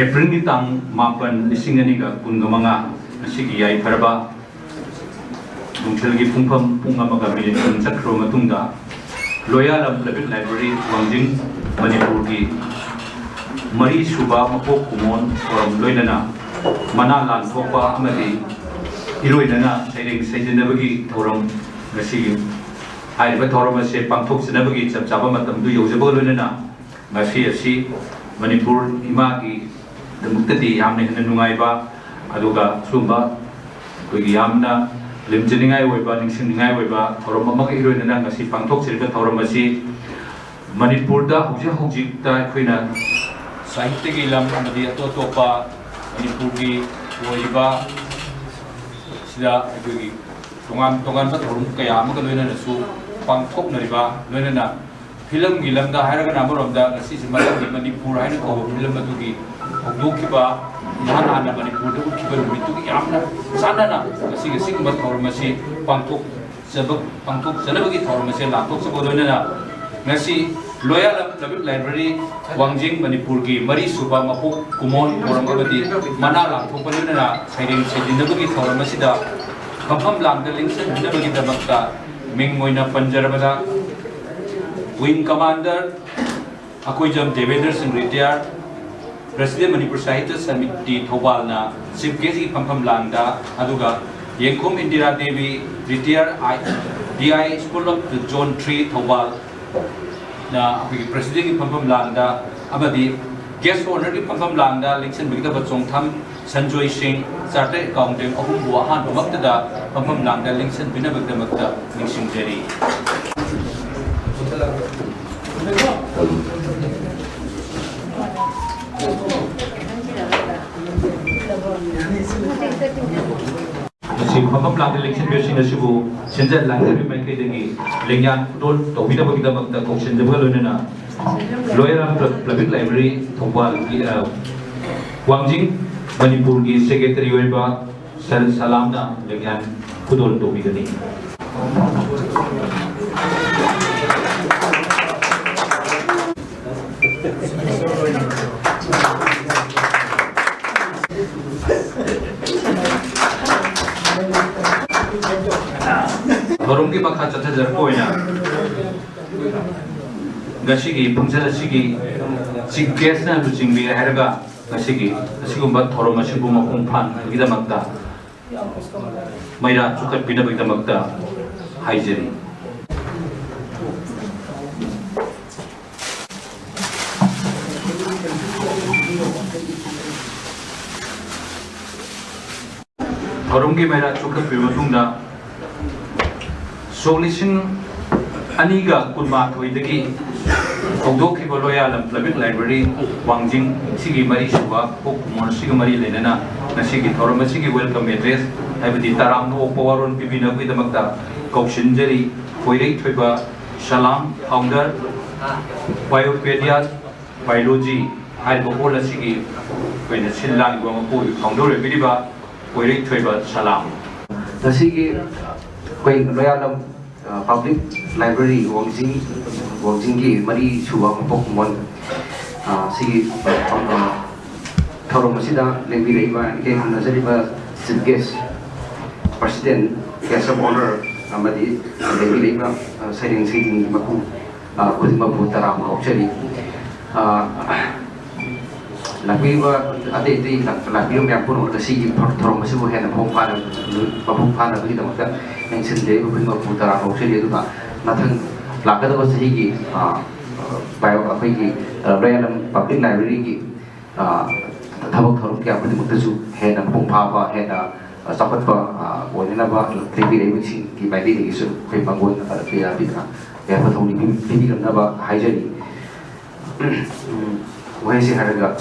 April tang mapan lisingani kungamanga asigi yai paraba nungselgi pungpam pungamaga milin sakro matungda Loyal Public Library Wangjing Manipur ki Mari Suba Mapok Kumon from Loinana Mana Lan Thopa Amadi Iroinana Saying Sajanabagi Thorum Nasi Hai Thorum say Pangtok Sanabagi Chapchaba do Yosabo Loinana Masi Manipur Imagi the Muktati Yamni Nungaiba Aduga Sumba Yamna Limjiningai Weba Ningsingai Weba Thoramaka Iroinana Nasi Pangtok Silka Thoramasi Manipur da Huja da Quina Sahitya Lam Amadi Topa Manipur ki Waiba Sida Tongan Thorum Kayamaka Luna Su Pangtok Nariba Luna Film Gilam da Haragan number of the Sismala Manipur and Film Matuki Dukiba Nana Manipur Kiba Yamna Sanana Sigma Thormasi Pangtok Sabak Pangtok Sanabaki Thormasi Latok Sabodona Nasi Loyal Public Library Wangjing Manipur ki Mari Suba Mapok Kumon Moramabadi Manala Topaluna Saying Sajinabaki Thormasida Kampam Lang the Links and Nabaki Dabaka Ming Moina Panjarabada Wing Commander Akujam Devenders and retired President Manipur Sahitya Samiti Thobalna Chief Guest Pampam Landa Aduga Yenkum Indira Devi retired DI School of John Tree Thobal na President Pampam Landa Abadi guest owner Pampam Landa Lincoln Bigda Bachong Tham Sanjoy Singh Chartered Accountant Ahum Buahan Magda Pampam Landa Lincoln Binabagda Magda Ningsing Jerry Si Pampam Landa Lincoln Bersing Nasibu Senja Landa Remakai Dengi Lengyan Dol Tobida Bagda Magda Kokshen Jabalona Loyal Public Library Thobal Wangjing Manipur ki Secretary Weba Salamna Lengyan Kudol Tobigani Thorum ki bakha chatha jarpoina Gashigi Pungsasigi Chigesna to Chingbi Heraga Gashigi Sigumba Thoromasibu Makumpan Vidamagda Maira Chukat Pinabidamagda Haijeri Thorum ki Maira Chukat Pimatunda Solution Aniga Kunma Toidaki Ogdoki Loyal Public Library Wangjing Sigi Mari Suba Pokemon Sigamari Lenana Nasigi Thoramasigi Welcome Address Abdi Taram no Powaron Pibina with the Magda Kokshin Jerry Poirate Tweba Salam Founder Biopedia Biology Albopola Sigi when the Silang Wamapu Founder Vidiba Poirate Tweba Salam Nasigi Loyal Public Library Wangjing ki Mari Suba Mapok Sigi Thoramasida Levi Reva and Nazariba Chief Guest President Guest of Honor Amadi Levi Reva Saying Sing Maku Kudimapu Taram Kokchari Lakiwa Ade Lakio Yapun the Sigi Thoramasibu had a Popana Papupana Vidamaka and Sinde Kudimapu Taram Kokchari Nathan Lakada was Higi Bio Royal Public Library Tabak Thorum Kaputasu had a Pompava had a Sapapa Wanaba, Trevi Ravixing, Ki by the issue, Papagon, Pia Pika, Yapatoni, Pibika Nava, Hijani. Where is he had a gut?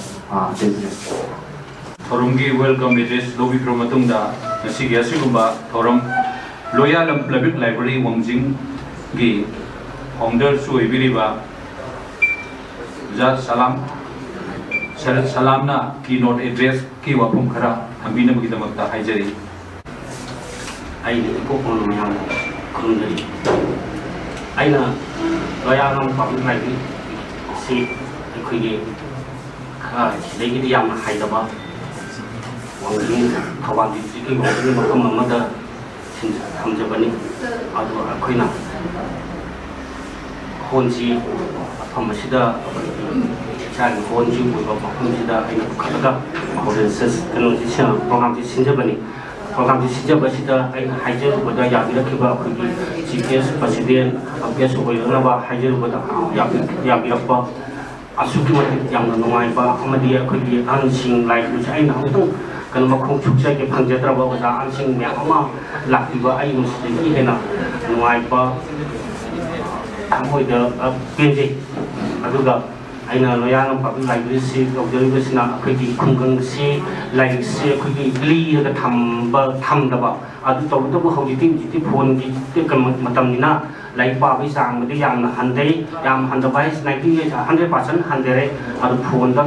Thorumgi welcome address Lobi Promatunda Nasigi Asugumba Thorum Loyal Public Library Wangjing Gi Founder Su Ibiriba Zat Salam Sarat Salamna keynote address Ki Wapum Khara Ambina Bugidamata Haijari I Kokon Kundari Aina Loyal Public Library See Equity ꯁꯤꯗꯒꯤꯗꯤ ꯌꯥꯝꯅ ꯍꯩꯔꯕ ꯋꯥꯡꯖꯤꯡ ꯊꯧꯕꯥꯜ ꯗꯤꯁꯇ꯭ꯔꯤꯛꯀꯤ ꯋꯥꯡꯖꯤꯡ ꯃꯐꯝ ꯑꯃꯗ ꯊꯝꯖꯕꯅꯤ ꯑꯗꯨꯒ ꯑꯩꯈꯣꯏꯅ ꯍꯣꯟꯁꯤ ꯃꯐꯝ ꯑꯁꯤꯗ ꯏꯁꯥꯒꯤ ꯍꯣꯟꯁꯤ ꯑꯣꯏꯕ ꯃꯐꯝꯁꯤꯗ ꯑꯩꯅ ꯄꯨꯈꯠꯂꯒ ꯄ꯭ꯔꯣꯒ꯭ꯔꯥꯝꯁꯤ ꯁꯤꯟꯖꯕꯅꯤ ꯄ꯭ꯔꯣꯒ꯭ꯔꯥꯝꯁꯤ ꯁꯤꯟꯖꯕꯁꯤꯗ ꯑꯩꯅ ꯍꯥꯏꯖꯔꯨꯕꯗ ꯌꯥꯕꯤꯔꯛꯈꯤꯕ ꯑꯩꯈꯣꯏꯒꯤ ꯆꯤꯐ ꯒꯦꯁ ꯄ꯭ꯔꯁꯤꯗꯦꯟ ꯒꯦꯁ ꯑꯣꯏꯔꯛꯅꯕ ꯍꯥꯏꯖꯔꯨꯕꯗ ꯌꯥꯕꯤꯔꯛꯄ ꯑꯁꯨꯛꯀꯤ ꯃꯇꯤꯛ ꯌꯥꯝꯅ ꯅꯨꯡꯉꯥꯏꯕ ꯑꯃꯗꯤ ꯑꯩꯈꯣꯏꯒꯤ ꯑꯍꯟꯁꯤꯡ ꯂꯥꯏꯔꯤꯛꯁꯨ ꯑꯩꯅ ꯑꯃꯨꯛꯇꯪ ꯃꯈꯣꯡ ꯁꯨꯛꯆꯒꯦ ꯐꯪꯖꯗ꯭ꯔꯕ ꯑꯣꯖꯥ ꯑꯍꯟꯁꯤꯡ ꯃꯌꯥꯝ ꯑꯃ ꯂꯥꯛꯄꯤꯕ ꯑꯩ ꯃꯁꯤꯗꯒꯤ ꯍꯦꯟꯅ ꯅꯨꯡꯉꯥꯏꯕ ꯊꯃꯣꯏꯗ ꯄꯦꯟꯖꯩ ꯑꯗꯨꯒ ꯑꯩꯅ ꯂꯣꯌꯥꯂꯝ ꯄꯕ꯭ꯂꯤꯛ ꯂꯥꯏꯕ꯭ꯔꯦꯔꯤꯁꯤ ꯇꯧꯖꯔꯤꯕꯁꯤꯅ ꯑꯩꯈꯣꯏꯒꯤ ꯈꯨꯡꯒꯪꯁꯤ ꯂꯥꯏꯔꯤꯛꯁꯤ ꯑꯩꯈꯣꯏꯒꯤ ꯂꯤꯔꯒ ꯊꯝꯗꯕ ꯑꯗꯨ ꯇꯧꯕꯇꯕꯨ ꯍꯧꯖꯤꯛꯇꯤ ꯐꯣꯟꯒꯤ ꯃꯇꯝꯅꯤꯅ ꯂꯥꯏꯔꯤꯛ ꯄꯥꯕꯒꯤ ꯆꯥꯡꯕꯨꯗꯤ ꯌꯥꯝꯅ ꯍꯟꯊꯩ ꯌꯥꯝ ꯍꯟꯊꯕ ꯍꯥꯏꯁꯤ 100% ꯍꯟꯊꯔꯦ ꯑꯗꯨ ꯐꯣꯟꯗ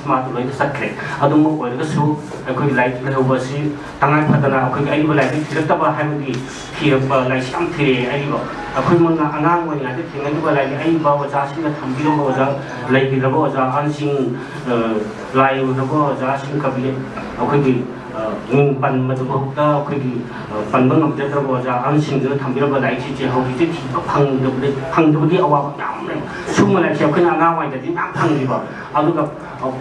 ꯁ꯭ꯃꯥꯔꯠ ꯂꯣꯏꯅ ꯆꯠꯈ꯭ꯔꯦ ꯑꯗꯨꯝꯕ ꯑꯣꯏꯔꯒꯁꯨ ꯑꯩꯈꯣꯏꯒꯤ ꯂꯥꯏꯔꯤꯛ ꯂꯩꯍꯧꯕ ꯑꯁꯤ ꯇꯉꯥꯏ ꯐꯗꯅ ꯑꯩꯈꯣꯏꯒꯤ ꯑꯏꯕ ꯂꯥꯏꯔꯤꯛ ꯊꯤꯔꯛꯇꯕ ꯍꯥꯏꯕꯗꯤ ꯊꯤꯔꯛꯄ ꯂꯥꯏꯔꯤꯛ ꯌꯥꯝ ꯊꯤꯔꯛꯑꯦ ꯑꯩꯕ ꯑꯩꯈꯣꯏꯃꯛꯅ ꯑꯉꯥꯡ ꯑꯣꯏꯔꯤꯉꯩꯗ ꯊꯦꯡꯅꯈꯤꯕ ꯂꯥꯏꯔꯤꯛ ꯑꯏꯕ ꯑꯣꯖꯥꯁꯤꯡꯅ ꯊꯝꯕꯤꯔꯝꯕ ꯑꯣꯖꯥ ꯂꯩꯈꯤꯗ꯭ꯔꯕ ꯑꯣꯖꯥ ꯑꯍꯟꯁꯤꯡ ꯂꯥꯏ ꯑꯣꯏꯔꯕ ꯑꯣꯖꯥꯁꯤꯡ ꯀꯕꯤ ꯑꯩꯈꯣꯏꯒꯤ ꯃꯤꯡ ꯄꯟꯕꯗꯨꯐꯥꯎꯗ ꯑꯩꯈꯣꯏꯒꯤ ꯄꯟꯕ ꯉꯝꯖꯗ꯭ꯔꯕ ꯑꯣꯖꯥ ꯑꯍꯟꯁꯤꯡꯗꯨꯅ ꯊꯝꯕꯤꯔꯝꯕ ꯂꯥꯏꯔꯤꯛꯁꯤꯡꯁꯦ ꯍꯧꯖꯤꯛꯇꯤ ꯊꯤꯕ ꯐꯪꯗꯕꯗꯤ ꯑꯋꯥꯕ ꯌꯥꯝ ꯂꯩ ꯁꯨꯝꯕ ꯂꯥꯏꯔꯤꯛꯁꯦ ꯑꯩꯈꯣꯏꯅ ꯑꯉꯥꯡ ꯑꯣꯏꯔꯤꯉꯩꯗꯗꯤ ꯃꯌꯥꯝ ꯐꯪꯈꯤꯕ ꯑꯗꯨꯒ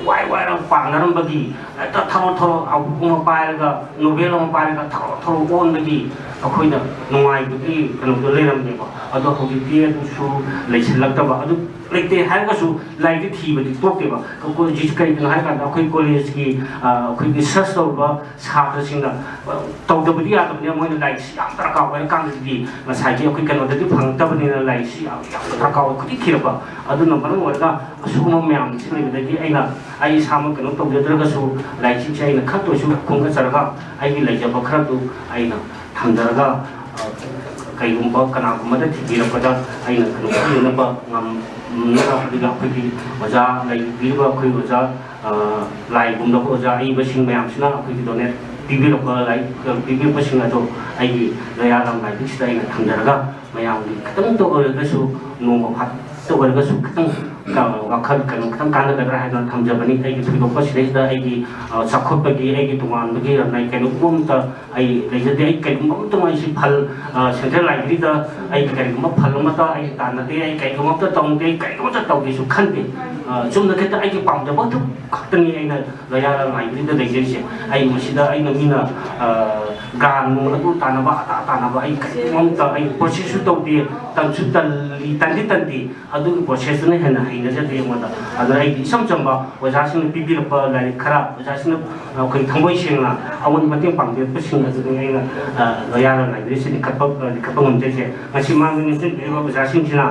ꯋꯥꯏꯔꯒ ꯄꯥꯅꯔꯝꯕꯒꯤ ꯍꯦꯛꯇ ꯊꯧꯔꯣ ꯑꯕꯨꯛ ꯑꯃ ꯄꯥꯏꯔꯒ ꯅꯣꯕꯦꯜ ꯑꯃ ꯄꯥꯏꯔꯒ ꯊꯧꯔꯣ ꯑꯣꯟꯕꯒꯤ ꯑꯩꯈꯣꯏꯅ ꯅꯨꯡꯉꯥꯏꯕꯒꯤ ꯀꯩꯅꯣꯗꯣ ꯂꯩꯔꯝꯃꯦꯕ ꯑꯗꯣ ꯍꯧꯖꯤꯛꯇꯤ ꯑꯗꯨꯁꯨ ꯂꯩꯁꯤꯜꯂꯛꯇꯕ ꯑꯗꯨ ꯂꯩꯇꯦ ꯍꯥꯏꯔꯒꯁꯨ ꯂꯥꯏꯔꯤꯛꯇꯤ ꯊꯤꯕꯗꯤ ꯇꯣꯛꯇꯦꯕ ꯍꯧꯖꯤꯛ ꯀꯔꯤꯒꯤꯅꯣ ꯍꯥꯏꯔꯀꯥꯟꯗ ꯑꯩꯈꯣꯏ ꯀꯣꯂꯦꯖꯀꯤ ꯑꯩꯈꯣꯏꯒꯤ ꯔꯤꯁꯔꯁ ꯇꯧꯕ ꯁꯥꯇ꯭ꯔꯁꯤꯡꯅ ꯇꯧꯗꯕꯗꯤ ꯌꯥꯗꯕꯅꯤꯅ ꯃꯣꯏꯅ ꯂꯥꯏꯔꯤꯛꯁꯤ ꯌꯥꯝ ꯗꯔꯀꯥꯔ ꯑꯣꯏꯔꯀꯥꯟꯗꯗꯤ ꯉꯁꯥꯏꯒꯤ ꯑꯩꯈꯣꯏ ꯀꯩꯅꯣꯗꯗꯤ ꯐꯪꯉꯛꯇꯕꯅꯤꯅ ꯂꯥꯏꯔꯤꯛꯁꯤ ꯌꯥꯝ ꯗꯔꯀꯥꯔ ꯑꯣꯏ ꯈꯨꯗꯤꯡ ꯊꯤꯔꯛꯄ ꯑꯗꯨꯅ ꯃꯔꯝ ꯑꯣꯏꯔꯒ ꯑꯁꯤꯒꯨꯝꯕ ꯃꯌꯥꯝꯁꯤ ꯂꯩꯕꯗꯒꯤ ꯑꯩ ꯏꯁꯥꯃꯛ ꯀꯩꯅꯣ ꯇꯧꯖꯗ꯭ꯔꯒꯁꯨ ꯂꯥꯏꯔꯤꯛꯁꯤꯡꯁꯦ ꯑꯩꯅ ꯈꯔꯇ ꯈꯣꯝꯒꯠꯆꯔꯒ ꯑꯩꯒꯤ ꯂꯩꯖꯕ ꯈꯔꯗꯨ ꯑꯩꯅ ꯊꯝꯖꯔꯒ ꯀꯩꯒꯨꯝꯕ ꯀꯅꯥꯒꯨꯝꯕꯗ ꯊꯤꯕꯤꯔꯛꯄꯗ ꯑꯩꯅ ꯀꯩꯅꯣ ꯄꯤꯅꯕ ꯉꯝꯅꯕ ꯑꯗꯨꯒ ꯑꯩꯈꯣꯏꯒꯤ ꯑꯣꯖꯥ ꯂꯩꯕꯤꯔꯤꯕ ꯑꯩꯈꯣꯏ ꯑꯣꯖꯥ ꯂꯥꯏꯒꯨꯝꯂꯕ ꯑꯣꯖꯥ ꯑꯏꯕꯁꯤꯡ ꯃꯌꯥꯝꯁꯤꯅ ꯑꯩꯈꯣꯏꯒꯤ ꯗꯣꯅꯦꯠ ꯄꯤꯕꯤꯔꯛꯄ ꯂꯥꯏꯔꯤꯛ ꯄꯤꯕꯤꯔꯛꯄꯁꯤꯡ ꯑꯗꯣ ꯑꯩꯒꯤ ꯂꯣꯌꯥꯂꯝ ꯂꯥꯏꯕ꯭ꯔꯦꯔꯤꯁꯤꯗ ꯑꯩꯅ ꯊꯝꯖꯔꯒ ꯃꯌꯥꯝꯒꯤ ꯈꯤꯇꯪꯇ ꯑꯣꯏꯔꯒꯁꯨ ꯅꯣꯡꯃ ꯐꯥꯠꯇ ꯑꯣꯏꯔꯒꯁꯨ ꯈꯤꯇꯪ ꯋꯥꯈꯜ ꯈꯤꯇꯪ ꯀꯥꯟꯅꯒꯗ꯭ꯔꯥ ꯍꯥꯏꯗꯅ ꯊꯝꯖꯕꯅꯤ ꯑꯩꯒꯤ ꯊꯣꯏꯗꯣꯛꯄ ꯁꯤꯗꯩꯁꯤꯗ ꯑꯩꯒꯤ ꯆꯥꯎꯈꯠꯄꯒꯤ ꯑꯩꯒꯤ ꯇꯣꯉꯥꯟꯕꯒꯤ ꯀꯩꯅꯣꯒꯨꯝꯕ ꯑꯃꯇ ꯑꯩ ꯂꯩꯖꯗꯦ ꯑꯩ ꯀꯩꯒꯨꯝꯕ ꯑꯃꯇꯪ ꯑꯩꯁꯤ ꯁꯦꯟꯇ꯭ꯔꯦꯜ ꯂꯥꯏꯕ꯭ꯔꯦꯔꯤꯗ ꯑꯩꯒꯤ ꯀꯔꯤꯒꯨꯝꯕ ꯐꯜ ꯑꯃꯇ ꯑꯩ ꯇꯥꯟꯅꯗꯦ ꯑꯩ ꯀꯩꯒꯨꯝꯕ ꯑꯃꯇ ꯇꯧꯗꯦ ꯀꯩꯒꯨꯝꯕ ꯇꯧꯒꯦꯁꯨ ꯈꯟꯗꯦ ꯆꯨꯝꯅ ꯈꯤꯇ ꯑꯩꯒꯤ ꯄꯥꯝꯖꯕ ꯈꯛꯇꯅꯤ ꯑꯩꯅ ꯂꯣꯌꯥꯂꯝ ꯂꯥꯏꯕ꯭ꯔꯦꯔꯤꯗ ꯂꯩꯖꯔꯤꯁꯦ ꯑꯩ ꯃꯁꯤꯗ ꯑꯩꯅ ꯃꯤꯅ ꯒ꯭ꯔꯥꯟ ꯅꯨꯡ ꯑꯗꯨ ꯇꯥꯟꯅꯕ ꯑꯗꯥ ꯇꯥꯟꯅꯕ ꯑꯩ ꯀꯩꯒꯨꯝꯕ ꯑꯃꯇ ꯑꯩ ꯄ꯭ꯔꯣꯁꯦꯁꯁꯨ ꯇꯧꯗꯦ ꯇꯟꯁꯨ ꯇꯟꯗꯦ ꯑꯗꯨꯒꯤ ꯄ꯭ꯔꯣꯁꯦꯁꯇꯨꯅ ꯍꯦꯟꯅ ꯍꯩꯅꯖꯗꯦ ꯑꯩꯉꯣꯟꯗ ꯑꯗꯨꯅ ꯑꯩꯒꯤ ꯏꯆꯝ ꯆꯝꯕ ꯑꯣꯖꯥꯁꯤꯡꯅ ꯄꯤꯕꯤꯔꯛꯄ ꯂꯥꯏꯔꯤꯛ ꯈꯔ ꯑꯣꯖꯥꯁꯤꯡꯅ ꯑꯩꯈꯣꯏ ꯊꯃꯣꯏ ꯁꯦꯡꯅ ꯑꯩꯉꯣꯟꯗ ꯃꯇꯦꯡ ꯄꯥꯡꯕꯤꯔꯛꯄꯁꯤꯡ ꯑꯗꯨꯅꯤ ꯑꯩꯅ ꯂꯣꯌꯥꯂꯝ ꯂꯥꯏꯕ꯭ꯔꯦꯔꯤꯁꯤ ꯂꯤꯡꯈꯠꯄ ꯉꯝꯖꯩꯁꯦ ꯉꯁꯤ ꯃꯥꯡꯗ ꯅꯤꯡꯁꯤꯡꯕꯤꯔꯤꯕ ꯑꯣꯖꯥꯁꯤꯡꯁꯤꯅ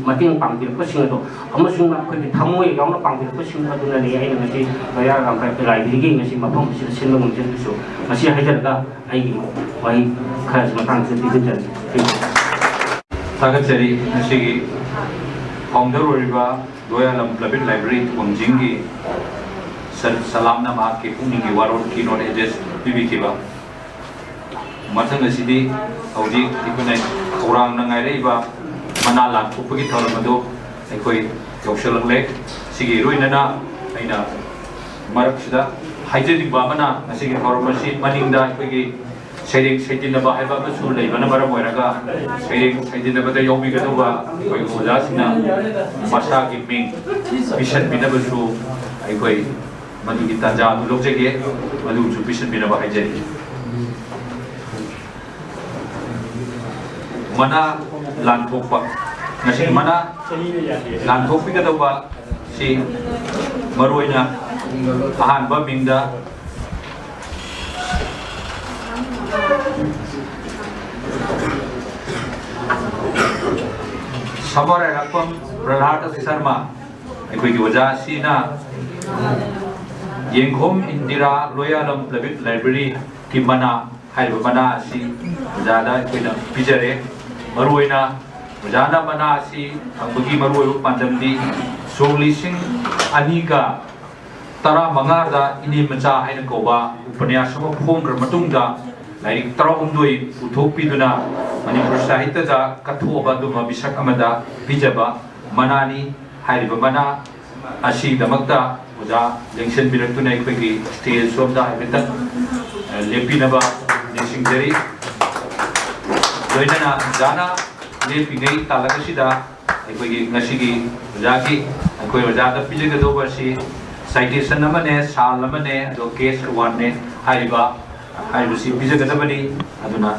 ꯃꯇꯦꯡ ꯄꯥꯡꯕꯤꯔꯛꯄꯁꯤꯡ ꯑꯗꯣ ꯑꯃꯁꯨꯡ ꯑꯩꯈꯣꯏꯒꯤ ꯊꯃꯣꯏ ꯌꯥꯎꯅ ꯄꯥꯡꯕꯤꯔꯛꯄꯁꯤꯡ ꯑꯗꯨꯅꯅꯤ ꯑꯩꯅ ꯉꯁꯤ ꯂꯣꯌꯥꯂꯝ ꯂꯥꯏꯕ꯭ꯔꯦꯔꯤꯒꯤꯉꯁꯤ ꯃꯐꯝ ꯑꯁꯤꯗ ꯁꯤꯟꯕ ꯉꯝꯖꯔꯤꯕꯁꯨ ꯃꯁꯤ ꯍꯥꯏꯖꯔꯒ ꯑꯩꯒꯤ ꯋꯥꯍꯩ ꯈꯔꯁꯤ ꯃꯇꯥꯡꯁꯤꯗ ꯄꯤꯖꯔꯤ ꯊꯥꯒꯠꯆꯔꯤ ꯉꯁꯤꯒꯤ ꯐꯥꯎꯟꯗꯔ ꯑꯣꯏꯔꯤꯕ ꯂꯣꯌꯥꯂꯝ ꯄꯕ꯭ꯂꯤꯛ ꯂꯥꯏꯕ꯭ꯔꯦꯔꯤ ꯋꯥꯡꯖꯤꯡꯒꯤ ꯁꯂꯥꯝꯅ ꯃꯍꯥꯛꯀꯤ ꯄꯨꯛꯅꯤꯡꯒꯤ ꯋꯥꯔꯣꯜ ꯀꯤꯅꯣꯠ ꯑꯦꯗ꯭ꯔꯦꯁ ꯄꯤꯕꯤꯈꯤꯕ ꯃꯊꯪ ꯑꯁꯤꯗꯤ ꯍꯧꯖꯤꯛ ꯑꯩꯈꯣꯏꯅ ꯈꯧꯔꯥꯡꯅ ꯉꯥꯏꯔꯛꯏꯕ ꯃꯅꯥ ꯂꯥꯟꯊꯣꯛꯄꯒꯤ ꯊꯧꯔꯝ ꯑꯗꯨ ꯑꯩꯈꯣꯏ ꯌꯧꯁꯤꯜꯂꯛꯂꯦ ꯁꯤꯒꯤ ꯏꯔꯣꯏꯅꯅ ꯑꯩꯅ ꯃꯔꯛꯁꯤꯗ ꯍꯥꯏꯖꯅꯤꯡꯕ ꯑꯃꯅ ꯉꯁꯤꯒꯤ ꯊꯧꯔꯝ ꯑꯁꯤ ꯃꯅꯤꯡꯗ ꯑꯩꯈꯣꯏꯒꯤ ꯁꯩꯔꯦꯡ ꯁꯩꯗꯤꯟꯅꯕ ꯍꯥꯏꯕ ꯑꯃꯁꯨ ꯂꯩꯕꯅ ꯃꯔꯝ ꯑꯣꯏꯔꯒ ꯁꯩꯔꯦꯡ ꯁꯩꯗꯤꯟꯅꯕꯗ ꯌꯥꯎꯕꯤꯒꯗꯧꯕ ꯑꯩꯈꯣꯏ ꯑꯣꯖꯥꯁꯤꯡꯅ ꯃꯁꯥꯒꯤ ꯃꯤꯡ ꯄꯤꯁꯟꯕꯤꯅꯕꯁꯨ ꯑꯩꯈꯣꯏ ꯃꯗꯨꯒꯤ ꯇꯥꯟꯖꯥ ꯑꯗꯨ ꯂꯧꯖꯒꯦ ꯃꯗꯨꯁꯨ ꯄꯤꯁꯟꯕꯤꯅꯕ ꯍꯥꯏꯖꯔꯤ ꯃꯅꯥ ꯂꯥꯟꯊꯣꯛꯄ ꯉꯁꯤꯒꯤ ꯃꯅꯥ ꯂꯥꯟꯊꯣꯛꯄꯤꯒꯗꯧꯕ ꯁꯤ ꯃꯔꯨꯑꯣꯏꯅ ꯑꯍꯥꯟꯕ ꯃꯤꯡꯗ ꯁꯃꯔꯥꯏꯔꯥꯛꯄꯝ ꯄ꯭ꯔꯍꯂꯥꯗ ꯁꯔꯃ ꯑꯩꯈꯣꯏꯒꯤ ꯑꯣꯖꯥ ꯑꯁꯤꯅ ꯌꯦꯡꯈꯣꯝ ꯏꯟꯗꯤꯔꯥ ꯂꯣꯌꯥꯂꯝ ꯄꯕ꯭ꯂꯤꯛ ꯂꯥꯏꯕ꯭ꯔꯦꯔꯤꯒꯤ ꯃꯅꯥ ꯍꯥꯏꯔꯤꯕ ꯃꯅꯥ ꯑꯁꯤ ꯑꯣꯖꯥꯗ ꯑꯩꯈꯣꯏꯅ ꯄꯤꯖꯔꯦ ꯃꯔꯨꯑꯣꯏꯅ ꯑꯣꯖꯥꯅ ꯃꯅꯥ ꯑꯁꯤ ꯐꯪꯕꯒꯤ ꯃꯔꯨꯑꯣꯏꯕ ꯄꯥꯟꯗꯝꯗꯤ ꯁꯣꯛ 2015ꯗ ꯏꯅꯦ ꯃꯆꯥ ꯍꯥꯏꯅ ꯀꯧꯕ ꯎꯄꯟꯌꯥꯁ ꯑꯃ ꯐꯣꯡꯈ꯭ꯔ ꯃꯇꯨꯡꯗ ꯂꯥꯏꯔꯤꯛ 19 ꯄꯨꯊꯣꯛꯄꯤꯗꯨꯅ ꯃꯅꯤꯄꯨꯔ ꯁꯥꯍꯤꯇ꯭ꯌꯗ ꯀꯠꯊꯣꯛꯑꯕ ꯑꯗꯨꯒꯨꯝꯕ ꯃꯤꯁꯛ ꯑꯃꯗ ꯄꯤꯖꯕ ꯃꯅꯥꯅꯤ ꯍꯥꯏꯔꯤꯕ ꯃꯅꯥ ꯑꯁꯤꯒꯤꯗꯃꯛꯇ ꯑꯣꯖꯥ ꯌꯦꯡꯁꯤꯟꯕꯤꯔꯛꯇꯨꯅ ꯑꯩꯈꯣꯏꯒꯤ ꯁ꯭ꯇꯦꯖ ꯁꯣꯝꯗ ꯍꯥꯏꯐꯦꯠꯇꯪ ꯂꯦꯞꯄꯤꯅꯕ ꯅꯤꯡꯁꯤꯡꯖꯔꯤ ꯂꯣꯏꯅꯅ ꯑꯣꯖꯥꯅ ꯂꯦꯞꯄꯤꯉꯩ ꯇꯥꯜꯂꯛ ꯑꯁꯤꯗ ꯑꯩꯈꯣꯏꯒꯤ ꯉꯁꯤꯒꯤ ꯑꯣꯖꯥꯒꯤ ꯑꯩꯈꯣꯏ ꯑꯣꯖꯥꯗ ꯄꯤꯖꯒꯗꯧꯕ ꯑꯁꯤ ꯁꯥꯏꯇꯦꯁꯟ ꯑꯃꯅꯦ ꯁꯥꯜ ꯑꯃꯅꯦ ꯑꯗꯣ ꯀꯦꯁ ꯑꯦꯋꯥꯔꯗꯅꯦ ꯍꯥꯏꯔꯤꯕꯁꯤ ꯄꯤꯖꯒꯗꯕꯅꯤ ꯑꯗꯨꯅ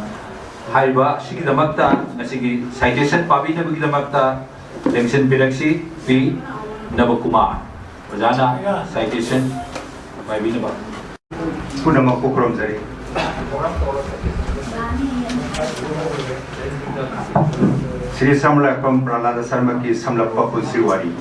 ꯍꯥꯏꯔꯤꯕ ꯑꯁꯤꯒꯤꯗꯃꯛꯇ ꯉꯁꯤꯒꯤ ꯁꯥꯏꯇꯦꯁꯟ ꯄꯥꯕꯤꯅꯕꯒꯤꯗꯃꯛꯇ ꯌꯦꯡꯁꯤꯟꯕꯤꯔꯛꯁꯤ ꯄꯤ ꯅꯕꯀꯨꯃꯥꯔ ꯑꯣꯖꯥꯅ ꯁꯥꯏꯇꯦꯁꯟ ꯄꯥꯏꯕꯤꯅꯕ पुनमको खुरमजरी श्री समलापम प्रहलाद शर्मा की समलप पुलसिवारी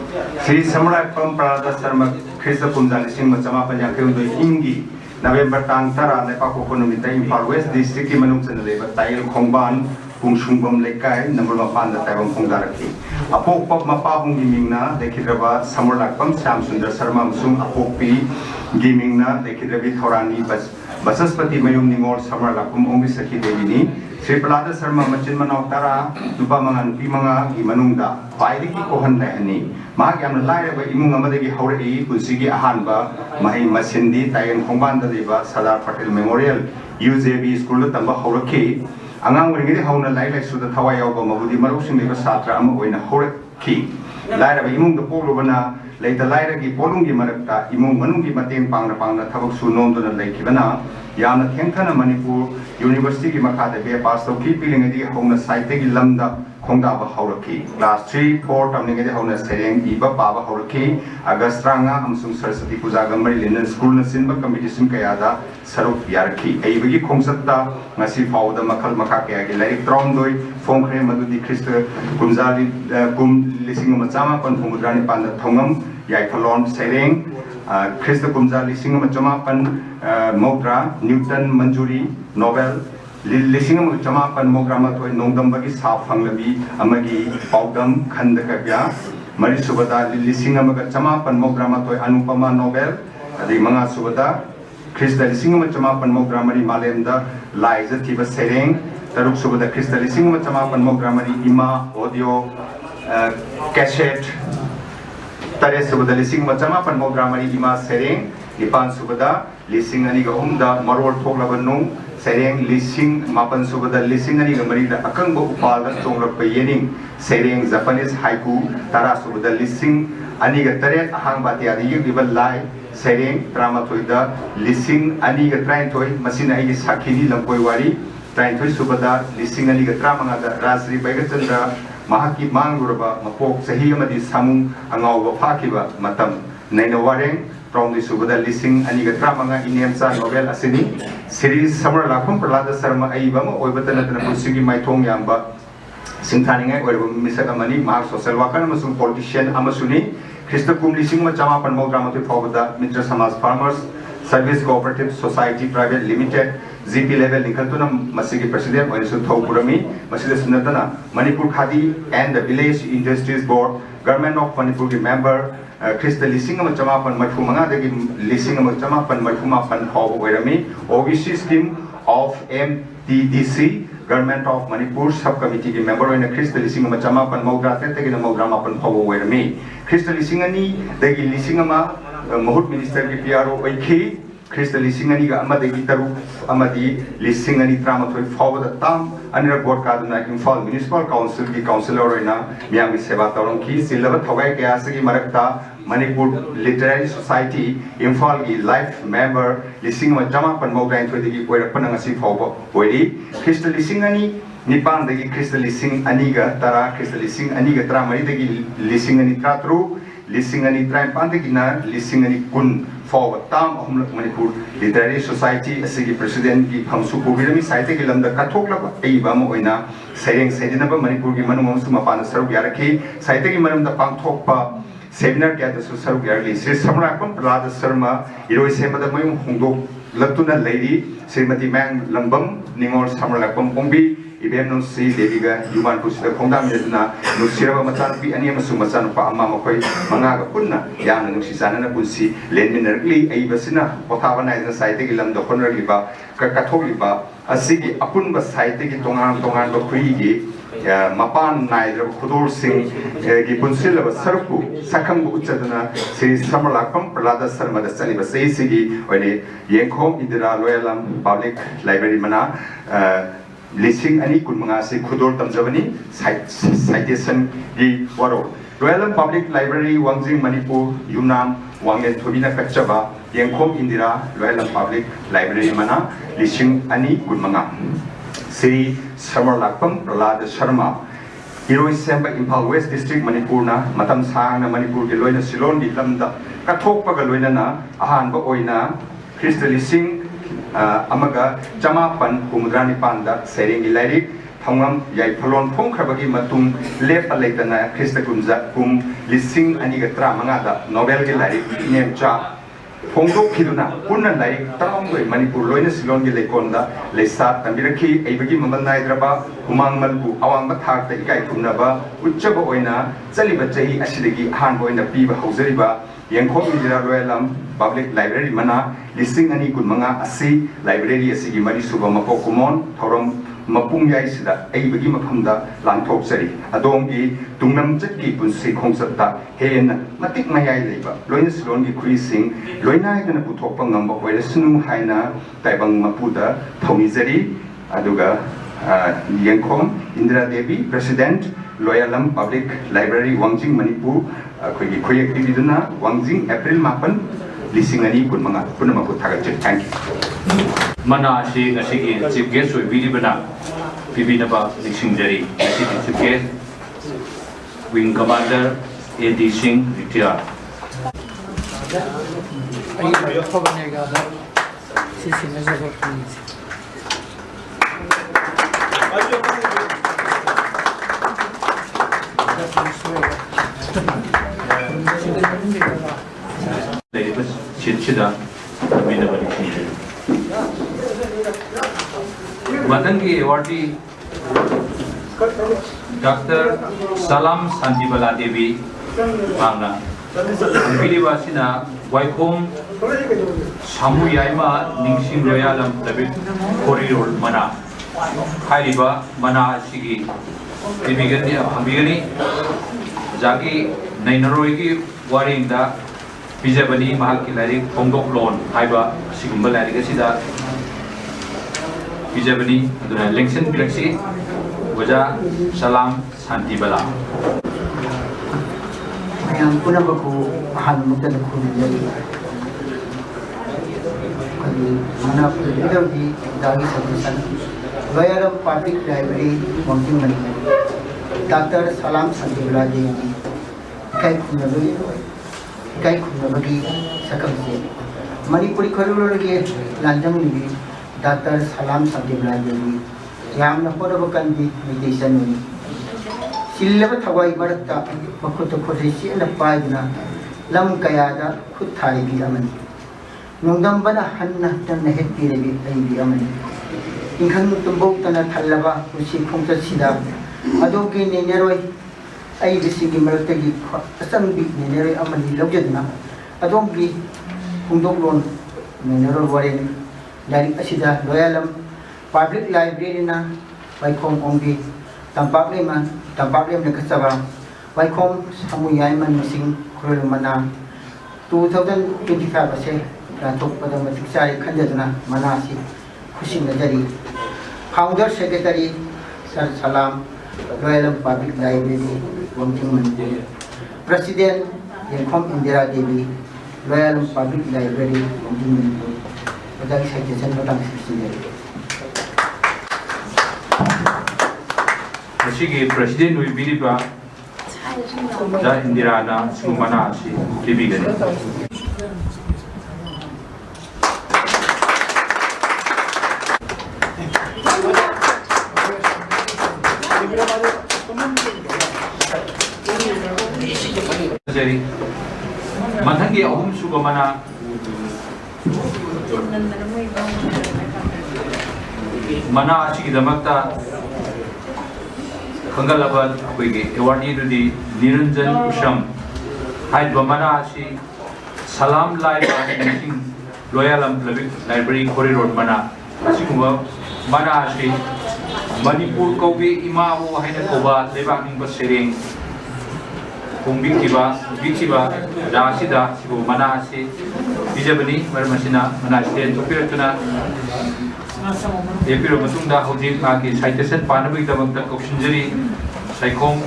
श्री समलापम प्रहलाद शर्मा ख्रीस्त पुंजा लिंग मचमापन याखै इंगी नवेम्बर तांग तरा लेपाको कोनुमिता इम्फाल वेस्ट डिस्ट्रिक्ट की मनुंग चनले ताइल खोंगबान पुंगसुंगबम लेकाय नंबर मपान ताइबम खोंगदारखी अपोक मपाबुंगी मिंगना देखिद्रबा समलापम श्याम सुंदर शर्मा मसुंग अपोकपी गिमिंगना देखिद्रबी थौरानी बसस्पति मयुम निंगोल समलापम ओंगी सखी देवीनी श्री प्रहलाद शर्मा मचिन मनाव तरा नुपा मंगा नुपी मंगा की मनुंगदा ख्वाइदगी कोहन रहनी माग यामना लाइरबा इमुंग अमदगी हौरई पुंसिगी अहानबा महै मसिंदी तायन खोंबान दलेबा Sardar Patel memorial UJB school तंबा हौरखी angang wingidi hauna lai lai su da thawai yaw mabudi marusing leba satra ama oina horaki laira ba imung da polo bana leita laira gi polung gi marakta imung manung gi mateng pangna thabak su nom dona leikibana yamna thengthana manipur university gi makha da be pass to ki piling di hauna saite gi lamda khongda ba hauraki class 3 4 tamning gi hauna sereng iba pa ba hauraki agastranga amsung saraswati puja gamari linen school na sinba competition kaya da saruk yarki aibagi khongsatta ngasi fawda makhal makha kaya gi laik tron doi phongkhre madudi christ kumjali kum lising machama pan phumudrani pan thongam yaithalon sereng christ kumjali lising machama pan mogra newton manjuri nobel लिसिंग चमापन मोग्राम नोंदम्बगी साफ फंगलबी अमगी पाउदम खंदकब्या मरी सुबदा लिसिंग चमापन मोग्राम Anupama Nobel अदि मंगा सुबदा ख्रिस्त लिसिंग चमापन मोग्रामरी मालेमदा lies थिब सेरेंग तरुक सुबदा ख्रिस्त लिसिंग चमापन मोग्रामरी इमा audio cassette तरे सुबदा लिसिंग चमापन मोग्रामरी इमा सेरेंग निपान सुबदा लिसिंग अनिग हुमदा मरोल थोगलबनु सेरेंग लिसिंग मापन सुबदा लिसिंग अनिग मरीदा अकंग उपाल चोंगरप येनिंग सेरेंग Japanese haiku तारा सुबदा लिसिंग अनिग तरे अहांग बातियादी यगिबल लाई सेरेंग त्रामाथोइदा लिसिंग अनिग त्राइथोइ मसिना आइगी साखीनी लंपोइ वारी त्राइथोइ सुबदा लिसिंग अनिग त्रामंगादा राजश्री बैगचंद्र महाकी मांगुरबा मपोक सही अमदी सामुंग अंगाव फाखिबा मतम नैना वारेंग From the Subada Lising and Yigatramanga in Yamsa Nobel Asini series Summer Lakum Pralada Sarma Aibama, Oibatan Pusigi Maitong Yamba Sintaning, where Misakamani, Mark Social Worker, Muslim politician Amasuni, Christopum Lising Machama and Mogramati Pavada, Mitra Samas Farmers, Service Cooperative Society Private Limited, ZP level Nikaltuna, Masigi President, Wanisu Thopurami, Masida Sunatana, Manipur Khadi, and the Village Industries Board, Government of Manipur member. Christa lising chamapan mathumanga dagi lising chamapan mathumapan hob oirami OBC scheme of MTDC Government of Manipur subcommittee ki member oina Christa lising chamapan mogra tegi mogramapan hob oirami Christa lising ani dagi lising ama mahut minister ki PRO oikhi Christa lising ani ga amadagi taru amadi lising ani tramathoi fawda tam anira board kaduna Imphal Municipal Council ki councilor oina miyam seva tawrong ki silaba thogai kaya sagi marakta Manipur Literary Society Imphal ki life member lising chamapan mograin thoidagi poirakpan ngasi fawba oiri Christa lising ani nipan dagi Christa lising ani ga tara Christa lising ani ga tara mari dagi lising ani tratru lising ani train pandagi na lising ani kun for tam ahumlak Manipur Literary Society asigi president ki phamsu pubirami saite ki lamda kathoklaba eiba mo oina sereng sedinaba Manipur ki manung amsu mapana saruk yarakhi saite ki manamda pangthokpa seminar kya dasu saruk yarli Sri Samrakam Pralada Sharma iroi semada mayung hongdok latuna lady Srimati Mang Lambam Ningor Samrakam Pongbi Ibem no si deviga yuman pusida khongda meduna no siraba machan pi ani amasu machan pa amma makoi mangaga punna yana no si sana na punsi lenminerli aibasina pothawa na ina saite gi lamda khonrali ba ka katholi ba asigi apun ba saite gi tongan ba khui gi Mapan Naidra Kudur Singh Gipunsil of Sarku, Sakam Uchadana, Sri Samalakam, Prada Sarma, the Saliba Sigi, or the Yankom Indira Loyalam Public Library Mana, Lising Ani Kumangasi Kudur Tamjavani, citation Gi Waro. Loyalam Public Library, Wangjing Manipur, Yunnan, Wangen Tobina Kachaba, Yankom Indira, Loyalam Public Library Mana, Lising Ani Kumanga. Sri Samarlakam Pralad Sharma, Hero Semba Impal West District Manipurna, Matam Sang Manipur Giloina Silon di Lamda, Katok Pagaloina, Ahan Boina, Crystal Singh, Amaga, Jamapan, Kumudrani Panda, Sering Ilari, Tongam, Yai Palon Pongkrabagi Matung, Lepa Latana, Krista Kumza, Kum, Lising Anigatra Mangada, Nobel Gilari, Nemcha. Pongdo Kiduna, Punan like Tamwe, Manipur, Loina Silon Gilekonda, Lesat, and Miraki, Abagi Mamanaidraba, Humang Malbu, Awang Matak, the Ikai Kunaba, Uchaba Oina, Zalibatai, Ashidegi, Hanboina Piba, Hoseriba, Yanko Indira Royalam, Public Library Mana, Listing Ani Kunmanga, Asi, Library Asigi Marisuba Mapokumon, Torom, Mapung Yaisida, Abagi Mapunda, Lantok Seri, Adongi, Tungnam Jaki Punsi Kongsata, Hen, Matik Mayai Leba, Loina Silon Gikrising, Loina and Putopang number where the Sunum Haina, Taibang Mapuda, Tomizeri, Aduga, Yankom, Indira Devi, President, Loyalam Public Library, Wangjing Manipur, Koyak Dividuna, Wangjing, April Mapan, Lisingani Kunmanga, Punamapu Tagachik. Thank you. Mana si ngasigi chief guest we bili bana pibinaba Lishingjari ngasigi chief guest Wing Commander A.D. Singh retired. Ladies, Chida, pibinaba Lishingjari. Madangi awardee Dr. Salam Santibala Devi Mangna Pilibasina Waikom Samu Yaima Ningsing Royalam Labit Corridor Mana Hailiba Mana Sigi Habigani Jagi Nainaroigi Warinda Bijabani Mahaki Lari Pongok Loan Haiba Sigumbala Sida Bijabani, Lengsen Brexit, Waja Salam Santibala. I am Punabaku Hanmutan Kuni. One of the leader of the Dagi Solution, Lawyer of Public Library, Mountain Money, Dr. Salam Santibala Devi, Kai Kunabagi, Sakamsi, Manipuri Korologi, Landam. Dr. Salam Santibala Devi, Yamna Porabakandi meditation. Silver Tawai Barata, Makuto Kodisi and the Padna, Lam Kayada, Kutari Biaman. Nongdambana Hanna Tan Hepi Biaman. In Hanutumbokana Talava, which he comes to Sida, Adoki Neroi, I receive Mertagi, a son big Nere Amani Lojana, Adongi, Kundon, Nero Warren. Dari asida Loyalam Public Library na Waikom Ongi Tampak Lima Nakasaba Waikom Samuyay man Masing Kurul Mana 2025 ase Ratok pada Matiksari Kandadana Manasi Kusim Najari Founder Secretary Sir Salam Loyalam Public Library Wangjing Manipur President Yankom Indira Devi Loyalam Public Library Wangjing Manipur Dari citation batang sendiri. Masigi President we bili ba Da Indira na Sumana si Libigani. Jadi, manhangi ahum suba mana Mana Achi Damakta Kangalabad awardee to the Niranjan Usham Hyde Bamana Achi Salam Library Loyalam Library Corridor Mana Ashikuma Mana Achi Manipur Kobi Imawo Haina Koba Lebak Nimba Sering Biktiba Rasida Sibu Manasi Bijabani Marmasina Manasi Tupiratuna Epiro Matunda Hoji Maki Citation Panabi Damanta Oxinjari Saikom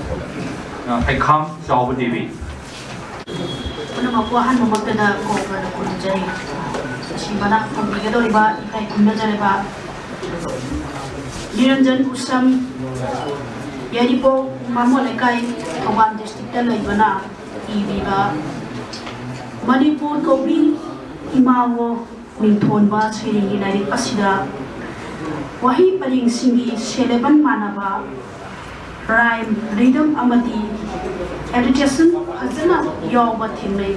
Haikam Sawa Devi Makuahan memagdana ko pada kunjari si mana pembigado riba ikai kunjari riba Niranjan Usam yari po mamo lekai Thoban district lai bana ibiba Manipur Kobi Imawo Minthon ba Sri Lari Pasida Wahi Paring Singi Seleban Manaba Rhyme Rhythm Amadi Education Hazana Yoba Timlay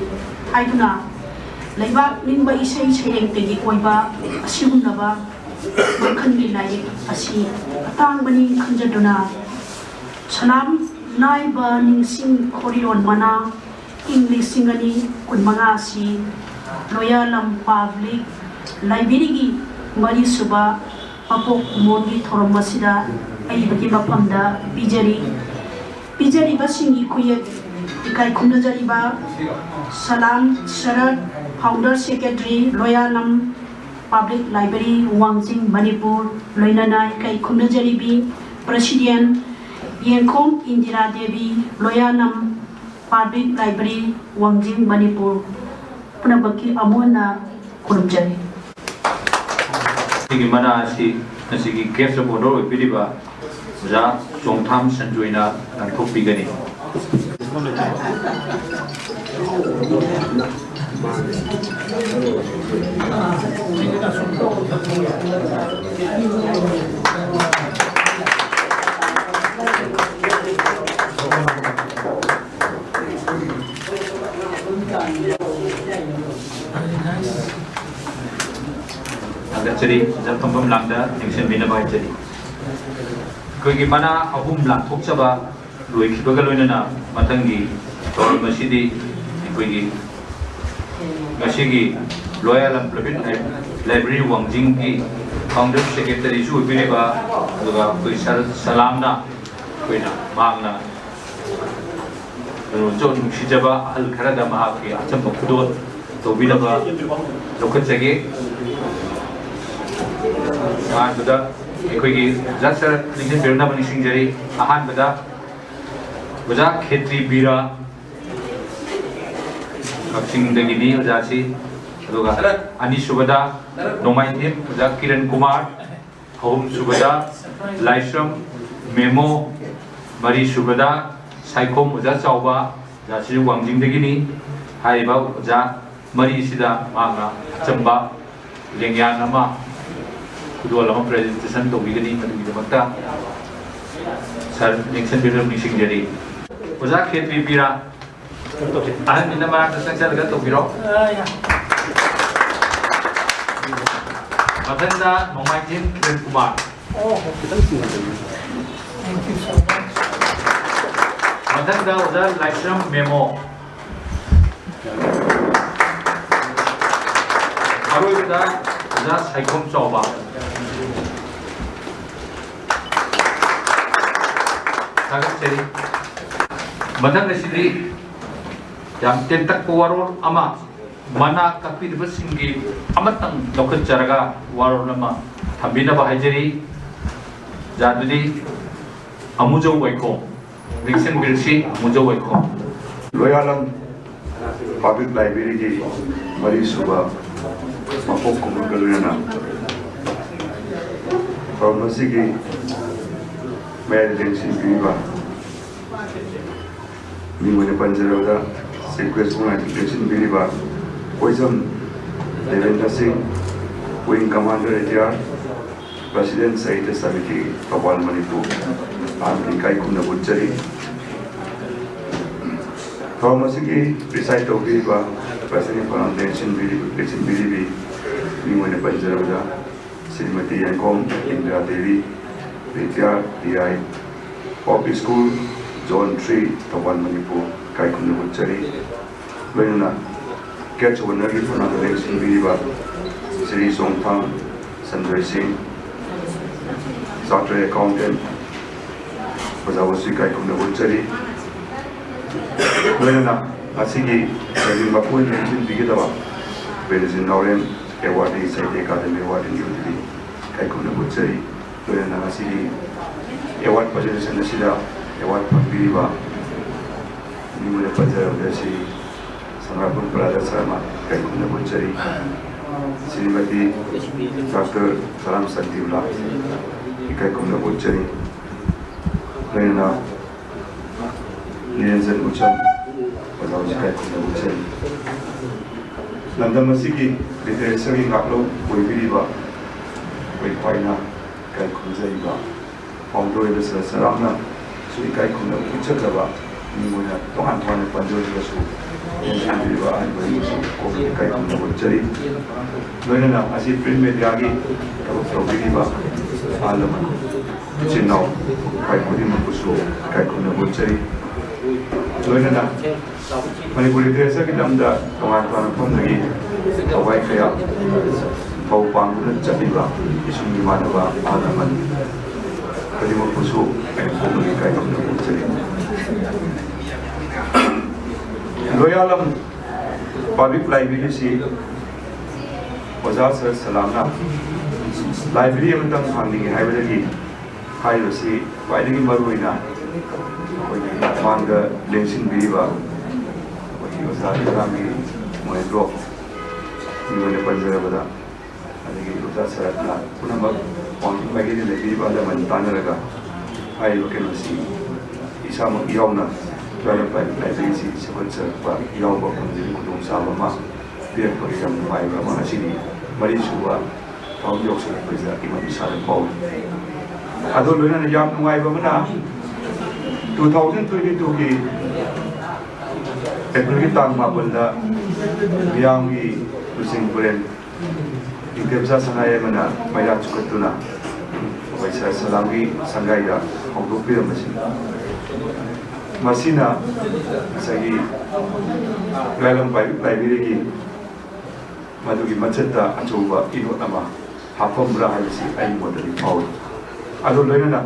Haiduna Laiba Nimba Isai Sereng Tegi Koiba Asigunaba Makhanbi Lai Asi Atang Bani Kanjaduna Salam Naiba Ningsing Korion Mana English Singani Kunmangasi Loyalam Public Library Mari Suba Apok Mondi Thoromasida Aibagi Mapamda Bijari Basingi Kuyek Ikai Kunajariba Salam Sharad Founder Secretary Loyalam Public Library Wangjing Manipur Loinana Ikai Kunajaribi President Yenkom Indira Devi Loyalam Public Library Wangjing Manipur Punabaki Amuna Kurumjari Sigi mana si sigi guest of honor Piliba Za Chongtham Sanjuina and Topigani. Jadi, jam pembom langda yang sembina baik jadi. Kau gimana ahum lang thok saba luai kibaga loina na matangi tol masidi kau masigi Loyalam Public Library Wangjing ki founder secretary su pileba juga kau salam na kau na bang na. Jon sijaba al kerada mahak ki acam pokudot to bilaba lokat segi. Bada Equigi Jasser Lincoln Birna Manisingari Ahan Bada Baza Khetri Bira Kapsing Dagini Jasi Ani Subada Nomaitim Baza Kiran Kumar Home Subada Laishram Memo Mari Subada Saikom Baza Chauba Jasi Wangjing Dagini Haiba Baza Mari Sida Manga Chamba Lengyan Nama Kedua lama presentation to begini pada kita makta. Sar Nixon Biro mixing jadi. Uzak Khetri Bira. Ahan minta mana kesang saya lekat to Biro. Matenda Nomaitin Kiran Kumar. Matenda Uzak Laishram Memo. Baru kita Uzak Saikom Coba. Sangat seri. Matang sini yang tentak waror ama mana kapit bersinggi amatang dokter jaraga waror nama tambina bahajari jadi amujo waiko Nixon Birsi amujo waiko Loyalam Public Library ki Mari Suba Mapok Kumulgaluyana Pharmacy ki Medicine Viva Nimone Panjaroda Sequest Medicine Viva Poison Devendra Singh Wing Commander ATR President Saita Samiti Kapal Manipur Amri Kaikuna Butchari Pharmacy ki Recite Viva President Foundation Vivi Nimone Panjaroda Srimati Yankom Indra Devi Vidya DI Public School Zone 3 Tawan Manipur Kaikuna Butchari Loina Catch one early for another election Viva Sri Songthang Sanjay Singh Chartered Accountant oza wasu kai kuma wurtsari loina asigi sai mapun engine bigidaba belizin nauren award sai academy award in yudi kai kuma wurtsari loina asigi award presentation sida award pambiriba ni mulai pajar dasi Sangrapun Brother Sarma kai kuma wurtsari Srimati Dr. Salam Santibla kai kuma wurtsari loina Nirenzen Ucham pada usia kita usia. Landa masih ki literasi yang ngaplo boleh beri ba, boleh paina kai kunza iba. Pangdo itu seserang na, suri kai kunza ucap ba. Ini mana tuan tuan panjang juga su. Yang beri ba, ani beri su. Kopi kai kunza ucari. Loina na asyik print media lagi, kalau beri ba, alaman. Cinau kai kudi mampusu kai kunza ucari. Loina na Manipuri desa kita anda tuan-tuan pun lagi awai kaya bau panggung jadi ba isu di mana ba alaman kali mampusu kai kunza kai kunza ucari. Loyalam public library si Wazar Salamna library yang tentang handling hai lagi hai si lagi maruina manga lensin biwa wajib Wazar kami mulai drop di mana panjara pada lagi Wazar Salamna pun nama orang bagi dia lagi pada mentana laga hai bukan si isa mengiyauna dalam library si sebenarnya pak yang bukan jadi kudung sama mah dia program mai mana sini mari suwa tahun yang sudah berjalan imam besar Paul atau luar ni jam mai mana 2022 ki April kita mabunda yang di pusing bulan itu bisa sangai mana mai dah cukup tu na Waisa Salami sangai dah untuk pilih mesin Masina sagi dalam library ki madugi maceta acuba inu ama hafam berahal si ayu modali paul ado loina na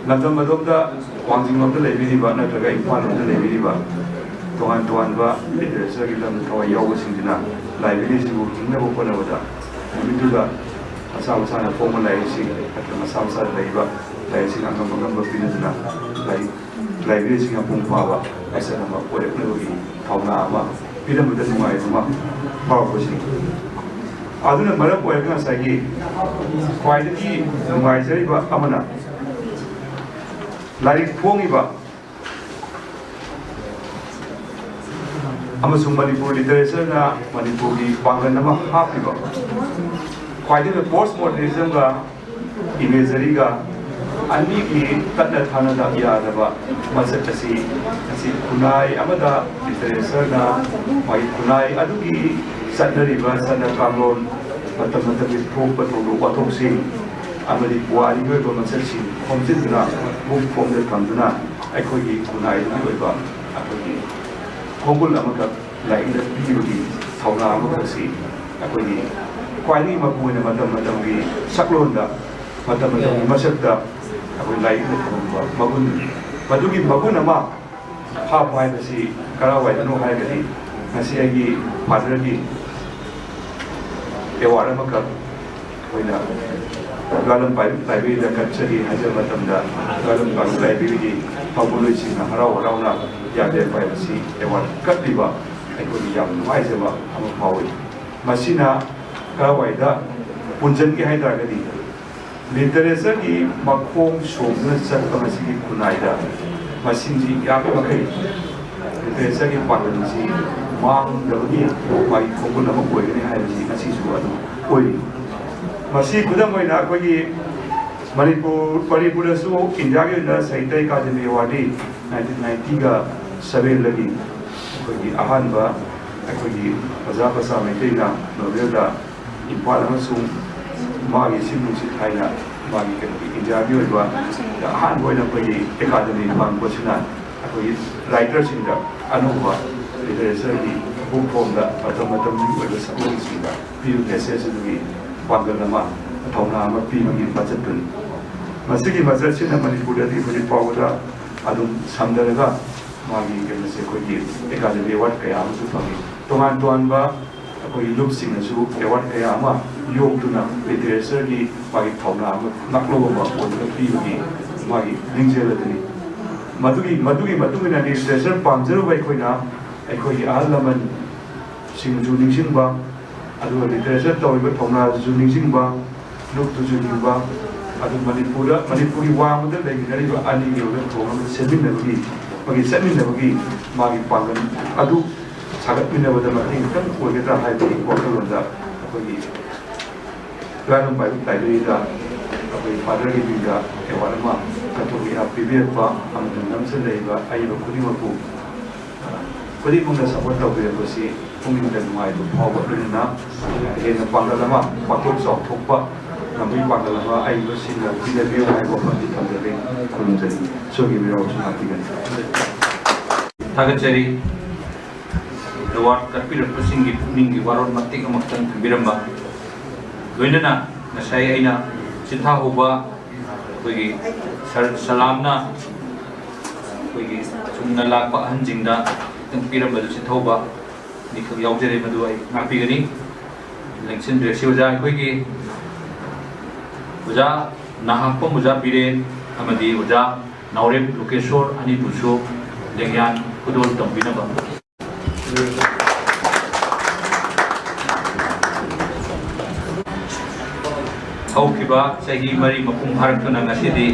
nadam madamda wangjing modal library ba na taga impal modal library ba tuan ba literature ki lam thawa yaw singdina library si bu kinna bo kona wada biduda asa na formula si atma masa laiba lai sing angam angam bapinadna lai library sing apung pawa asa nama boleh pergi tauna ama bila mudah semua itu mah pawa posisi aduna malam boleh kan saya quality semua jadi ba amana lari pongi ba amasung Manipur literature na Manipur di pangan nama happy ba quality postmodernism ga imagery ga ani ki tadda thana da ya da ba masat asi kunai amada literature na mai kunai adugi sanari ba sana kamon matam ki thok patulu pathok sing amadi buari go ba masat si homjin na mum form de tanduna aikoi ki kunai ni ba akoi kongul amaka lai da biuti thauna amaka si akoi kwai ni mapuina matam ki saklonda matam ki masakda aku lain itu magun, madugi magun nama hap hai besi karawai anu hai besi nasi lagi padra di ewara maka koina dalam library dekat segi hasil macam dah dalam library di pabulu sih na harau na ya dia pai besi ewara kat liba aku di yang mai seba amu pawai masih na karawai dah punjen ki hai dah kadi literature ki makhong somna chatpa masigi kunaida masinji yape makai literature ki padan si mang dawni mai khongul nama koi ni hai si masi suadu koi masi kudam moina ko ki Manipur su India ki na Sahitya Academy Award 1990 ga 7 lagi ko ki ahan ba ko ki Azapasa Maitai na novel da impal amasung magi simu si Thailand magi kan India bi wa da han boy na pai academy bang ko sina akoi writer sing da anuba literature di book form da matam ni wa sa ko sing da pi message ni panggal nama thauna ma pi magi budget tun ꯃꯁꯤꯒꯤ ꯃꯆꯠꯁꯤꯅ ꯃꯅꯤꯄꯨꯔꯗꯗꯤ ꯍꯧꯖꯤꯛ ꯐꯥꯎꯕꯗ ꯑꯗꯨꯝ ꯁꯝꯅꯔꯒ ꯃꯥꯒꯤ ꯀꯩꯅꯣꯁꯦ ꯑꯩꯈꯣꯏꯒꯤ academy award ꯀꯌꯥ ꯑꯃꯁꯨ ꯐꯪꯉꯤ ꯇꯣꯉꯥꯟ ꯇꯣꯉꯥꯟꯕ ꯑꯩꯈꯣꯏꯒꯤ ꯂꯨꯞꯁꯤꯡꯅꯁꯨ ꯑꯦꯋꯥꯔꯗ ꯀꯌꯥ ꯑꯃ ꯌꯣꯛꯇꯨꯅ ꯂꯤꯇꯔꯦꯆꯔꯒꯤ ꯃꯥꯒꯤ ꯊꯧꯅꯥ ꯑꯃ ꯉꯥꯛꯂꯧꯕ ꯑꯃ ꯑꯣꯏꯅ ꯄꯤꯕꯒꯤ ꯃꯥꯒꯤ ꯂꯤꯡꯖꯦꯜ ꯑꯗꯨꯅꯤ ꯃꯗꯨꯒꯤ ꯃꯇꯨꯡ ꯏꯟꯅ ꯂꯤꯇꯔꯦꯆꯔ ꯄꯥꯝꯖꯔꯨꯕ ꯑꯩꯈꯣꯏꯅ ꯑꯩꯈꯣꯏꯒꯤ ꯑꯍꯜ ꯂꯃꯟꯁꯤꯡꯁꯨ ꯅꯤꯡꯁꯤꯡꯕ ꯑꯗꯨꯒ ꯂꯤꯇꯔꯦꯆꯔ ꯇꯧꯔꯤꯕ ꯊꯧꯅꯥꯗꯨꯁꯨ ꯅꯤꯡꯁꯤꯡꯕ ꯂꯨꯞꯇꯨꯁꯨ ꯅꯤꯡꯕ ꯑꯗꯨ ꯃꯅꯤꯄꯨꯔꯤ ꯋꯥꯡꯃꯗ ꯂꯩꯃꯤꯟꯅꯔꯤꯕ ꯑꯅꯤꯒꯤ ꯑꯣꯏꯕ ꯊꯣꯡ ꯑꯃ ꯁꯦꯝꯃꯤꯟꯅꯕꯒꯤ ꯃꯥꯒꯤ ꯆꯠꯃꯤꯟꯅꯕꯒꯤ ꯃꯥꯒꯤ ꯄꯥꯡꯒꯜ ꯑꯗꯨ ꯁꯥꯒꯠꯃꯤꯟꯅꯕꯗ ꯃꯇꯦꯡ ꯈꯤꯇꯪ ꯑꯣꯏꯒꯗ꯭ꯔꯥ ꯍꯥꯏꯕꯒꯤ ꯋꯥꯈꯜꯂꯣꯟꯗ ꯑꯩꯈꯣꯏꯒꯤ ꯂꯣꯌꯥꯂꯝ ꯄꯥꯏꯕꯨꯛ ꯂꯥꯏꯕ꯭ꯔꯦꯔꯤꯗ ꯑꯩꯈꯣꯏ ꯐꯥꯗꯔꯒꯤ ꯃꯤꯡꯗ ꯑꯦꯋꯥꯔꯗ ꯑꯃ ꯀꯠꯊꯣꯛꯏꯅ ꯄꯤꯕꯤꯔꯛꯄ ꯑꯃꯁꯨꯡ ꯅꯝꯁꯤꯜꯂꯛꯏꯕ ꯑꯏꯕ ꯈꯨꯗꯤꯡꯃꯛꯅ ꯁꯄꯣꯔꯠ ꯇꯧꯕꯤꯔꯛꯄꯁꯤ ꯄꯨꯛꯅꯤꯡꯗ ꯅꯨꯡꯉꯥꯏꯕ ꯐꯥꯎꯕ ꯂꯣꯏꯅꯅ ꯍꯦꯟꯅ ꯄꯥꯡꯒꯜ ꯑꯃ ꯄꯥꯛꯊꯣꯛ ꯆꯥꯎꯊꯣꯛꯄ ꯉꯝꯕꯒꯤ ꯄꯥꯡꯒꯜ ꯑꯃ ꯑꯏꯕꯁꯤꯡꯅ ꯄꯤꯖꯕꯤꯌꯨ ꯍꯥꯏꯕ ꯋꯥꯐꯝꯗꯤ ꯊꯝꯖꯔꯤ ꯈꯨꯔꯨꯝꯖꯔꯤ ꯁꯣꯝꯒꯤ ꯃꯤꯔꯥꯎꯁꯨ ꯉꯥꯛꯄꯤꯒꯅꯤ ꯊꯥꯒꯠꯆꯔꯤ ꯑꯦꯋꯥꯔꯗ ꯀꯠꯄꯤꯔꯛꯄꯁꯤꯡꯒꯤ ꯄꯨꯛꯅꯤꯡꯒꯤ ꯋꯥꯔꯣꯜ ꯃꯇꯦꯛ ꯑꯃꯈꯛꯇꯪ ꯊꯝꯕꯤꯔꯝꯕ ꯂꯣꯏꯅꯅ ꯉꯁꯥꯏ ꯑꯩꯅ ꯆꯤꯟꯊꯥ ꯍꯧꯕ ꯑꯩꯈꯣꯏꯒꯤ ꯁꯂꯥꯝꯅ ꯑꯩꯈꯣꯏꯒꯤ ꯆꯨꯝꯅ ꯂꯥꯛꯄ ꯑꯍꯟꯁꯤꯡꯗ ꯈꯤꯇꯪ ꯄꯤꯔꯝꯕꯗꯨ ꯆꯤꯊꯧꯕ ꯑꯅꯤꯈꯛ ꯌꯥꯎꯖꯔꯦ ꯃꯗꯨ ꯑꯩ ꯉꯥꯛꯄꯤꯒꯅꯤ ꯂꯦꯡꯁꯤꯟꯕꯤꯔꯛꯁꯤ ꯑꯣꯖꯥ ꯑꯩꯈꯣꯏꯒꯤ ꯑꯣꯖꯥ ꯅꯍꯥꯛꯄꯝ ꯑꯣꯖꯥ ꯕꯤꯔꯦꯟ ꯑꯃꯗꯤ ꯑꯣꯖꯥ ꯅꯥꯎꯔꯦꯝ ꯂꯣꯀꯦꯁꯣꯔ ꯑꯅꯤꯕꯨꯁꯨ ꯂꯦꯡꯌꯥꯟ ꯈꯨꯗꯣꯜ ꯇꯝꯕꯤꯅꯕ ꯍꯧꯈꯤꯕ ꯆꯍꯤ 4 ꯃꯄꯨꯡ ꯐꯥꯔꯛꯇꯨꯅ ꯉꯁꯤꯗꯤ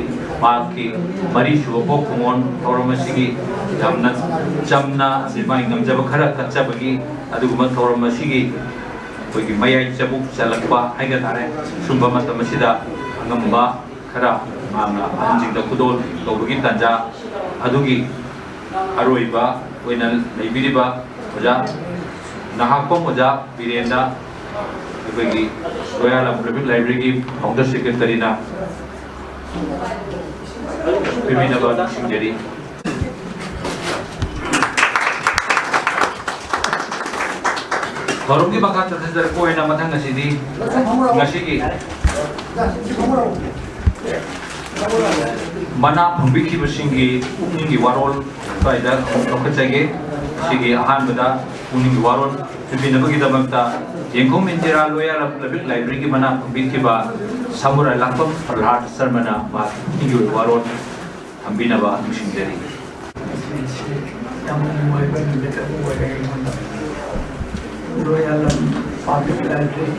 ꯃꯍꯥꯛꯀꯤ 4ꯁꯨꯕ ꯄꯣꯛꯐꯝꯣꯟ ꯊꯧꯔꯝ ꯑꯁꯤꯒꯤ ꯌꯥꯝꯅ ꯆꯝꯅ ꯃꯥꯒꯤ ꯉꯝꯖꯕ ꯈꯔ ꯀꯠꯆꯕꯒꯤ ꯑꯗꯨꯒꯨꯝꯕ ꯊꯧꯔꯝ ꯑꯁꯤꯒꯤ ꯑꯩꯈꯣꯏꯒꯤ ꯃꯌꯥꯏ ꯆꯕꯨꯛ ꯆꯜꯂꯛꯄ ꯍꯥꯏꯕ ꯇꯥꯔꯦ ꯁꯨꯝꯕ ꯃꯇꯝ ꯑꯁꯤꯗ ꯑꯉꯝꯕ ꯈꯔ ꯃꯥꯅ ꯑꯍꯟꯁꯤꯡꯗ ꯈꯨꯗꯣꯜ ꯇꯧꯕꯒꯤ ꯇꯥꯟꯖꯥ ꯑꯗꯨꯒꯤ ꯑꯔꯣꯏꯕ ꯑꯣꯏꯅ ꯂꯩꯕꯤꯔꯤꯕ ꯑꯣꯖꯥ ꯅꯍꯥꯛꯄꯝ ꯑꯣꯖꯥ ꯕꯤꯔꯦꯟꯗ ꯑꯩꯈꯣꯏꯒꯤ ꯂꯣꯌꯥꯂꯝ ꯄꯕ꯭ꯂꯤꯛ ꯂꯥꯏꯕ꯭ꯔꯦꯔꯤꯒꯤ ꯐꯥꯎꯟꯗꯔ ꯁꯦꯀ꯭ꯔꯦꯇꯔꯤꯅ ꯄꯤꯕꯤꯅꯕ ꯅꯤꯡꯁꯤꯡꯖꯔꯤ ꯊꯧꯔꯝꯒꯤ ꯃꯈꯥ ꯆꯠꯊꯖꯔꯛꯄ ꯑꯣꯏꯅ ꯃꯊꯪ ꯑꯁꯤꯗꯤ ꯉꯁꯤꯒꯤ ꯃꯅꯥ ꯐꯪꯕꯤꯈꯤꯕꯁꯤꯡꯒꯤ ꯄꯨꯛꯅꯤꯡꯒꯤ ꯋꯥꯔꯣꯜ ꯁ꯭ꯋꯥꯏꯗ ꯂꯧꯈꯠꯆꯒꯦ ꯁꯤꯒꯤ ꯑꯍꯥꯟꯕꯗ ꯄꯨꯛꯅꯤꯡꯒꯤ ꯋꯥꯔꯣꯜ ꯄꯤꯕꯤꯅꯕꯒꯤꯗꯃꯛꯇ ꯌꯦꯡꯈꯣꯝ ꯏꯟꯗꯤꯔꯥ ꯂꯣꯌꯥꯂꯝ ꯄꯕ꯭ꯂꯤꯛ ꯂꯥꯏꯕ꯭ꯔꯦꯔꯤꯒꯤ ꯃꯅꯥ ꯐꯪꯕꯤꯈꯤꯕ ꯁꯃꯨꯔꯥꯏ ꯂꯥꯛꯄꯝ ꯄ꯭ꯔꯍ꯭ꯂꯥꯗ ꯁꯔꯃꯅ ꯃꯍꯥꯛꯀꯤ ꯄꯨꯛꯅꯤꯡꯒꯤ ꯑꯣꯏꯕ ꯋꯥꯔꯣꯜ ꯊꯝꯕꯤꯅꯕ ꯅꯤꯡꯁꯤꯡꯖꯔꯤ Loyalam Public Library,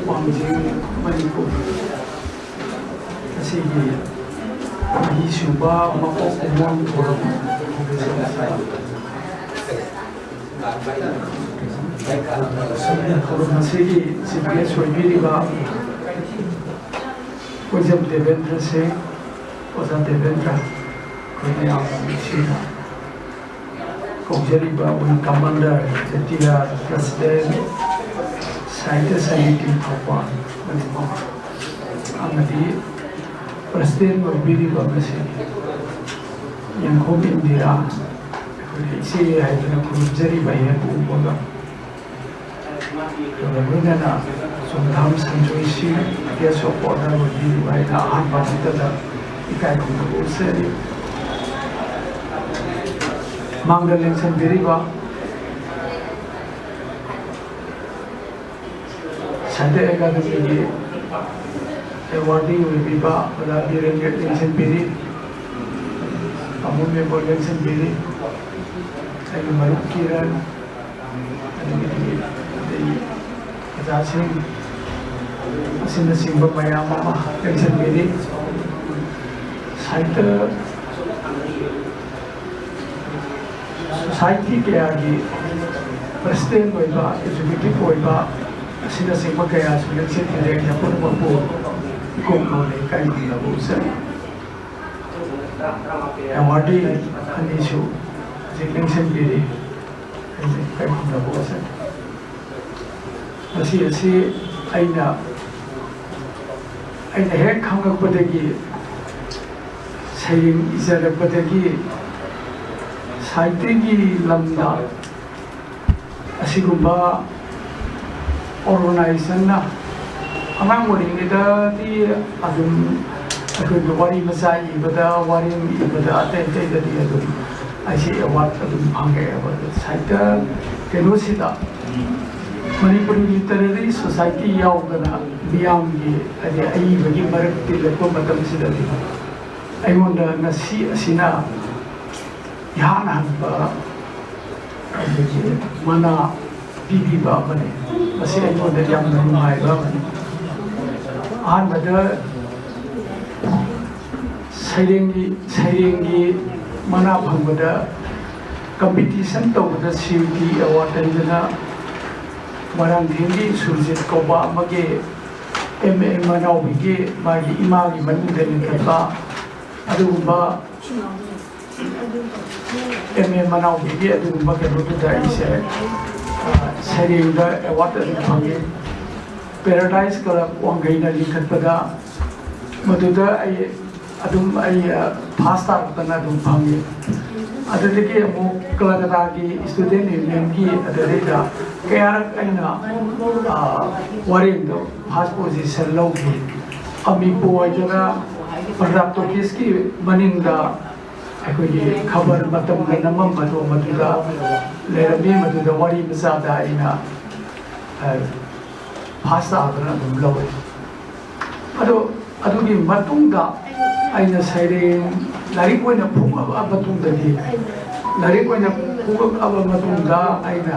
Wangjing, Manipur. Asigi Suba Mako Umon Forum. Forum Asigi Sibia Swagiriba Ojam Devendra Singh, Oza Devendra, Konya Shina. Kojariba un commander, Setia President, Site Sanity Papa, Amadi, President of Bidi Babasi, Yankom Indira, see I can Kujari by Yakuboga. So the Runana, Sundam Sanjoishi, guess of order would be right now, but the Ikaku Mangda Lengsen Biriba Sunday Academy awarding will be Ba Wadi Lengsen Biri Amun Member Lengsen Biri and Maruk Kiran and the Azasing Asin Simba Mayama Lengsen Biri Site Society kaya gi president ko iba, executive ko iba, sila sima kaya sulit siya tinay niya po naman po kung ano kayo ginabusan. Awadi ang issue, siling sendiri kayo ginabusan. Asi ay na hek hanggang padagi saying isa na padagi Saitigi Lamda Asigumba organization na ꯑꯉꯥꯡ ꯑꯣꯏꯔꯤꯉꯩꯗꯗꯤ ꯑꯗꯨꯝ ꯑꯩꯈꯣꯏꯒꯤ ꯋꯥꯔꯤ ꯃꯆꯥ ꯏꯕꯗ ꯋꯥꯔꯤ ꯏꯕꯗ ꯑꯇꯩ ꯑꯇꯩꯗꯗꯤ ꯑꯗꯨꯝ ꯑꯩꯁꯤ ꯑꯦꯋꯥꯔꯗ ꯑꯗꯨꯝ ꯐꯪꯉꯛꯑꯦꯕ ꯁꯥꯏꯠꯇ ꯀꯩꯅꯣꯁꯤꯗ ꯃꯅꯤꯄꯨꯔꯤ ꯂꯤꯇꯔꯦꯔꯤ ꯁꯣꯁꯥꯏꯇꯤ ꯌꯥꯎꯗꯅ ꯃꯤꯌꯥꯝꯒꯤ ꯍꯥꯏꯗꯤ ꯑꯏꯕꯒꯤ ꯃꯔꯛ ꯇꯤꯜꯂꯛꯄ ꯃꯇꯝꯁꯤꯗꯗꯤ ꯑꯩꯉꯣꯟꯗ ꯉꯁꯤ ꯑꯁꯤꯅ ꯏꯍꯥꯟ ꯍꯥꯟꯕ ꯑꯩꯈꯣꯏꯒꯤ ꯃꯅꯥ ꯄꯤꯕꯤꯕ ꯑꯃꯅꯤ ꯃꯁꯤ ꯑꯩꯉꯣꯟꯗ ꯌꯥꯝꯅ ꯅꯨꯡꯉꯥꯏꯕ ꯑꯃꯅꯤ ꯑꯍꯥꯟꯕꯗ ꯁꯩꯔꯦꯡꯒꯤ ꯃꯅꯥ ꯐꯪꯕꯗ ꯀꯝꯄꯤꯇꯤꯁꯟ ꯇꯧꯕꯗ CUT ꯑꯦꯋꯥꯔꯗ ꯂꯩꯗꯅ ꯃꯣꯏꯔꯥꯡꯊꯦꯝꯒꯤ ꯁꯨꯔꯖꯤꯠ ꯀꯧꯕ ꯑꯃꯒꯤ MA ꯃꯅꯥꯎꯕꯤꯒꯤ ꯃꯥꯒꯤ ꯏꯃꯥꯒꯤ ꯃꯅꯨꯡꯗ ꯂꯤꯡꯈꯠꯄ ꯑꯗꯨꯒꯨꯝꯕ MA ꯃꯅꯥꯎꯕꯤꯒꯤ ꯑꯗꯨꯒꯨꯝꯕ ꯀꯩꯅꯣꯗꯨꯗ ꯑꯩꯁꯦ ꯁꯩꯔꯦꯡꯗ ꯑꯦꯋꯥꯔꯗ ꯑꯗꯨꯝ ꯐꯪꯉꯤ ꯄꯦꯔꯥꯗꯥꯏꯁ ꯀ꯭ꯂꯕ ꯋꯥꯡꯈꯩꯅ ꯂꯤꯡꯈꯠꯄꯗ ꯃꯗꯨꯗ ꯑꯩ ꯐꯥꯁ ꯇꯥꯔꯛꯇꯅ ꯑꯗꯨꯝ ꯐꯪꯉꯤ ꯑꯗꯨꯗꯒꯤ ꯑꯃꯨꯛ ꯀꯂꯀꯇꯥꯒꯤ ꯁ꯭ꯇꯨꯗꯦꯟ ꯌꯨꯅꯤꯌꯟꯒꯤ ꯑꯗꯨꯗꯩꯗ ꯀꯌꯥꯔꯛ ꯑꯩꯅ ꯋꯥꯔꯦꯡꯗ ꯐꯥꯁ ꯄꯣꯖꯤꯁꯟ ꯂꯧꯈꯤ ꯑꯃꯤꯄꯨ ꯑꯣꯏꯗꯅ ꯄꯟꯖꯥꯕ ꯇꯣꯀꯤꯁꯀꯤ ꯃꯅꯤꯡꯗ ꯑꯩꯈꯣꯏꯒꯤ ꯈꯕꯔ ꯃꯇꯝꯒ ꯅꯝꯃꯝꯕꯗꯣ ꯃꯗꯨꯗ ꯂꯩꯔꯝꯃꯤ ꯃꯗꯨꯗ ꯋꯥꯔꯤ ꯃꯆꯥꯗ ꯑꯩꯅ ꯐꯥꯁ ꯇꯥꯗꯅ ꯑꯗꯨꯝ ꯂꯧꯋꯤ ꯑꯗꯣ ꯑꯗꯨꯒꯤ ꯃꯇꯨꯡꯗ ꯑꯩꯅ ꯁꯩꯔꯦꯡ ꯂꯥꯏꯔꯤꯛ ꯑꯣꯏꯅ ꯐꯣꯡꯉꯛꯑꯕ ꯃꯇꯨꯡꯗꯗꯤ ꯑꯩꯅ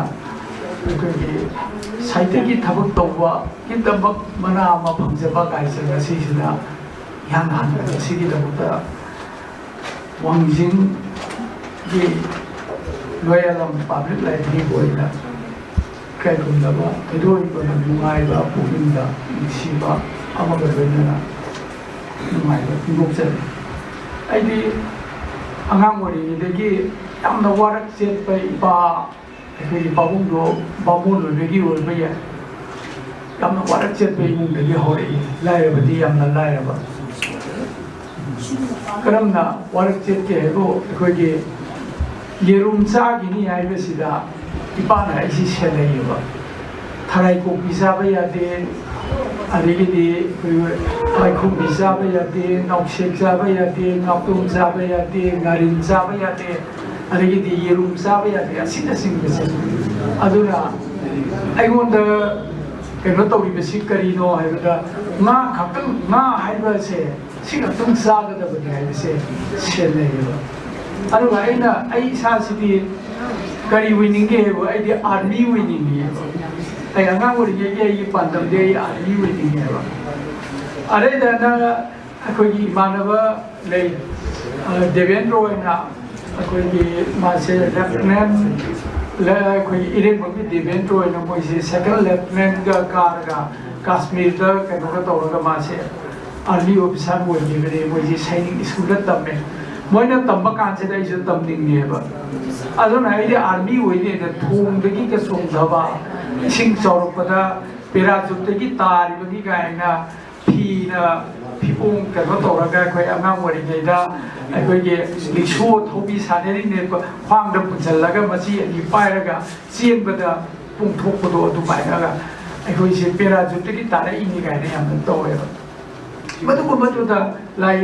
ꯑꯩꯈꯣꯏꯒꯤ ꯁꯥꯏꯠꯇꯒꯤ ꯊꯕꯛ ꯇꯧꯕꯒꯤꯗꯃꯛ ꯃꯅꯥ ꯑꯃ ꯐꯪꯖꯕ ꯀꯥꯏꯁꯦ ꯉꯁꯤꯁꯤꯅ ꯏꯍꯥꯟ ꯍꯥꯟꯕ ꯑꯁꯤꯒꯤꯗꯃꯛꯇ ꯋꯥꯡꯖꯤꯡꯒꯤ ꯂꯣꯌꯥꯂꯝ ꯄꯥꯕ꯭ꯂꯤꯛ ꯂꯥꯏꯕ꯭ꯔꯦꯔꯤꯒꯤ ꯑꯣꯏꯅ ꯀꯩꯒꯨꯝꯂꯕ ꯊꯣꯏꯗꯣꯛꯄ ꯅꯨꯡꯉꯥꯏꯕ ꯄꯨꯛꯅꯤꯡꯗ ꯅꯨꯡꯁꯤꯕ ꯑꯃꯒ ꯂꯣꯏꯅꯅ ꯅꯨꯡꯉꯥꯏꯕ ꯐꯣꯡꯗꯣꯛꯆꯔꯤ ꯑꯩꯗꯤ ꯑꯉꯥꯡ ꯑꯣꯏꯔꯤꯉꯩꯗꯒꯤ ꯌꯥꯝꯅ ꯋꯥꯔꯛ ꯆꯦꯠꯄ ꯏꯄꯥ ꯑꯩꯈꯣꯏꯒꯤ ꯄꯥꯕꯨꯡꯗꯣ ꯕꯥꯃꯣꯟ ꯑꯣꯏꯕꯒꯤ ꯑꯣꯏꯕ ꯌꯥꯏ ꯌꯥꯝꯅ ꯋꯥꯔꯛ ꯆꯦꯠꯄ ꯏꯃꯨꯡꯗꯒꯤ ꯍꯧꯔꯛꯏ ꯂꯥꯏꯔꯕꯗꯤ ꯌꯥꯝꯅ ꯂꯥꯏꯔꯕ ꯀꯔꯝꯅ ꯋꯥꯔꯛ ꯆꯦꯠꯀꯦ ꯍꯥꯏꯕꯨ ꯑꯩꯈꯣꯏꯒꯤ ꯌꯦꯔꯨꯝ ꯆꯥꯈꯤꯅꯤ ꯍꯥꯏꯕꯁꯤꯗ ꯏꯄꯥꯅ ꯑꯩꯁꯤ ꯁꯦꯟꯅꯩꯌꯦꯕ ꯊꯔꯥꯏ ꯀꯣꯛꯄꯤ ꯆꯥꯕ ꯌꯥꯗꯦ ꯑꯗꯒꯤꯗꯤ ꯋꯥꯏꯈꯨꯝꯕꯤ ꯆꯥꯕ ꯌꯥꯗꯦ ꯅꯥꯎꯁꯦꯛ ꯆꯥꯕ ꯌꯥꯗꯦ ꯉꯥꯄ꯭ꯔꯨꯝ ꯆꯥꯕ ꯌꯥꯗꯦ ꯉꯥꯔꯤꯟ ꯆꯥꯕ ꯌꯥꯗꯦ ꯑꯗꯒꯤꯗꯤ ꯌꯦꯔꯨꯝ ꯆꯥꯕ ꯌꯥꯗꯦ ꯑꯁꯤꯅꯆꯤꯡꯕꯁꯦ ꯑꯗꯨꯅ ꯑꯩꯉꯣꯟꯗ ꯀꯩꯅꯣ ꯇꯧꯔꯤꯕꯁꯤ ꯀꯔꯤꯅꯣ ꯍꯥꯏꯕꯗ ꯉꯥ ꯍꯥꯏꯕꯁꯦ ꯁꯤ ꯈꯛꯇꯪ ꯆꯥꯒꯗꯕꯅꯤ ꯍꯥꯏꯕꯁꯦ ꯁꯦꯟꯅꯩꯌꯦꯕ ꯑꯗꯨꯒ ꯑꯩ ꯏꯁꯥꯁꯤꯗꯤ ꯀꯔꯤ ꯑꯣꯏꯅꯤꯡꯒꯦ ꯍꯥꯏꯕ ꯑꯩꯗꯤ ꯑꯥꯔꯃꯤ ꯑꯣꯏꯅꯤꯡꯉꯦꯕ ꯑꯩ ꯑꯉꯥꯡ ꯑꯣꯏꯔꯤꯉꯩꯒꯤ ꯑꯩꯒꯤ ꯄꯥꯟꯗꯝꯗꯤ ꯑꯩ ꯑꯥꯔꯃꯤ ꯑꯣꯏꯅꯤꯡꯉꯦꯕ ꯑꯗꯩꯗꯅ ꯑꯩꯈꯣꯏꯒꯤ ꯏꯃꯥꯟꯅꯕ ꯂꯩ ꯗꯦꯕꯦꯟꯗ꯭ꯔ ꯑꯣꯏꯅ ꯑꯩꯈꯣꯏꯒꯤ ꯃꯥꯁꯦ ꯂꯦꯐꯇꯤꯅꯦꯟ ꯑꯩꯈꯣꯏꯒꯤ ꯏꯔꯦꯡꯕꯝꯒꯤ ꯗꯦꯕꯦꯟꯗ꯭ꯔ ꯑꯣꯏꯅ ꯃꯣꯏꯁꯦ ꯁꯦꯀꯦꯟ ꯂꯦꯐꯇꯤꯅꯦꯟꯒ ꯀꯥꯔꯒ ꯀꯥꯁꯃꯤꯔꯗ ꯀꯩꯅꯣꯒ ꯇꯧꯔꯒ ꯃꯥꯁꯦ ꯑꯥꯔꯃꯤ ꯑꯣꯐꯤꯁꯥꯔ ꯑꯣꯏꯈꯤꯕꯅꯤ ꯃꯣꯏꯁꯦ ꯁꯩꯅꯤꯛ ꯁ꯭ꯀꯨꯜꯗ ꯇꯝꯃꯦ ꯃꯣꯏꯅ ꯇꯝꯕ ꯀꯥꯟꯁꯤꯗ ꯑꯩꯁꯨ ꯇꯝꯅꯤꯡꯉꯦꯕ ꯑꯗꯨꯅ ꯑꯩꯗꯤ ꯑꯥꯔꯃꯤ ꯑꯣꯏꯅꯦꯅ ꯊꯣꯡꯗꯒꯤꯒ ꯆꯣꯡꯊꯕ ꯏꯁꯤꯡ ꯆꯥꯎꯔꯛꯄꯗ ꯄꯦꯔꯥꯆꯨꯠꯇꯒꯤ ꯇꯥꯔꯤꯕꯅꯤ ꯀꯥꯏꯅ ꯐꯤꯅ ꯐꯤꯄꯣꯡ ꯀꯩꯅꯣ ꯇꯧꯔꯒ ꯑꯩꯈꯣꯏ ꯑꯉꯥꯡ ꯑꯣꯏꯔꯤꯉꯩꯗ ꯑꯩꯈꯣꯏꯒꯤ ꯔꯤꯛꯁꯣ ꯊꯧꯕꯤ ꯁꯥꯟꯅꯔꯤꯅꯦ ꯈ꯭ꯋꯥꯡꯗ ꯄꯨꯟꯁꯤꯜꯂꯒ ꯃꯆꯤ ꯑꯅꯤ ꯄꯥꯏꯔꯒ ꯆꯦꯟꯕꯗ ꯄꯣꯡꯊꯣꯛꯄꯗꯣ ꯑꯗꯨꯃꯥꯏꯅꯒ ꯑꯩꯈꯣꯏꯁꯦ ꯄꯦꯔꯥꯆꯨꯠꯇꯒꯤ ꯇꯥꯔꯛꯏꯅꯤ ꯀꯥꯏꯅ ꯌꯥꯝꯅ ꯇꯧꯋꯦꯕ ꯃꯗꯨꯒꯨꯝꯕꯗꯨꯗ ꯂꯥꯏ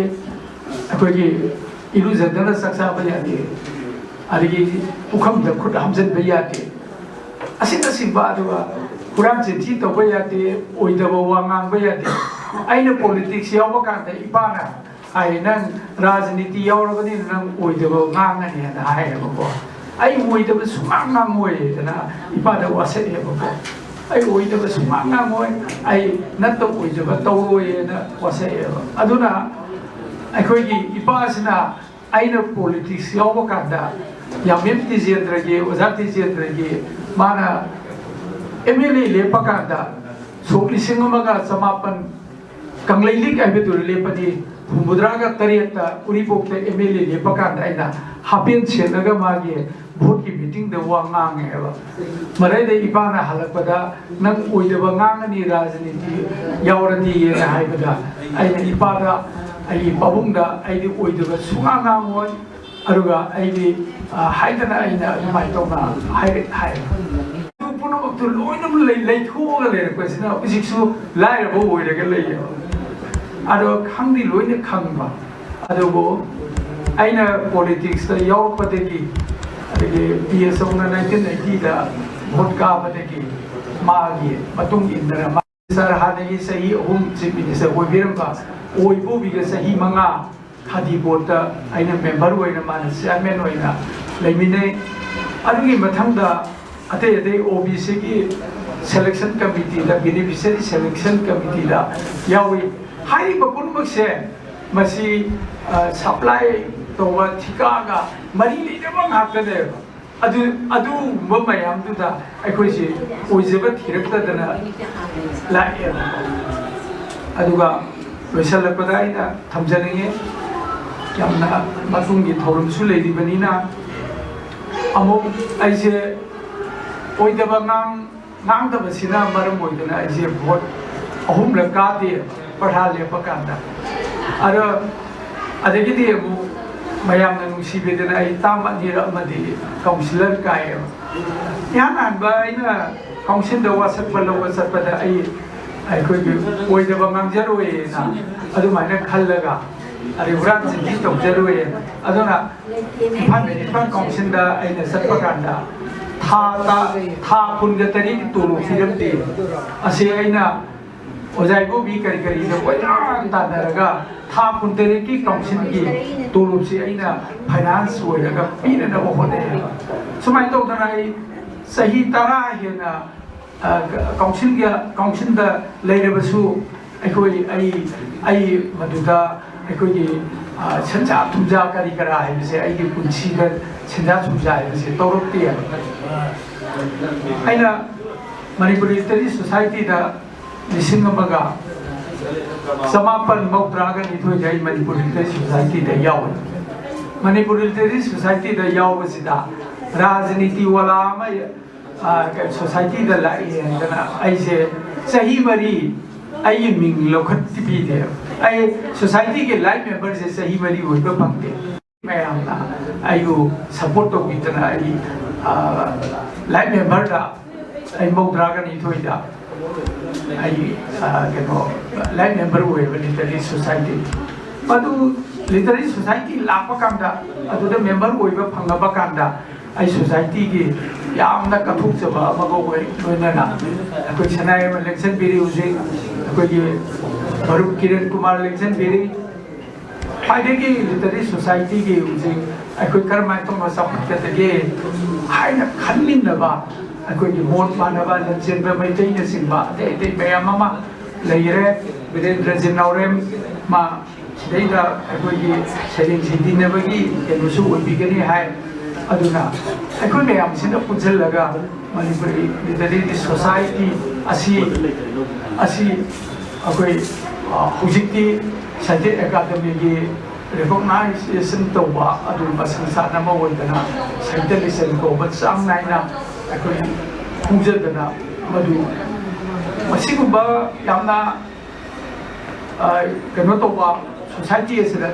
ꯑꯩꯈꯣꯏꯒꯤ ꯏꯔꯨꯖꯗꯅ ꯆꯥꯛ ꯆꯥꯕ ꯌꯥꯗꯦ ꯑꯗꯒꯤ ꯄꯨꯈꯝꯗ ꯈꯨꯠ ꯍꯥꯝꯖꯤꯟꯕ ꯌꯥꯗꯦ ꯑꯁꯤꯅꯆꯤꯡꯕ ꯑꯗꯨꯒ ꯍꯨꯔꯥꯟ ꯆꯤꯟꯊꯤ ꯇꯧꯕ ꯌꯥꯗꯦ ꯑꯣꯏꯗꯕ ꯋꯥ ꯉꯥꯡꯕ ꯌꯥꯗꯦ ꯑꯩꯅ ꯄꯣꯂꯤꯇꯤꯛꯁ ꯌꯥꯎꯕ ꯀꯥꯟꯗ ꯏꯄꯥꯅ ꯍꯥꯏ ꯅꯪ ꯔꯥꯖꯅꯤꯇꯤ ꯌꯥꯎꯔꯕꯅꯤꯅ ꯅꯪ ꯑꯣꯏꯗꯕ ꯉꯥꯡꯉꯅꯤꯅ ꯍꯥꯏꯌꯦꯕꯀꯣ ꯑꯩ ꯑꯣꯏꯗꯕ ꯁꯨꯡꯉꯥꯡ ꯉꯥꯡꯉꯣꯏꯗꯅ ꯏꯄꯥꯗ ꯋꯥꯁꯛꯑꯦꯕꯀꯣ ꯑꯩ ꯑꯣꯏꯗꯕ ꯁꯨꯡꯉꯥꯡ ꯉꯥꯡꯉꯣꯏ ꯑꯩ ꯅꯠꯇ ꯑꯣꯏꯗꯕ ꯇꯧꯔꯣꯏꯅ ꯋꯥꯁꯛꯑꯦꯕ ꯑꯗꯨꯅ ꯑꯩꯈꯣꯏꯒꯤ ꯏꯄꯥꯁꯤꯅ ꯑꯩꯅ ꯄꯣꯂꯤꯇꯤꯛꯁ ꯌꯥꯎꯕ ꯀꯥꯟꯗ ꯌꯥꯝꯕꯦꯝ ꯇꯤꯖꯦꯟꯗ꯭ꯔꯒꯤ ꯑꯣꯖꯥ ꯇꯤꯖꯦꯟꯗ꯭ꯔꯒꯤ ꯃꯥꯅ MLA ꯂꯦꯞꯄ ꯀꯥꯟꯗ ꯁꯣꯛ 1900 ꯀꯪꯂꯩ ꯂꯤꯛ ꯍꯥꯏꯕꯗꯨ ꯂꯦꯞꯄꯗꯤ 83ꯇ ꯎꯔꯤꯄꯣꯛꯇ MLA ꯂꯦꯞꯄ ꯀꯥꯟꯗ ꯑꯩꯅ ꯍꯥꯄꯦꯟ ꯁꯦꯠꯂꯒ ꯃꯥꯒꯤ ꯚꯣꯠꯀꯤ ꯃꯤꯇꯤꯡꯗ ꯋꯥ ꯉꯥꯡꯉꯦꯕ ꯃꯔꯩꯗ ꯏꯄꯥꯅ ꯍꯜꯂꯛꯄꯗ ꯅꯪ ꯑꯣꯏꯗꯕ ꯉꯥꯡꯉꯅꯤ ꯔꯥꯖꯅꯤꯇꯤ ꯌꯥꯎꯔꯗꯤꯅ ꯍꯥꯏꯕꯗ ꯑꯩꯅ ꯏꯄꯥꯗ ꯑꯩꯒꯤ ꯄꯥꯕꯨꯡꯗ ꯑꯩꯗꯤ ꯑꯣꯏꯗꯕ ꯁꯨꯡꯉꯥꯡ ꯉꯥꯡꯉꯣꯏ ꯑꯗꯨꯒ ꯑꯩꯗꯤ ꯍꯥꯏꯗꯅ ꯑꯩꯅ ꯑꯗꯨꯃꯥꯏꯅ ꯇꯧꯅ ꯍꯥꯏ पुनमक्तु लोइनम लेथोगा लेरक्पसिना उजिकसु लाइरबो ओइरगे लेयो अदो खंगदि लोइने खंगबा अदोबो आइना पॉलिटिक्स दा यावपदगी अदगे पीएसओ ना 1980 दा भोट काबदगी मागी मतुंग इनरा सर हादगी सही होम चीफ मिनिस्टर ओइबिरंबा ओइबो बिगे सही मंगा खादी बोर्ड दा आइना मेंबर ओइना मान चेयरमैन ओइना लेमिने अदगी मथंगदा अते अते ओबीसी की सिलेक्शन कमिटी दा बेनिफिशियरी सिलेक्शन कमिटी दा यावी हाई बपुनमक से मसी सप्लाई तोवा ठिकागा मरी लेदबा ngakane adu mayam du da aikoi si oijeba thirakta lae aduga loisalakpada aina thamjaninge yamna matungi thorum su leidibanina amok aise oidaba ngang da basina maram oidana aise vote ahum lakade padha lepakanda ara adagidi amu mayam na nusibedana ai tam anira amadi councilor kai yanan ba ina council da wasat balo wasat pada ai koi oi da bang jaroe na adu mana khallaga ari uran ji to jaroe aduna fan council da ai na sat pakanda tha kun ga tari to ru firam de ase aina ओजाइबो भी करी करी से कोई तादरगा था कुंतरे की council की तोलुब से आइना फाइनेंस होयगा पीने न होने सुमाइ तो तनाई सही तरह है ना काउंसिल दा लेरबसु अखोई आई मदुदा अखोई छंजा तुजा करी करा है से आई की पुंची का छंजा तुजा है से तोरपती है आइना मणिपुरी लिटरेरी सोसाइटी दा लिसिंग अमगा समापन मौद्रागन इथोय जाई मणिपुर लिटरेरी सोसाइटी दा याव मणिपुर लिटरेरी सोसाइटी दा याव सिदा राजनीति वाला में सोसाइटी दा लाई है ऐसे सही मरी आई मिंग लोखत पी दे आई सोसाइटी के लाइफ मेंबर से सही मरी होय तो पंगे मैं हमना आयु सपोर्ट तो बितना आई लाइफ मेंबर दा आई मौद्रागन इथोय दा आई कनो लाइफ मेंबर हुए लिटरेरी सोसाइटी मधु लिटरेरी सोसाइटी लाप कांदा अदुदा मेंबर होइबा फंगबा कांदा आई सोसाइटी की यामना कथुक जबा मगो होय लोइना कोई सनाय इलेक्शन बेरी उसे कोई भरूप किरण कुमार इलेक्शन बेरी फायदे की लिटरेरी सोसाइटी की उसे कोई कर्माय तो सपोर्ट करते हाइना खन्मिनबा अखोई मोट मानबा लंचन बे मैतैन सिंबा ते मैम अमा लेरे वीरेंद्र जिनौरेम मा सिदैदा अखोई सेरिंग सिदिनबगी केनुसु ओइबिगनी हाय अदुना अखोई मैम सिना पुजलगा मणिपुरी लिटरेरी सोसाइटी असी अखोई हुजिकती साइंटिफिक एकेडमी की रिकॉग्नाइजेशन तौबा अदुमा संसार नमा ओइदना साइंटिफिक को बचांग नाइना अखोई खुंजदना मधु मसिगुबा यामना कनो तौबा सोसाइटी एसदा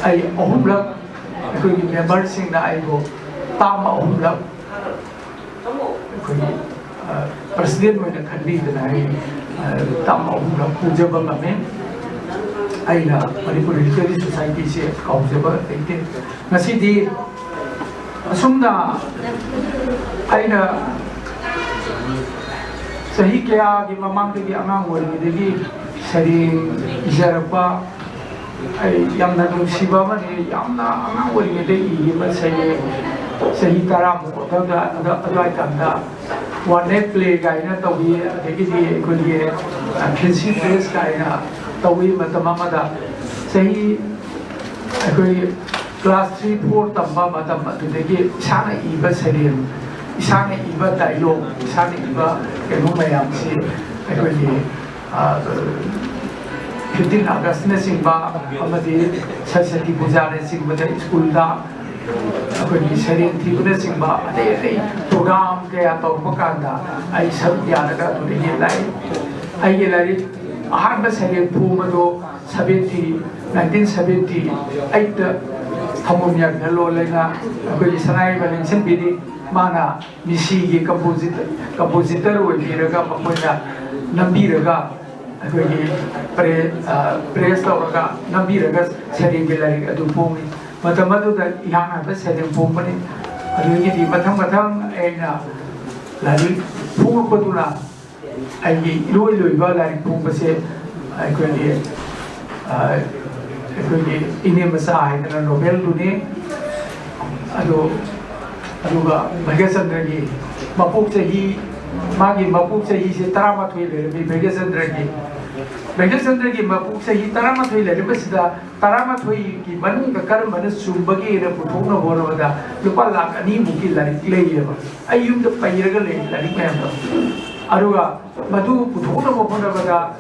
आई अहुमलक अखोई मेंबर सिंग ना आइबो ताम अहुमलक अखोई प्रेसिडेंट होइना खनबीदना आई ताम अहुमलक खुजबा ममे आइना मणिपुर लिटरेरी सोसाइटी से काउजबा लेते ngasi असुमना आइना सही क्या कि ममांग के अंगांग होइदगी सरिंग इजरपा आई यामना नुसिबा माने यामना अंगांग होइदगी इबा सही तारा मोथदा अदवाइ तंदा वन डे प्ले गाइना तवी अदगी कोली फैंसी ड्रेस गाइना तवी मतमदा सही अखोई क्लास 3-4 तंबा मतम अदगी इसाना इबा सरिंग इसाने इबा डायलॉग इसाने इबा केनो मैम से अखोई 15 अगस्त ने सिंबा अमदी सरस्वती पूजा ने सिंबा स्कूल दा अखोई सरिंग थीबने सिंबा अदे प्रोग्राम के तो पकांदा आई सब यारगा तुले लाई आई लाई अहानबा सरिंग फूमदो 1978 Thomumyak Hello Lena, Sanai Valentin Bidi, Mana, Misi, compositor, with Miraga, Mapoina, Nambiraga, Press Loraga, Nambiragas, setting Villari, Adupumi, Matamadu that Yang setting Pumani, Aduni, Matam, and Lari, Pumapatuna, I Louis like Pumpase, I could ini Masai dan Nobel dunia, aduga Bhagyachandra ki mapuk chahi magi mapuk chahi se tarama thui le mi Bhagyachandra ki mapuk chahi tarama thui le basida tarama thui ki man ka karam man sumbagi na puthong na bora bada lupa lakh ani muki larik le ba ayum da pairaga le larik me am aduga madu puthong na bora bada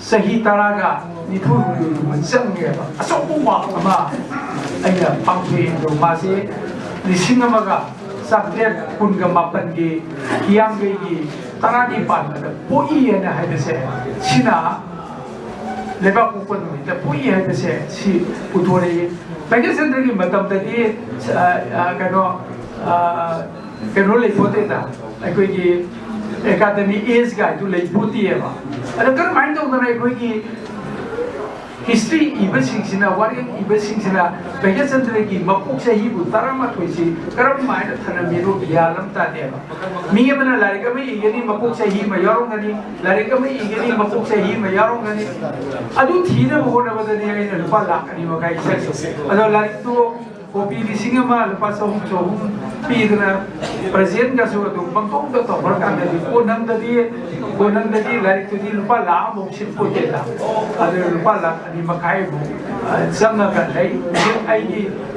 Sahi Taraga, Nitu, Sangaba, a Sopuma, Aya, Pampi, Romasi, the Singamaga, Subject Pungamapangi, Kiangi, Tarani Pan, the Pui and I had to say, Sina, Levapupan, the Pui had to say, she Putori, Bhagyachandra, Madame Tati, Canole Poteta, I could give. Academy is guy to like Butieva. And the mind of the history, even sings in a warrior, even sings in a Bhagyachandra, Mapuxa, Tarama Twisi, Karam mind of Tanamiru, Yalam Tadeva. Miamana Larigami, Igani, Mapuxa, Mayorongani, Larigami, Igani, Mapuxa, Mayorongani. I don't hear over the name of Palak and Yogai says. I don't like to. Kopi di Singapura lepas so pi kena presiden ka so tu bangkok tu berkan dari konang tadi lari tu di lupa lah mungkin pun kita ada lupa lah ni makai bu sangat kan lagi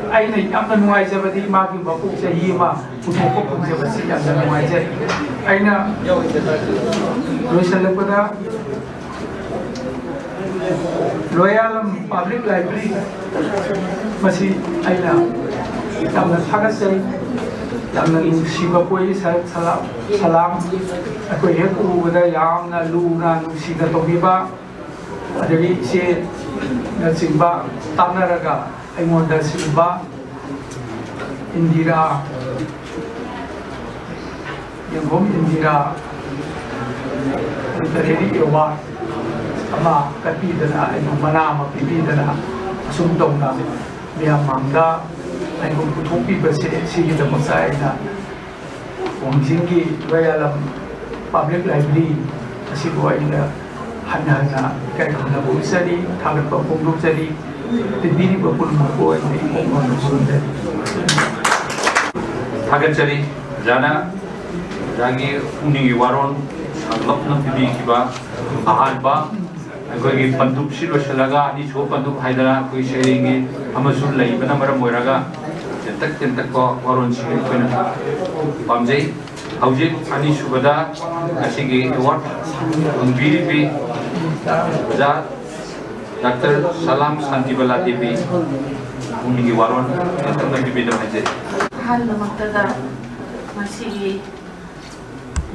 ai ni am nuai seperti magi bapuk sehima untuk pun seperti am nuai je ai na Royal lepada Royal Public Library masih aina yang sangat saya yang Singapura salam aku heku pada yang na lu na Singapura tobiba jadi si na simba tanaraga ay monda simba Indira yang Indira dari Ewa ama kapidana ay mana mapipidana sumdong na miyamangda ay kung putupi ba sige na masaya na kung singi Royal Public Library kasi ko ay na hana na kaya na po sari tagat pa pong sari tindini pa po mo ay na ikong mga sundan tagat sari jana jagi uningi waron ang lop ng pibikiba ahal ba अगर पंदुप से लोचलगा अनि छो पंदुप हाइदरा कोई शेरिंगे अमसुल लई बना मरा मोरागा तक को वरोन से कोना पामजे हौजे अनि सुबदा असिगे अवार्ड बीबी जा डॉक्टर सलाम शांतिबला देवी उनगी वरोन तक बीबी दमाजे हाल नमक्तदा मसिगी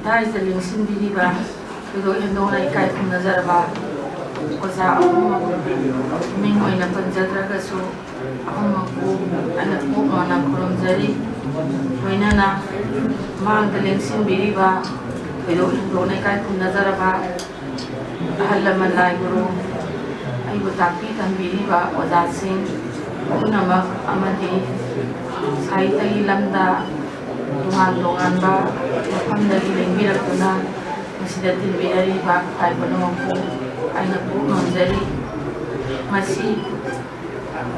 दाइजलिंग सिनबिबा बिगो एंदोला इकाय खुनजरबा Oza ming oina panjatra kasu aku anak mu mana kurang jari oina na mang daleng sin biri ba pero dona kai pun nazara ba halaman lai guru ai butapi tan biri ba oza sing una ma amadi sai tai lamda dongan ba pandai lengbirak tuna masidatin biri ba kai bono ko aina po nonjari masih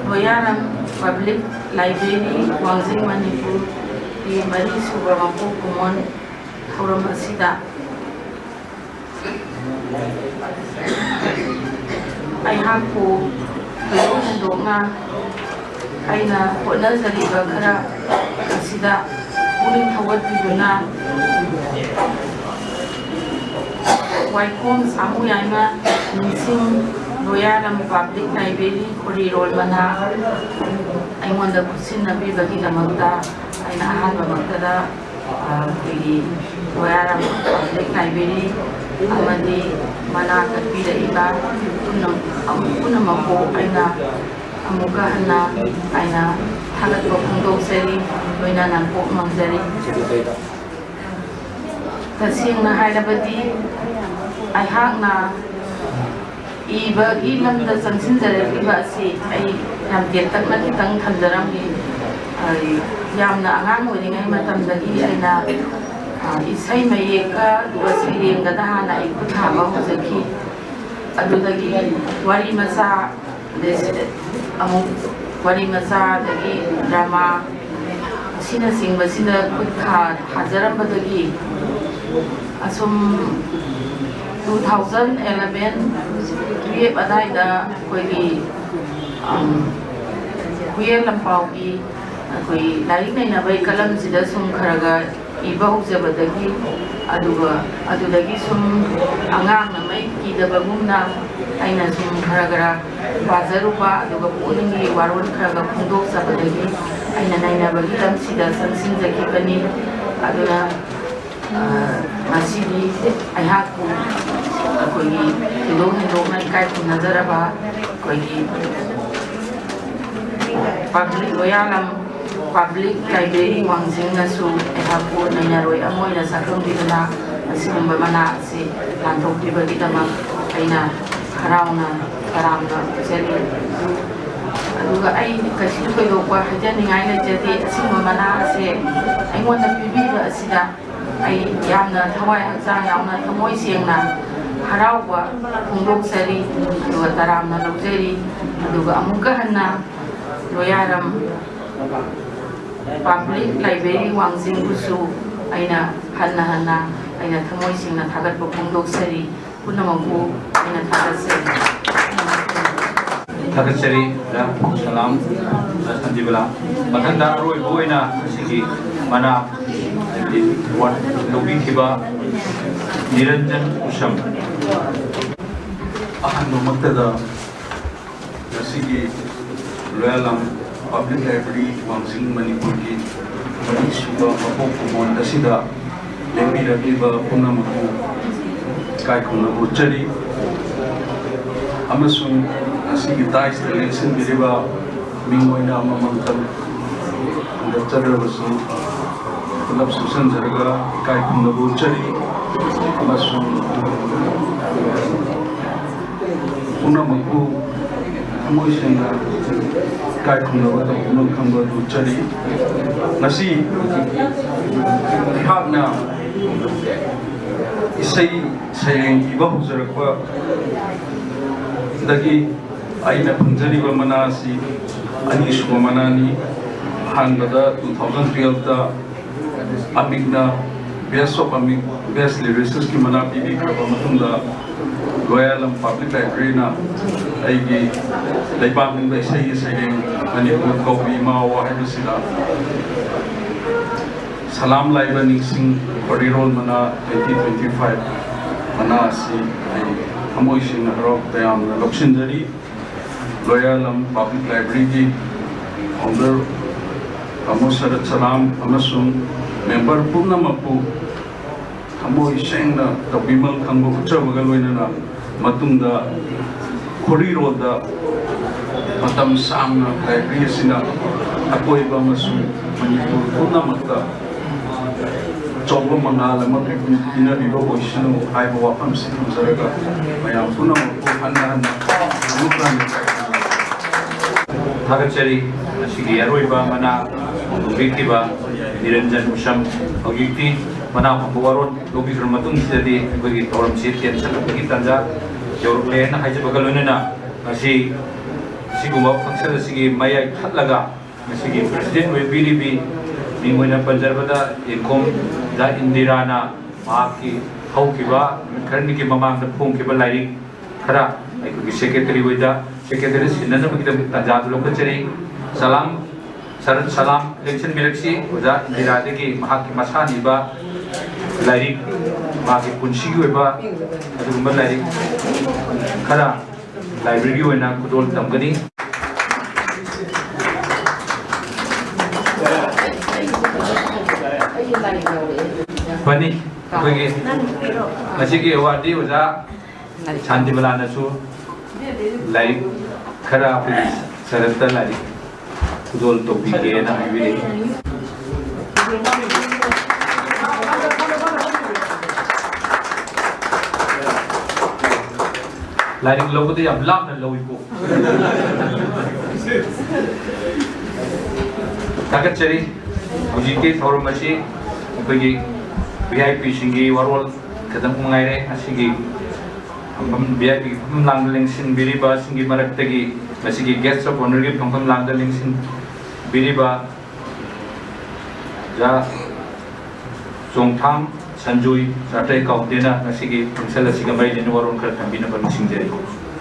Royal Public Library Wangzing Manipur di Mari Subramangpo Kumon Forum Asida ay hapo kayo ndonga aina wala jari bagara asida uling thawat biduna Waikom samu yaima nising Royal Public Library kuri role mana ay wanda kusin nabi bagi damagta ay naahan mamagtada kuri Royal Public Library amadi mana kapila iba unang mampo ay na amuka hana aina thagat ko phongdoksari loina nan pok mangjari tasingna hairabadi aihakna iba ilamda changsinjarariba asi ai yam tietakna kitang thanjaramgi yamna angang oiringai matamdagi aina isai mayeka duga sairengada hana ai kuthaba hojaki adudagi wari masa amuk wari masa dagi drama sina singba sina kutha hajarambadagi asum 2011 tuyep adaida koigi kuyel lampaugi koi larik nei na bai kalam sida sum kharaga iba hujabadagi adudagi sum angang na mai kidaba gumna aina sum kharaga bazaruba aduga puningi warun kharaga phungdok sabadagi aina naina bagi lam sida sansin jaki bani aduna masidi aihaku koigi hindong na ikai kunazaraba koigi public loyalam public library wangsing na su aihaku nainaroi amoy na sakam didana asigumba mana si lantok dibagi dama aina harauna karamna jeli aduga ai kasi ko lokwa hajani ngai na jadi asigumba mana ase aingona bibiba asida ai yamna thawai hangsa yauna thamoi sengna harauba phongdoksari aduga taramna lojeri aduga amuka hanna loyaram public library wangsing kusu aina hanna aina thamoi sengna thagatba phongdoksari punamagu aina Thakatsari salam sanjibala mathanda roi boina sigi mana wan lobi khiba Niranjan Usham ahanu maktada sigi Loyalam Public Library Wangsing Manipur ki Manisuba Mapok Kumon Dasida Lepi Rakiba Punamaku Kai Kunabu Chari Amasung asigi Thais election biriba Mingoina Amamantam and the Charabasu Kulab Susan Zaraga Kai Kunabu Chari Amasung Punamaku Amoisanga Kai Kunabu Punam Kambadu Chari Nasi Hagna Isai Sayang Ibahu Zarakwa Dagi aina phungjariba manasi ani suba manani hanbada 2012 da amigna best of amig best lyricist ki mana bibi kraba matunda Loyalam Public Library na aigi laibang ng isay sayang manipur kopi mawa habisila salam laiba ningsing korirol mana 2025 manasi amoy sing harok tayam na Lokshinjari Loyalam Public Library ki founder Amosarat Salam amasung member Purnamapu amoy sing na tabimal kanggo uchabaga loina na matunda korirol da matam samna library sina apoy ba masung manipur Purnamakta Chobo Mangala Mapina Rivo Oishino, Ivo Wapam Sikum Zaraga, Mayapuna, Hana, Thakatsari sigi aroiba mana Vikiba Niranjan Usham Ogiti mana Pambuaron Lobi Matung Sidi Wigi Toram Sitian Salapiki Tanja Yoruplen Hajabagalunina Nasi Siguma Faksara Sigi Maya Katlaga Sigi President Webiribi Mingoina Panjarbada Ikom Da Indirana Maki Haukiba Karniki Mamang the Punkiba Lari Kara Secretary with the Secretary Sinana Tanjab Lokachari Salam Sarat Salam Election Milexi Uda Indiradiki Mahaki Masani Ba Lari Maki Punshi Weba Adumba Lari Kara Library Wena Kudol Tamgani Pani, pergi. Masih ke awak di udah Chanti Balana su, like kara ꯁꯔꯠꯇ ꯂꯥꯏꯔꯤꯛ ꯈꯨꯗꯣꯜ ꯇꯧꯕꯤꯒꯦꯅ ꯍꯥꯏꯕꯤꯔꯛꯏ ꯂꯥꯏꯔꯤꯛ ꯂꯧꯕꯗ ꯌꯥꯝ ꯂꯥꯞꯅ ꯂꯧꯏꯀꯣ ꯊꯥꯒꯠꯆꯔꯤ ꯍꯧꯖꯤꯛꯀꯤ ꯊꯧꯔꯝ ꯑꯁꯤ ꯑꯩꯈꯣꯏꯒꯤ VIPꯁꯤꯡꯒꯤ ꯋꯥꯔꯣꯜ ꯈꯤꯇꯪ ꯉꯥꯏꯔꯦ ꯑꯁꯤꯒꯤ VIP ꯐꯝꯐꯝ ꯂꯥꯡꯗ ꯂꯦꯡꯁꯤꯟꯕꯤꯔꯤꯕꯁꯤꯡꯒꯤ ꯃꯔꯛꯇꯒꯤ ꯃꯁꯤꯒꯤ ꯒꯦꯁꯠ ꯑꯣꯐ ꯑꯣꯅꯔꯒꯤ ꯐꯝꯐꯝ ꯂꯥꯡꯗ ꯂꯦꯡꯁꯤꯟꯕꯤꯔꯤꯕ ꯖꯥ ꯆꯣꯡꯊꯥꯝ ꯁꯟꯖꯨꯏ ꯆꯥꯔꯇꯔ ꯑꯦꯀꯥꯎꯟꯇꯦꯟꯠꯅ ꯉꯁꯤꯒꯤ ꯐꯪꯁꯟ ꯑꯁꯤꯒ ꯃꯔꯤ ꯂꯩꯅꯕ ꯋꯥꯔꯣꯜ ꯈꯔ ꯊꯝꯕꯤꯅꯕ ꯅꯤꯡꯁꯤꯡꯖꯔꯤ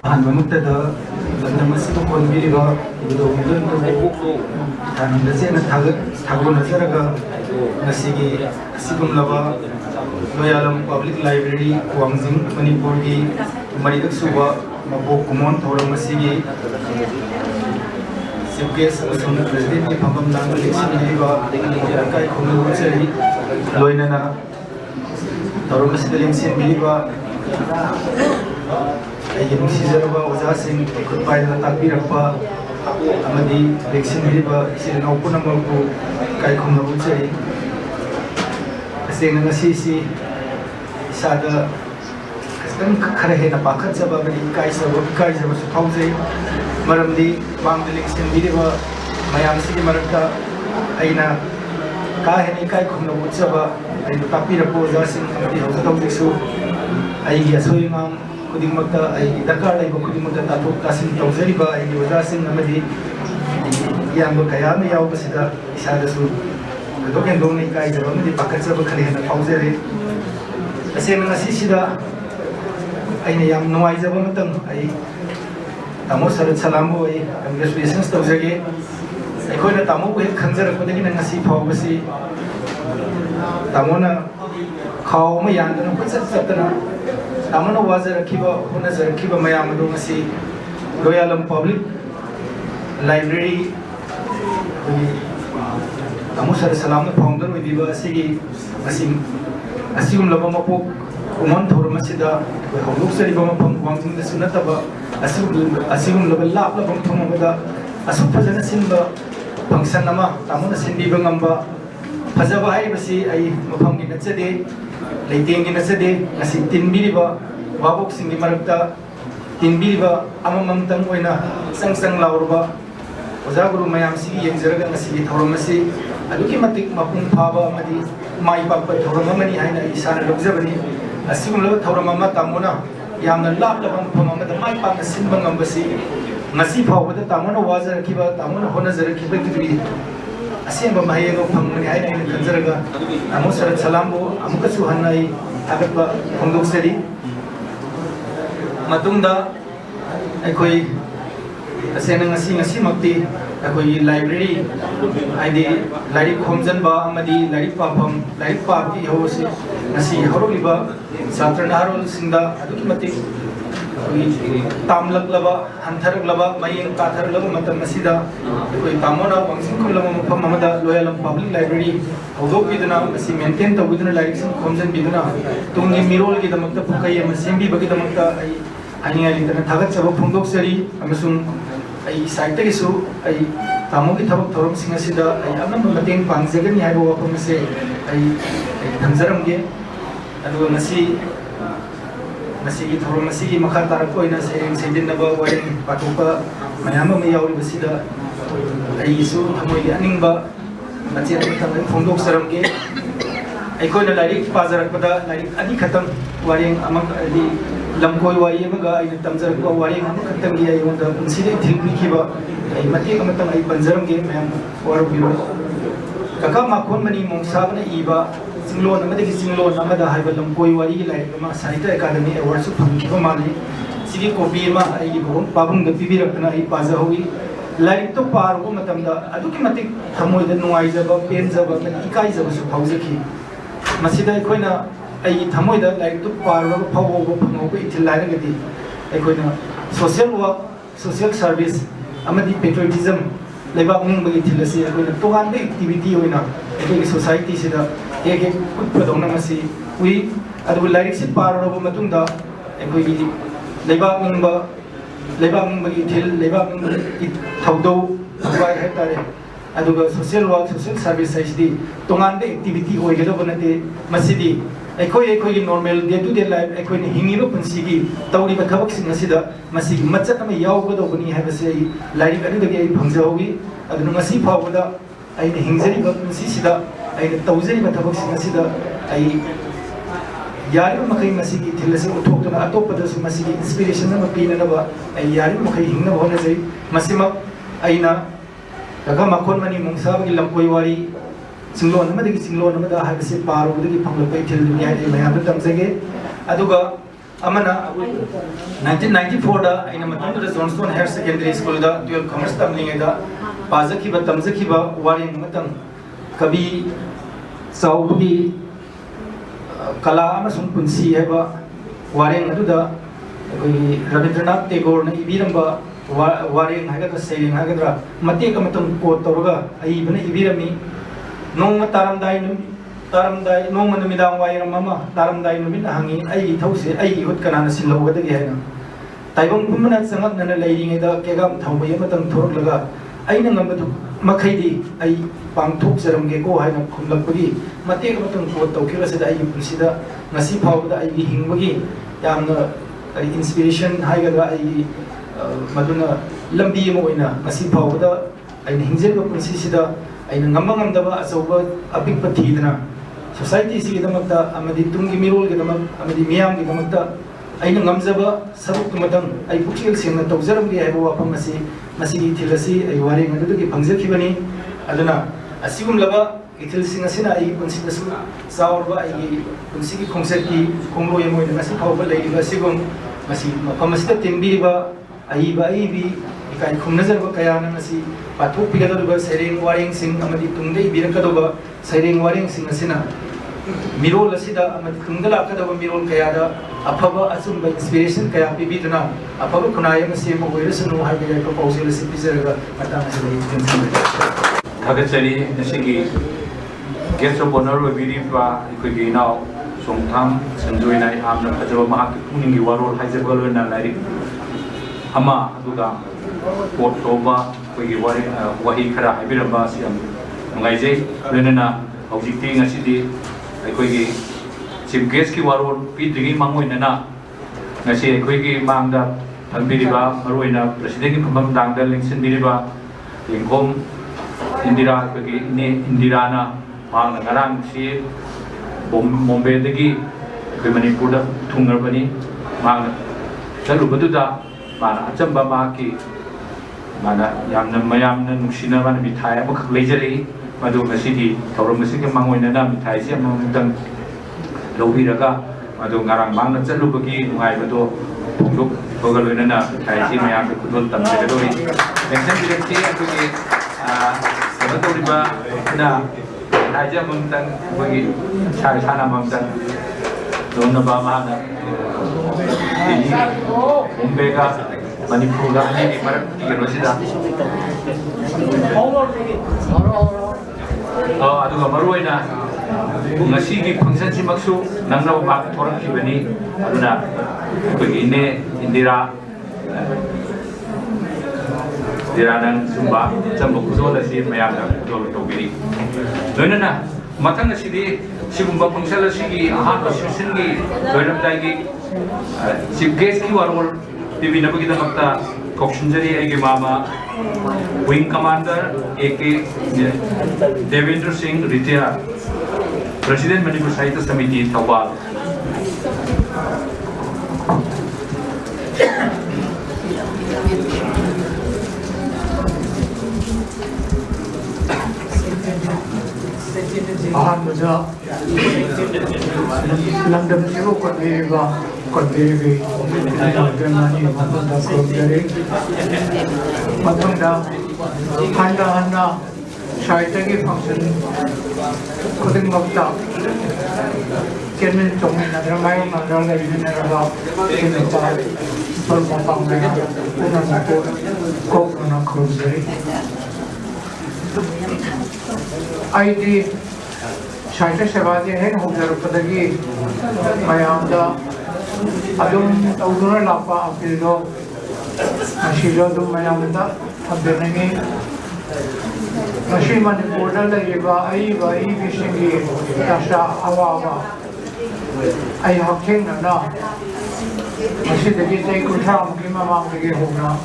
ꯑꯍꯥꯟꯕꯃꯛꯇꯗ ꯂꯝꯗꯝ ꯑꯁꯤꯕꯨ ꯀꯣꯟꯕꯤꯔꯤꯕ ꯊꯥꯅꯝꯗꯆꯦꯅ ꯊꯥꯒꯠꯅꯖꯔꯒ ꯉꯁꯤꯒꯤ ꯑꯁꯤꯒꯨꯝꯂꯕ ꯂꯣꯌꯥꯂꯝ ꯄꯕ꯭ꯂꯤꯛ ꯂꯥꯏꯕ꯭ꯔꯦꯔꯤ ꯋꯥꯡꯖꯤꯡ ꯃꯅꯤꯄꯨꯔꯒꯤ ꯃꯔꯤꯔꯛ ꯁꯨꯕ ꯃꯄꯣꯛ ꯀꯨꯝꯑꯣꯟ ꯊꯧꯔꯝ ꯑꯁꯤꯒꯤ ꯆꯤꯐ ꯒꯦꯁꯠ ꯑꯃꯁꯨꯡ ꯄ꯭ꯔꯦꯁꯤꯗꯦꯟꯠꯀꯤ ꯐꯝꯐꯝ ꯂꯥꯡꯗ ꯂꯦꯡꯁꯤꯟꯕꯤꯔꯤꯕ ꯂꯩꯀꯥꯏ ꯈꯨꯡꯒꯪ ꯂꯣꯏꯅꯅ ꯊꯧꯔꯝ ꯑꯁꯤꯗ ꯂꯦꯡꯁꯤꯟꯕꯤꯔꯤꯕ ꯑꯩꯒꯤ ꯅꯨꯡꯁꯤꯖꯔꯕ ꯑꯣꯖꯥꯁꯤꯡ ꯈꯨꯠ ꯄꯥꯏꯗꯨꯅ ꯇꯥꯛꯄꯤꯔꯛꯄ ꯑꯃꯗꯤ ꯂꯦꯡꯁꯤꯟꯕꯤꯔꯤꯕ ꯏꯆꯤꯜ ꯏꯅꯥꯎ ꯄꯨꯝꯅꯃꯛꯄꯨ ꯏꯀꯥꯏ ꯈꯨꯝꯅꯕ ꯎꯠꯆꯔꯤ ꯇꯁꯦꯡꯅ ꯉꯁꯤꯁꯤ ꯏꯁꯥꯗ ꯈꯤꯇꯪ ꯈꯔ ꯍꯦꯟꯅ ꯄꯥꯈꯠꯆꯕ ꯑꯃꯗꯤ ꯏꯀꯥꯏꯖꯕꯁꯨ ꯐꯥꯎꯖꯩ ꯃꯔꯝꯗꯤ ꯃꯥꯡꯗ ꯂꯦꯡꯁꯤꯟꯕꯤꯔꯤꯕ ꯃꯌꯥꯝꯁꯤꯒꯤ ꯃꯔꯛꯇ ꯑꯩꯅ ꯀꯥ ꯍꯦꯟꯅ ꯏꯀꯥꯏ ꯈꯨꯝꯅꯕ ꯎꯠꯆꯕ ꯑꯩꯅ ꯇꯥꯛꯄꯤꯔꯛꯄ ꯑꯣꯖꯥꯁꯤꯡ ꯑꯃꯗꯤ ꯍꯧꯖꯤꯛ ꯍꯧꯖꯤꯛꯁꯨ ꯑꯩꯒꯤ ꯑꯁꯣꯏ ꯑꯉꯥꯝ ꯈꯨꯗꯤꯡꯃꯛꯇ ꯑꯩꯒꯤ ꯗꯔꯀꯥꯔ ꯂꯩꯕ ꯈꯨꯗꯤꯡꯃꯛꯇ ꯇꯥꯊꯣꯛ ꯇꯥꯁꯤꯟ ꯇꯧꯖꯔꯤꯕ ꯑꯩꯒꯤ ꯑꯣꯖꯥꯁꯤꯡ ꯑꯃꯗꯤ ꯏꯌꯥꯝꯕ ꯀꯌꯥ ꯑꯃ ꯌꯥꯎꯕꯁꯤꯗ ꯏꯁꯥꯗꯁꯨ ꯊꯣꯏꯗꯣꯛ ꯍꯦꯟꯗꯣꯛꯅ ꯏꯀꯥꯏꯖꯕ ꯑꯃꯗꯤ ꯄꯥꯈꯠꯆꯕ ꯈꯔ ꯍꯦꯟꯅ ꯐꯥꯎꯖꯔꯤ ꯇꯁꯦꯡꯅ ꯉꯁꯤꯁꯤꯗ ꯑꯩꯅ ꯌꯥꯝ ꯅꯨꯡꯉꯥꯏꯖꯕ ꯑꯃꯇꯪ ꯑꯩ ꯇꯥꯃꯣ ꯁꯔꯠ ꯁꯂꯥꯝꯕꯨ ꯑꯩ ꯀꯪꯒ꯭ꯔꯦꯆꯨꯂꯦꯁꯟꯁ ꯇꯧꯖꯒꯦ ꯑꯩꯈꯣꯏꯅ ꯇꯥꯃꯣꯕꯨ ꯍꯦꯛ ꯈꯪꯖꯔꯛꯄꯗꯒꯤꯅ ꯉꯁꯤ ꯐꯥꯎꯕꯁꯤ ꯇꯥꯃꯣꯅ ꯈꯥꯎ ꯑꯃ ꯌꯥꯟꯗꯅ ꯀꯣꯏꯆꯠ ꯆꯠꯇꯅ ꯇꯥꯃꯣꯅ ꯋꯥꯖꯔꯛꯈꯤꯕ ꯍꯣꯠꯅꯖꯔꯛꯈꯤꯕ ꯃꯌꯥꯝ ꯑꯗꯨ ꯉꯁꯤ ꯂꯣꯌꯥꯂꯝ ꯄꯕ꯭ꯂꯤꯛ ꯂꯥꯏꯕ꯭ꯔꯦꯔꯤ ꯑꯩꯈꯣꯏꯒꯤ ꯇꯥꯃꯣ ꯁꯔꯠ ꯁꯂꯥꯝꯅ ꯐꯥꯎꯟꯗꯔ ꯑꯣꯏꯕꯤꯕ ꯑꯁꯤꯒꯤ ꯑꯁꯤꯒꯨꯝꯂꯕ ꯃꯄꯣꯛ ꯀꯨꯝꯑꯣꯟ ꯊꯧꯔꯝ ꯑꯁꯤꯗ ꯑꯩꯈꯣꯏ ꯍꯧꯗꯣꯛꯆꯔꯤꯕ ꯃꯐꯝ ꯋꯥꯡꯖꯤꯡꯗꯁꯨ ꯅꯠꯇꯕ ꯑꯁꯤꯒꯨꯝꯂꯕ ꯂꯥꯞꯂꯕ ꯃꯐꯝ ꯑꯃꯗ ꯑꯁꯨꯛ ꯐꯖꯅ ꯁꯤꯟꯕ ꯐꯪꯁꯟ ꯑꯃ ꯇꯥꯃꯣꯅ ꯁꯤꯟꯕꯤꯕ ꯉꯝꯕ ꯐꯖꯕ ꯍꯥꯏꯔꯤꯕꯁꯤ ꯑꯩ ꯃꯐꯝꯒꯤ ꯅꯠꯆꯗꯦ ꯂꯩꯇꯦꯡꯒꯤ ꯅꯠꯆꯗꯦ ꯉꯁꯤ ꯇꯤꯟꯕꯤꯔꯤꯕ ꯋꯥꯕꯣꯛꯁꯤꯡꯒꯤ ꯃꯔꯛꯇ ꯇꯤꯟꯕꯤꯔꯤꯕ ꯑꯃꯃꯝꯇꯪ ꯑꯣꯏꯅ ꯆꯪ ꯂꯥꯎꯔꯕ ꯑꯣꯖꯥ ꯒꯨꯔꯨ ꯃꯌꯥꯝꯁꯤꯒꯤ ꯌꯦꯡꯖꯔꯒ ꯉꯁꯤꯒꯤ ꯊꯧꯔꯝ ꯑꯁꯤ ꯑꯗꯨꯛꯀꯤ ꯃꯇꯤꯛ ꯃꯄꯨꯡ ꯐꯥꯕ ꯑꯃꯗꯤ ꯃꯥꯏ ꯄꯥꯛꯄ ꯊꯧꯔꯝ ꯑꯃꯅꯤ ꯍꯥꯏꯅ ꯑꯩ ꯏꯁꯥꯅ ꯂꯧꯖꯕꯅꯤ ꯑꯁꯤꯒꯨꯝꯂꯕ ꯊꯧꯔꯝ ꯑꯃ ꯇꯥꯃꯣꯅ ꯌꯥꯝꯅ ꯂꯥꯞꯂꯕ ꯃꯐꯝ ꯑꯃꯗ ꯃꯥꯏ ꯄꯥꯛꯅ ꯁꯤꯟꯕ ꯉꯝꯕꯁꯤ ngasi phawbada tamona wazarakiba tamona honazarakiba kibri asemba mahayego phangmani haina ina kanjaraga amo sarat salambo amuka su hannai agatba phongdoksari matungda aikoi asena ngasi makti aikoi library aidi lari khomjanba amadi lari papam lari papi hosi ngasi horoliba satrana harol singda aduki mati tamlaklaba hantharaklaba mayeng katharaklaba matam asida koi tamona wangsin khulama mafam amada loyalam public library hodok biduna asi maintain tawiduna library sin khomjan biduna tungi mirol gi damakta pukai ama sembi bagi damakta ai aninga lidana thagat chaba phungdok sari amasung ai site gi su ai tamo gi thabak thorom sing asida ai amam mateng pangjagani haibo wapam se ai thamjaram ge adu masigi thorom masigi makha tarak oina sendin naba waring patupa mayam ma yauri basida ai su thamoi aning ba machi thang phongdok saram ge ai ko na lari pazarak pada lari ani khatam waring amak ali lamkoi wari amaga ai tamjarak ba waring amak khatam gi ai wanda punside thilbi khiba ai mati kamatang ai panjaram ge mayam waru biro kaka makon mani mongsabna iba singlon amadi singlon amada haiba lamkoi wari gi lai ma sahitya academy award su phangkiba mali sigi copy ma ai babung da pibirakna ai paza hogi lai to paru matamda aduki matik thamoi da nuai jaba pen jaba mani ikai jaba su phawjaki masida koina ai thamoi da lai to paru phawo phango ko ithil lai ragadi ai koina social work social service amadi patriotism leibak ning bagi thilasi ai koina tohan be activity hoina ai society sida एक उत्पदोंना मसी we अदु lyric से पार robo मतुंदा एकोगी लेबाक निंबा लेबाक निंबगी ethyl लेबाक निंबगी थौदौ थवाई है तारे अदुगा सोशल वर्क सोशल सर्विस है तोान एक्टिविटी होगदबनते अखोई normal day to day life अखोई हिंगीब पुंसीगी तौरीब थबकसिंग असिदा मसिगी मचत अमा यावगदबनी हाबसे लाइरिक अदुदगी फंगजहोगी अदुना ngasi फावबदा अइने हिंगजरीब पुंसीसिदा अइने तौजरीब थबकसिंग असिदा अइ यारिब मखै मसिगी थिलसे उथोक्तुना अतोपदसु मसिगी इंस्पिरेशन अमा पीननबा अइ यारिब मखै हिंगनब होनजै मसिमक अइना रगा मखोन मनी मुंगसाबगी लंकोई वारी चिंगलोन अमदगी चिंगलोन अमदा हाबसे पारुबदगी फंगलपै थिलदुनी हाइ मयाम तमजगे अदुगा अमना 1994 दा अइना मतंदुदा जॉनस्टोन हायर सेकेंडरी स्कूल दा 12 कॉमर्स तमलिंगेदा पाजखिबा तमजखिबा वारी मतंग कवि साउबगी कला अमसुंग पुंसी हेबा वारेंग अदुदा रविंद्रनाथ टैगोर ने इबीरंबा वारेंग हागद्रा सेलिंग हागद्रा मतेक अमतंग कोट तौरगा अइबने इबीरमी नोंग तारमदाई नोंग नुमिदांग वायरम अमा तारमदाई नुमिन हांगी अइ थौसे अइ हुत कनाना सिलौगदगे हैना ताइबंग पुमना संगकनना लेरिंगेदा केगाम थौबय अमतंग थोरलगा अइना ngambadu मखैदी अइ पांगथोक जरमगे को हाइना खुमलकबगी मतेक अमतंग कोट तौखिरसदा अइ पुंसिदा ngasi फावबदा अइ हिंगबगी यामना इंस्पिरेशन हाइगदा अइ मदुना लंबी अमा ओइना ngasi फावबदा अइना हिंजेबा पुंसिसिदा अइना ngamba ngamdaba achauba apikpa thidana society सिगदमकता अमदि तुंगी मिरोलगदमक अमदि मियामगदमकता अइना ngamjaba saruktumadang अइ पुक्सिल सेंगना तौजरमगे हाइबा वाफम असी मसिगी थिलसी अइ वारे ngदुदुगी फंगजखिबनी अदुना असिगुमलबा इथिल सिंग असिना अइ पुंसिदसु सावरबा अइ पुंसिगी खोंगसकी खोंगलोय मोइना ngasi फावबा लेरिबा सिगुम मसि मफमसिदा तिंबीबा अइबा अइबी इकाइ खुमनजरबा कयाना ngasi पाथोक पिगदबा सेरेंग वारेंग सिंग अमदि तुंगदे बिरकदबा सेरेंग वारेंग सिंग असिना मिरोल असिदा अमदि तुंगदा लाकदबा मिरोल कयादा अफबा अचुंबा इंस्पिरेशन कया पिबिदुना अफबा खुनाय अमा सेम ओइरसनु हाइबे प्रपोजल से पिजरगा मताम असिदा थागचरी नसिगी गेस्ट ऑफ ऑनर वेबिरिबा इकोगी नाउ सोंगथाम संजोयनाय आमना फजबा महाक पुनिंगी वारोल हाइजबगलोना लाइरिक अमा अदुगा पोट तोबा कोई वही खरा हाइबिरबा सियम नुगाइजे लेनना हौजिक्ति ngasi अखोगी चीफ गेस्ट की वारोल पीद्रिगी मांगोइनना ngasi अखोगी मांगदा थंबिरिबा मरोइना प्रेसिडेंट की फमम दांगदा लिंगसिनबिरिबा लिंगोम इंदिरा अखोगी ने इंदिराना मांगना ngarang si बॉम्बे दगी अखोई मणिपुर थुंगरबनी मांगना चलुबदुदा माना अचंबा माकी माना यामना मयामना नुसिना माना मिठाई अमखक लेजरई मदु ngasiदी थौरम ngasiगे मांगोइनना मिठाई से अममुदंग लौबिरगा मदु ngarang मांगना चलुबगी नुगाइबदो फोंदोक बगलोइनना मिठाई से मयाम खुदोल तमजेगदोइ नेक्सन बिरक्ति अखोगी सबतोरिबा ना राजा ममतंग बगी छाय छाना ममतंग दोनबा माना बॉम्बे का मणिपुर का अने मरक की रोसिदा अदुगा मरुइना ngasiगी फंक्शन सिमक्सु नंगना बाक थोरखिबनी अदुना कोगी ने इंदिरा दिरानंग सुंबा चंबो खुजोलसी मयामना खुजोल तोबिरी लोइनना मथंग सिदी सिगुंबा फंक्शन सिगी अहान सेशनगी लोइनमदागी चीफ गेस्ट की वारोल पिबिनबगिदमक्ता कोक्सुंजरी एगे मामा विंग कमांडर एके देवेंद्र सिंह रिटायर प्रेसिडेंट मणिपुर साहित्य समिति थौबाल अहमदा लंदन से वो कन्वेगा कन्वेगे लंदन मधुदा कोगरे मधुदा हंडा हंडा साहित्य की फंक्शन खुदिंग मक्ता केमिल चोमी नदरमाय मंडल इनरगा केमिता पर पंपांगना उननको कोकना कोगरे आईडी साहित्य सेवा जे है होजरपदगी मयामदा अदुम तौदुना लापा अपिलदो Masilo do mayamda thambenengi Mashi Manipurda leriba ai bisingi tasha awa ai hakeng na Mashi dagi tay kutham ki mamang dagi hona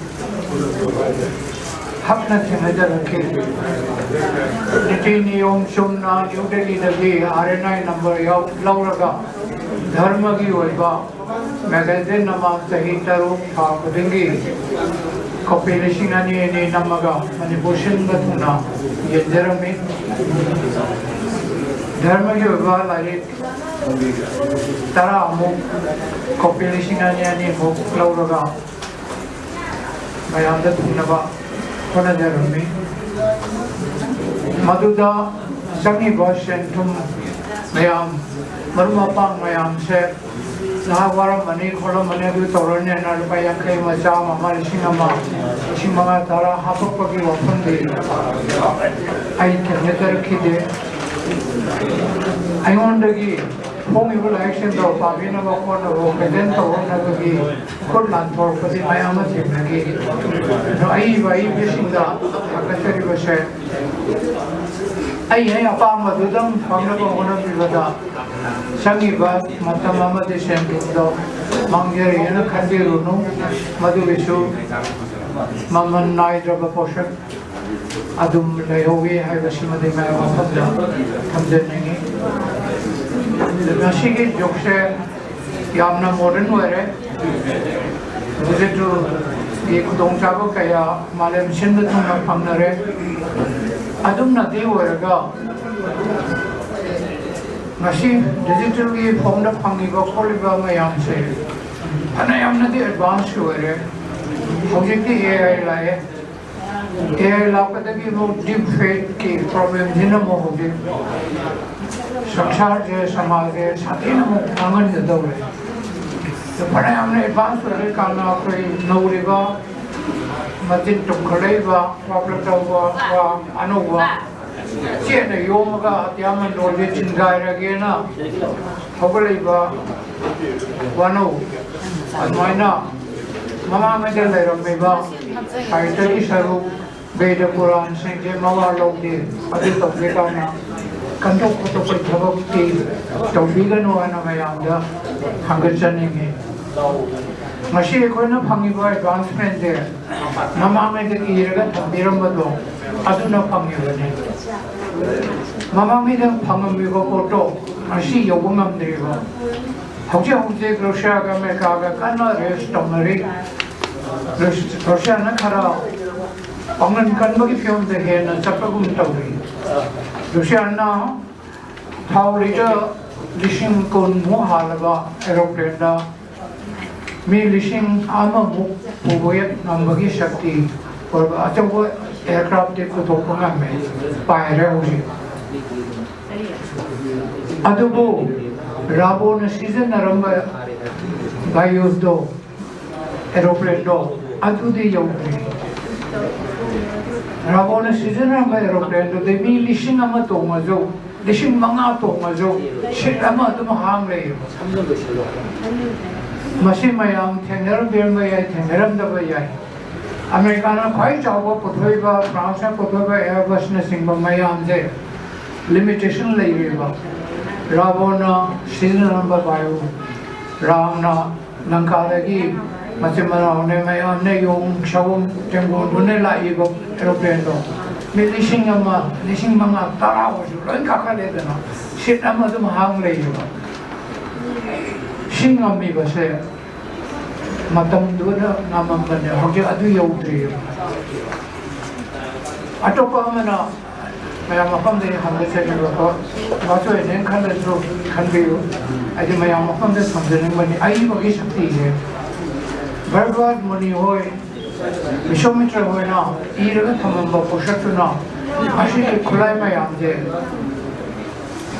hakna thengada rakhe niti niyom sumna New Delhi dagi RNI number yaw lauraga dharma ki oiba magazine nama sahi taru tha kudingi Copulation ani namaga manipulation batuna yenjarami dharma ki oiba lari tara amu copulation ani mo lauraga mayamda tunaba kona jarami maduda sangi boshen tum mayam marumapang mayam se Nahawara mani khola mani du torone na rupaya kai macha mama lishingama tara hapapaki wapun de ai khenetar khide ai ondagi formidable action do pavina ba kona ro present to na gi khod lan thor padi mayama thimnagi no ai vai bisinga akasari bashe ai apa madudam phangna ba ona bivada Sangiba Matamama de Shantundo Mangyariana Kandirunu Maduvisu Maman Naidra Poshak Adum Lehovi Havashima de Mayavapanda Kamdenegi Nashiki Jokshe Yamna Modern Were visit to Ekudong Chabo Kaya Malem Shindatuna Pamnare Adum Nadi Weraga Machine digital की form of fungi को खोल बांगा यहाँ से अने हमने दी advanced हुए रे project की AI लापे तक ये वो deep fake की problem जिन्हें वो हो गए संसार जे समाज जे साथी ने वो आंगन देता हुए तो पढ़े हमने advanced हुए रे कामना कोई नौरी बा मजिन टुकड़े बा प्रॉब्लम का हुआ अनु हुआ Chena yomaga yaman dole chingaira gena hogaliba wano admaina mama me de lero meba kaita ki saru Veda Quran se je mawa logde adi tobe kana kanto koto ko thabak ti tobiga no ana mayamda hangachani ge mashi ekoina phangiba advancement de mama me de iraga thambiramado aduna phangibane Mama made a Pamamigo photo, and she Yogumam Deva. Hoja Russia, America, Kana, rest on the Russia Nakara, Ongan Kanbaki film the hen and Sapagum Tauri. Russia now, how later Lishing Kun Mohalava, aeroplane, me Lishing Amamu, Puboyat, Nambagi Shakti, or Atawa. Aircraft take the Tokanga by Rahoji. Adubo, Rabo na season Naramba Bayos do, aeroplane do, Adu de Yogi. Rabo na season Ramba aeroplane do, they be lishing Amatomazo, lishing Mangatomazo, Shitama to Mahamre. Masimayam, Tengeram Birmaya, Tengeram Davaya. Americana quite job Pothoiba, France and Pothoiba Airbus nursing Mayam limitation Layriba Ravona, season number bio Ramna, Nankadagi, Matimana, Nemayam, Neyum, Shavum, Tengo, Dunela Ego, aeroplane. Milishingama, Lishingama, Tara, Lankaka, Shitamadum Hang Layriba Shingami was there. Matam duna namam bane hoje adu yaudri atopa mana maya mapam de hamde se ko wato enen khanda jo khanbiyo aje maya mapam de samjane bane ai bagi shakti hai barbad muni hoy vishomitra hoy na iraga thamam ba poshatuna ashi khulai maya amje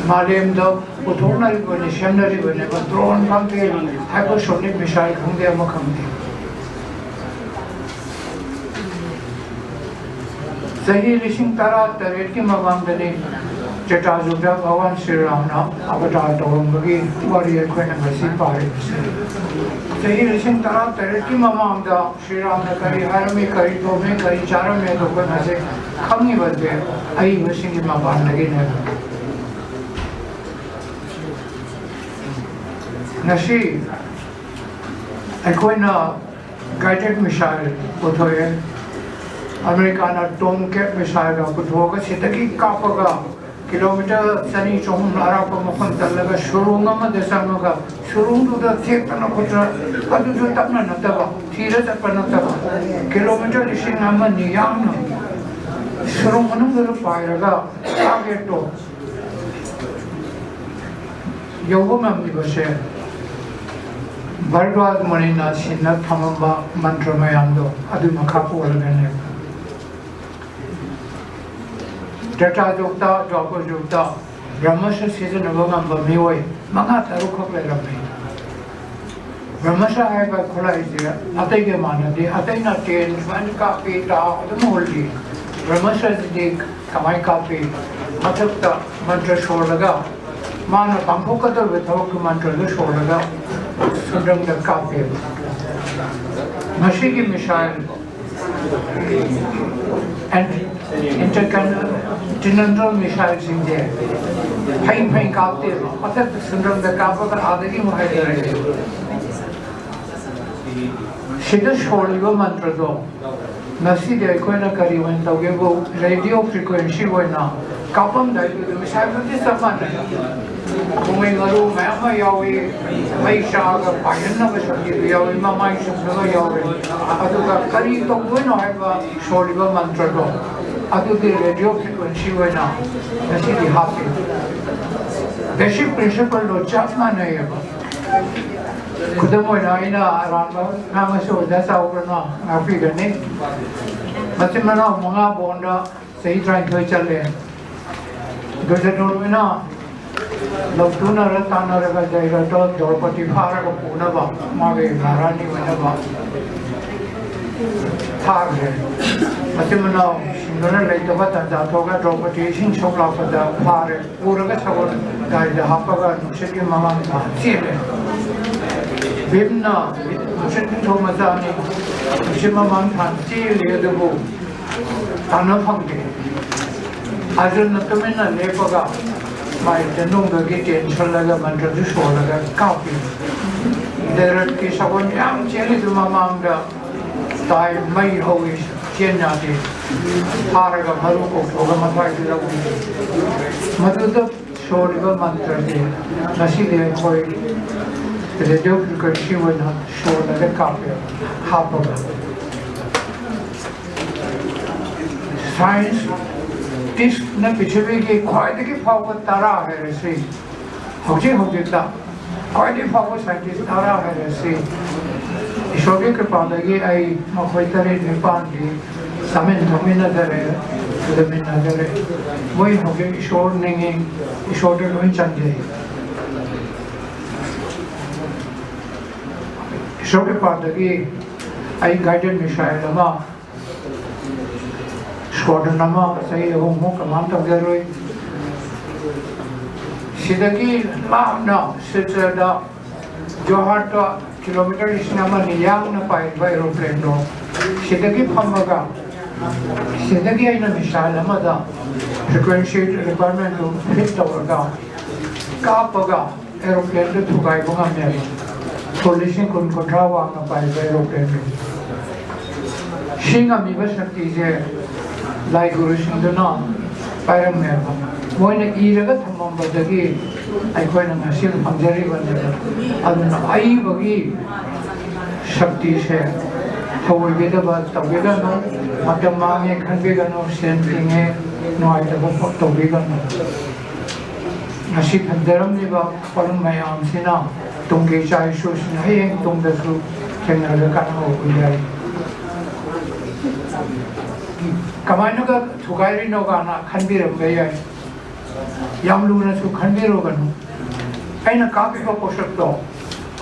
Malem the Utonari when Shamnari when ever thrown Pampi, Hypersonic Mishai Kundia Makamdi. Sahi Lishing Tara, the Redkim Avangani, जटाजुटा भगवान श्री राम ना अवतार तौरंबगी वारी अखोइना ngasi पारिबसे चही लिसिंग तरा तरह की ममांगदा श्री राम ने करी हरमे करी दो में करी चारों में तो कोई मजे खंगी बदे आई वसिंग मबान लगे ने ngasi अखोइना गाइडेड मिसाइल उठोए अमेरिका ना टोम कैप मिसाइल का उठोगा सितकी कापगा किलोमीटर सनी चौहम लारा को मुखन तलगा शुरुंगा में देशंगा शुरुंग तो ठीक तना कुछ अदु जो तपना नतबा थीरे तपना नतबा किलोमीटर लिसिंग नाम नियाम न शुरुंग मनु गरो पायरगा आगे तो योगो में भी बसे भरद्वाज मणिनाथ सिन्हा थमंबा मंत्र में आंदो अदु मखापु अलगने जटा जोगता जोको जोगता ब्रह्मश सीजन वगम बमिवय मंगा तरु खपले रमे ब्रह्मश है का खुला इसे अतै के मानदे अतै ना टेन वन का पेटा अदम होली ब्रह्मश देख कमाई का पे मतकता मंत्र छोड़ लगा मान पंपो कदर विथव के मंत्र जो छोड़ लगा सुंदरम द का पे मशी की missile and intercontinental missiles in there. Pain kaapte atat syndrome da kaapa ka adagi mohai rahe. Sida sholigo mantra do. Nasi de koi na kari wan tauge go radio frequency wo na kaapam dai do missile de saman. Kumai garu ma yawi mai shaga payan na basati yawi ma mai shaga yawi. Adu ka kari to go no hai ba sholigo mantra do. Adu the radio frequency wo na nasi di happy. Basic principle lo chapna nahi hai. खुदमों ना इना रांबा नाम से उधर सा ऊपर ना आफी करने बच्चे मना मंगा बोंडा सही ट्राई कर चले दूसरे टोल में ना लोग तू ना रता ना रखा जाएगा तो द्रौपदी फारा को पूना बा मावे महारानी बना बा थार है बच्चे मना सिंगरन लेते बात जातो का द्रौपदी सिंह शोभला पदा फारे पूरा का सबों गाइड हापा का नुकसान की मामा चीले बिमना मुझे तो मजा नहीं मुझे मामा थांची ले दो वो ताना फंगे आज न तुम्हें न ले पगा माय जनों का के टेंशन लगा मंत्र जो शो लगा काफी देरट की सबों याम चेली तो मामा अंगा ताई मई होगी चेन जाती हारे का मरु को होगा मथाई की लगूं मधुद शो लगा मंत्र दे नशी दे कोई रेडियो फ्रीक्वेंसी वो ना शो लगे काफी हापोगा साइंस इस न पिछले के क्वाइट के फावर तारा है ऐसे होजे ता क्वाइट फावर साइंटिस्ट तारा है ऐसे ईश्वर के कृपा लगे आई मखोइतरे निपान की समय धमिन नजरे धमिन नजरे वही होगे ईश्वर नहीं ईश्वर के लोग चंगे ईश्वर के पास लगे आई गाइडेड मिसाइल लगा स्क्वाड्रन नमा सही हो कमान तक जरूरी सिद्धकी लामना सिद्धदा जोहार तो किलोमीटर इसनामा नियाम न पाए बाय एरोप्लेन लो सिद्धकी फंबगा सिद्धकी आई ना मिसाइल लगा दा फ्रीक्वेंसी रिक्वायरमेंट लो फिट तोड़गा कापगा एरोप्लेन तो थुगाई बुंगा मेरे सोल्यूशन कुन कंट्रावा न पाए बाय एरोप्लेन लो शिंगा मिबस शक्ति से लाइक गुरु सिंधुना पायरम में वो ने ईरगा थम्मम बदगी आई कोई ना मशीन फंजरी बने अदुना आई बगी शक्ति से हवल बेदा बात तबेगा नो मतलब मांगे खनबेगा नो सेंटिंग है नो आई तो तबेगा नो नशी फंजरम ने बा परम में आमसिना तुमके चाय शोष नहीं तुम दसु केंद्र का कानो उजाई कमाने का थुगारी नौगाना खंबीरम गया यामलू ने सु खंबीरोगनु ऐना काफी को पोषक तो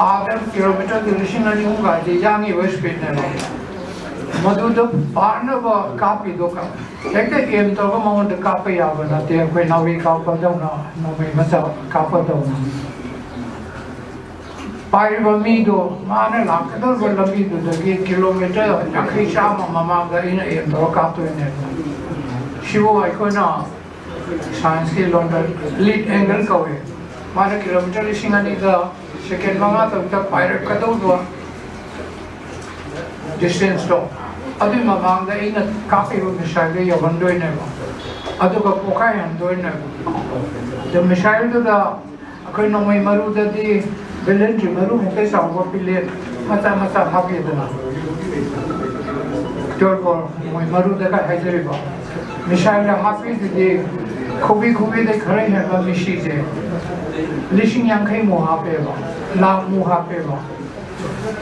आधर किलोमीटर की लिशिंग नहीं होगा जे जांगी वेस्ट पे ने मधुद पार्न व काफी दो का Hekta aim to ko mo de ka pa ya ba na te ko na wi ka pa dong na no mai ma sa ka pa dong pai ba mi do ma na la ka do ba mi do de kilometer ya khi sha ma ma ga ina aim to ka to ne shivo ai ko na science ke London lead angle ka we ma na kilometer singani ga second ma ga to ta pai ka do do distance to adu mamang da ina kafi ro missile ya bandoi ne ba adu ka pokai han doi ne the missile da akoi no mai maru da di belentri maru he sa ko pile mata happy da jor ko mai maru da ka haidari ba missile da happy di khobi de khare hai ba mishi je lishing yang khai mo ha pe ba la mo ha pe ba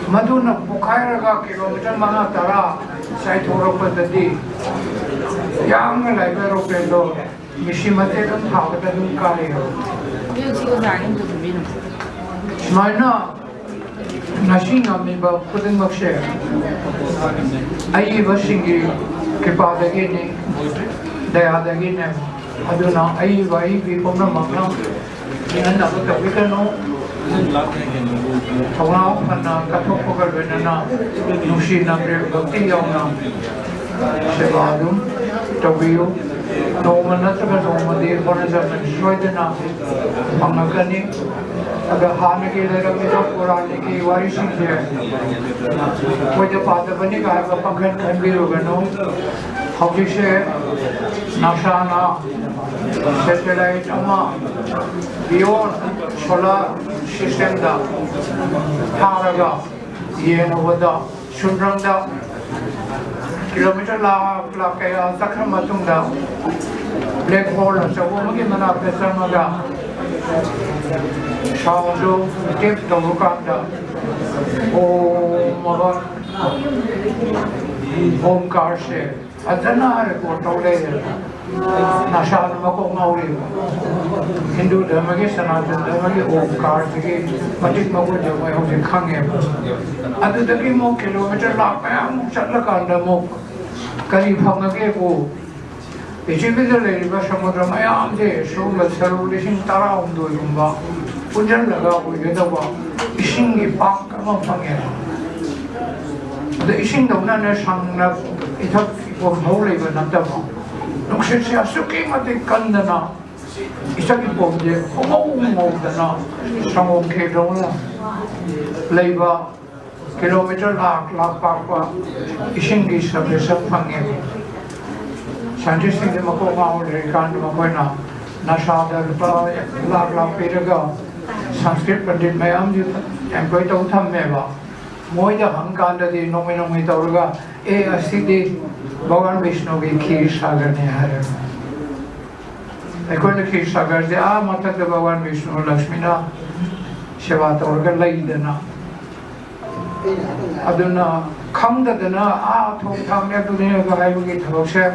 maduna pokai kilometer mana tara sai thoro padati yang lai ba ro pe do mishi mate kan thau da dum ka le Yo sigo zain to bino. mana nashing ami ba puding makshe ai ba singi ke pa da ge ne daya da ge ne aduna ai ba ai bi pom na makna ina na ba ka ka no thawao khana ka thok ko ga na nushi na pre bhakti yaw na sevadum tabiyo no manata ka no madi bona zaman shoydana pangakani aga hana ke le ram to purane ki warisi je ko je pada bani ka ga pakhan khanbiro gano hobishe nashana satellite ama beyond solar system da tharaga yena wada sunrang da kilometer la kaya sakha matung da black hole sa wo magi mana pesa maga shaudo tip to lukanda o maga omkar se adana re ko tole nashan ma ko ngauri hindu dharma ke sanatan dharma ke omkar ke matik ma ko jo mai ho khange adu da ki mo kilometer la kaya mo chatla kanda mo kari phanga ke ko Pechipida le riba samudra mayam de shunga sarulishin tara undo yumba punjan laga ko yedawa ishingi pak kama pangera the ishing da una ne sangna ithak ko hole ba natama nukshe se asuki mate kandana isaki pomje mo dana samong ke dona leiba kilometer lakh pa ishingi sabe sam pangera scientific mako ngau le kan mako na nasha da la peraga sanskrit pandit mayam ji employ to tham me ba moi da hang kan da di nomai tawraga e asidi bhagwan vishnu ki khir sagar ne hare ekon khir sagar de a mata da bhagwan vishnu lakshmi na seva tawraga lai dana aduna kham da dana a thong tham ya du ne ga hai gi thok se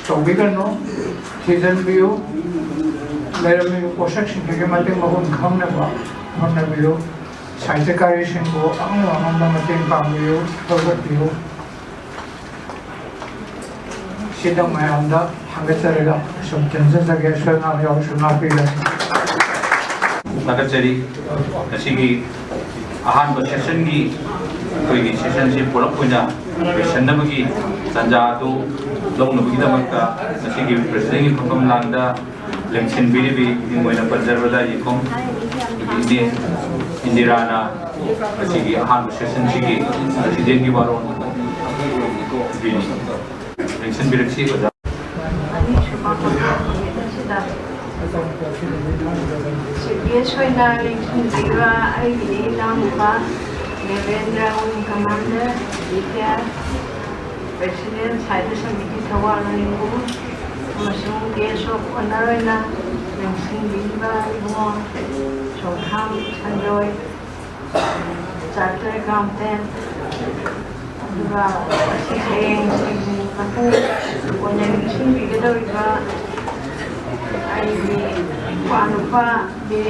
so we can know season view later me poshak shin ke mate mahun kham na ba honna view saite kari shin go amna mate pam view forward view sidang mai anda hangataraga som tenza sa ge shana ya shuna pi la nakachari asigi ahan ba session gi koi gi session si pulak punya session na bagi tanja tu long nabi kita maka masih di presiden itu pemlanda lengsin biri di mana penjara di kom ini Indirana masih di ahan session sigi presiden di baron ini lengsin biri sih ada Yes, when I Namba, Devendra Commander, Vidya, President, Cyber Committee Tawalingu, Masung Guest of Honorina, Namsing Viva, Ibon, Sokham, Sanjoy, Charter Accountant, Duga, Sisayang, Kapu, Wanyanising Vigada, I Panupa, the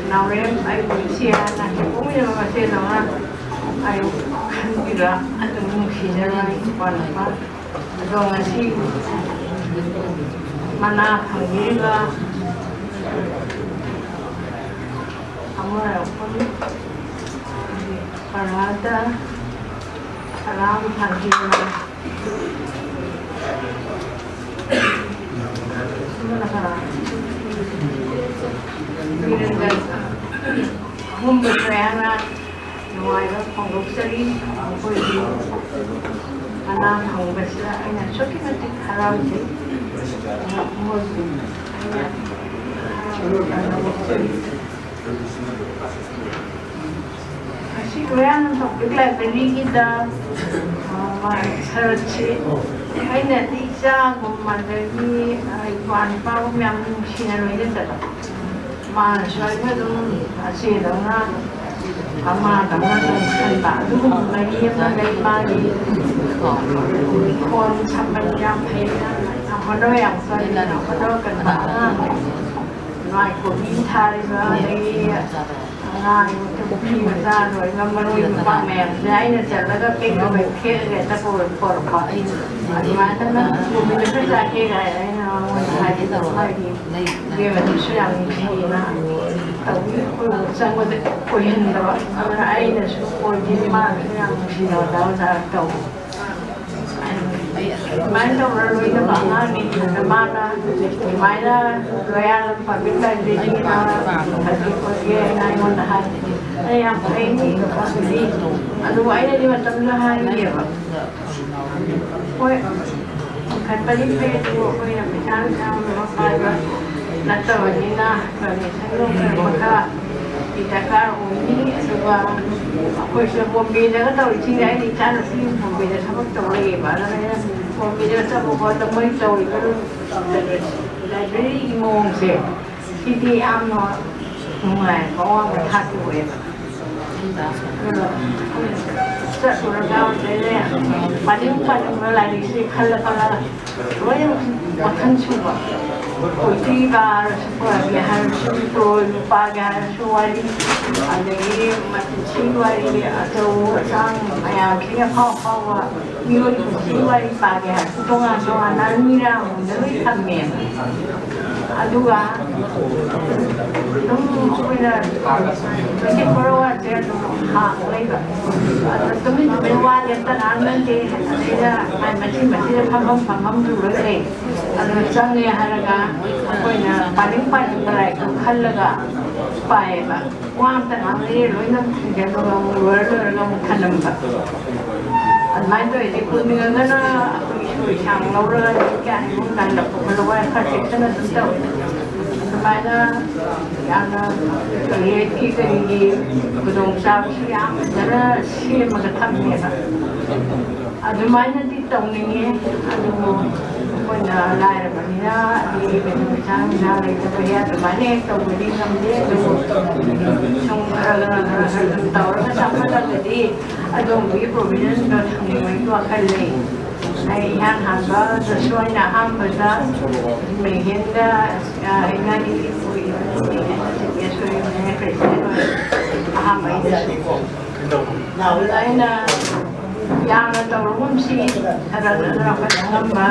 Naurem, I will see her, and I can't be and the Mushina, Panupa, as long as he mana panggilga amara pun parada salam panggilga semua cara birengga memberana nuaira pangopsari koi mana pangbasra aina choki mati haram je Asyik goyang untuk iklan beli kita, search. Hay là đi ra một mặt cái quan bao miệng xin nói đến đó mà nói với tôi là gì đó là mà đó là thành bản đúng là đi mà đây mà đi con chăm bên nhau thấy họ nói rằng coi là họ nói cần bản ngoài của biến thái rồi ngay một khi mà ra rồi mà nuôi ba mẹ đấy là chẳng là cái bệnh kia người ta bỏ mà nó mình phải ra kia này nó hay cái đầu hay thì kia mà thì suy rằng thì là tàu sang một cái quyền đó mà ai là số quyền gì mà suy rằng thì nó đâu ra tàu mai đâu rồi nó bảo là mình nó mang ra mai ra rồi ăn phải biết là gì nó phải đi qua kia này còn là hay đây ăn phải gì có gì anh vậy đây mà tâm nó hay nhiều ôi cái bài đi về thì ôi là mình ăn sao nó phải là tao như na rồi mình sẽ luôn phải có kita kan ini sebuah aku sebuah beda kan tahu di sini di sana sih beda sama tahu lagi mana ni beda sama kau tahu tahu itu dari imong sih jadi am mulai kau orang hak tu ya sesuatu kau jadi paling mulai di sini kalau kau yang makan cuba Oi ba supaya dia harus betul pagi harus wali ada ini masih wali atau sang ayah kira kau miut wali pagi harus tengah nan mira dari kami adua supaya jadi perawat dia hak lagi tapi perawat yang tenang nanti ada masih paham dulu lagi ada sangat harga कोई पानी पानी बनाए तो खल लगा पाए बा वहाँ तक हमने रोइना जब हम वर्ड लगा मुखनम बा अन्य तो ये कुछ नहीं करना कोई शांग लोग क्या है वो नांद को लोग ऐसा सेक्शन में सुनते हो हमारा याना ये की करेंगे कुछ साफ सियाम जरा सिर मगर थम नहीं बा अदुमाइना दी तौनिंगे अदुमोคนลายแบบนี้นะดีเป็นช่างอะไรจะไปยาแต่มาเนี่ยตัวดีทำเนี่ยดูชงต่อแล้วก็ทำมาตั้งแต่ดีอารมณ์วิปริตเราทำยังไงตัวกันเลยในงานหางก็จะช่วยนะห้ามไปซะไม่เห็นได้งานที่คุยจะช่วยให้เกิดขึ้นห้ามไปได้เราได้นะyang atau rumah sih ada apa nama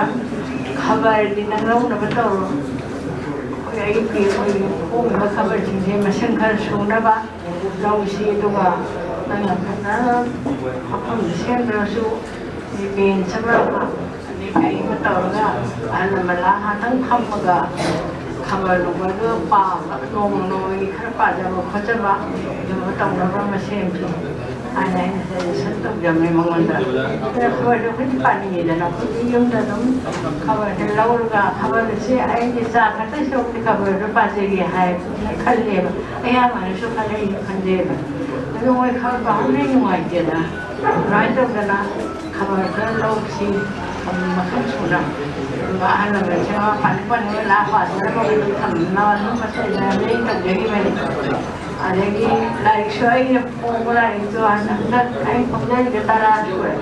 kabar di negara mana betul ya itu oh kabar sih macam kan sunnah bah lalu sih itu bah nanya karena apa sih terus di bin seberapa di kayak betul nggak ada malah tentang kamu nggak kabar lu baru apa ngomong ini kenapa jadi macam bah jadi betul orang masih ada yang saya sentuh jam memang ada. Kalau ada pun pani dan aku diam dalam kalau ada laur ga kalau saya ini saya kata saya pun kalau ada pasal dia hai kalau ayah mana so kalau ini kandil. Tapi orang kalau bahan ni muat je dah. Raja dah kalau ada laur si makan sudah. Bahan macam pan lapa, kalau kita thầm pasal dah ni kerja ni. Ada lagi like saya pula itu anak saya pernah kita rasul.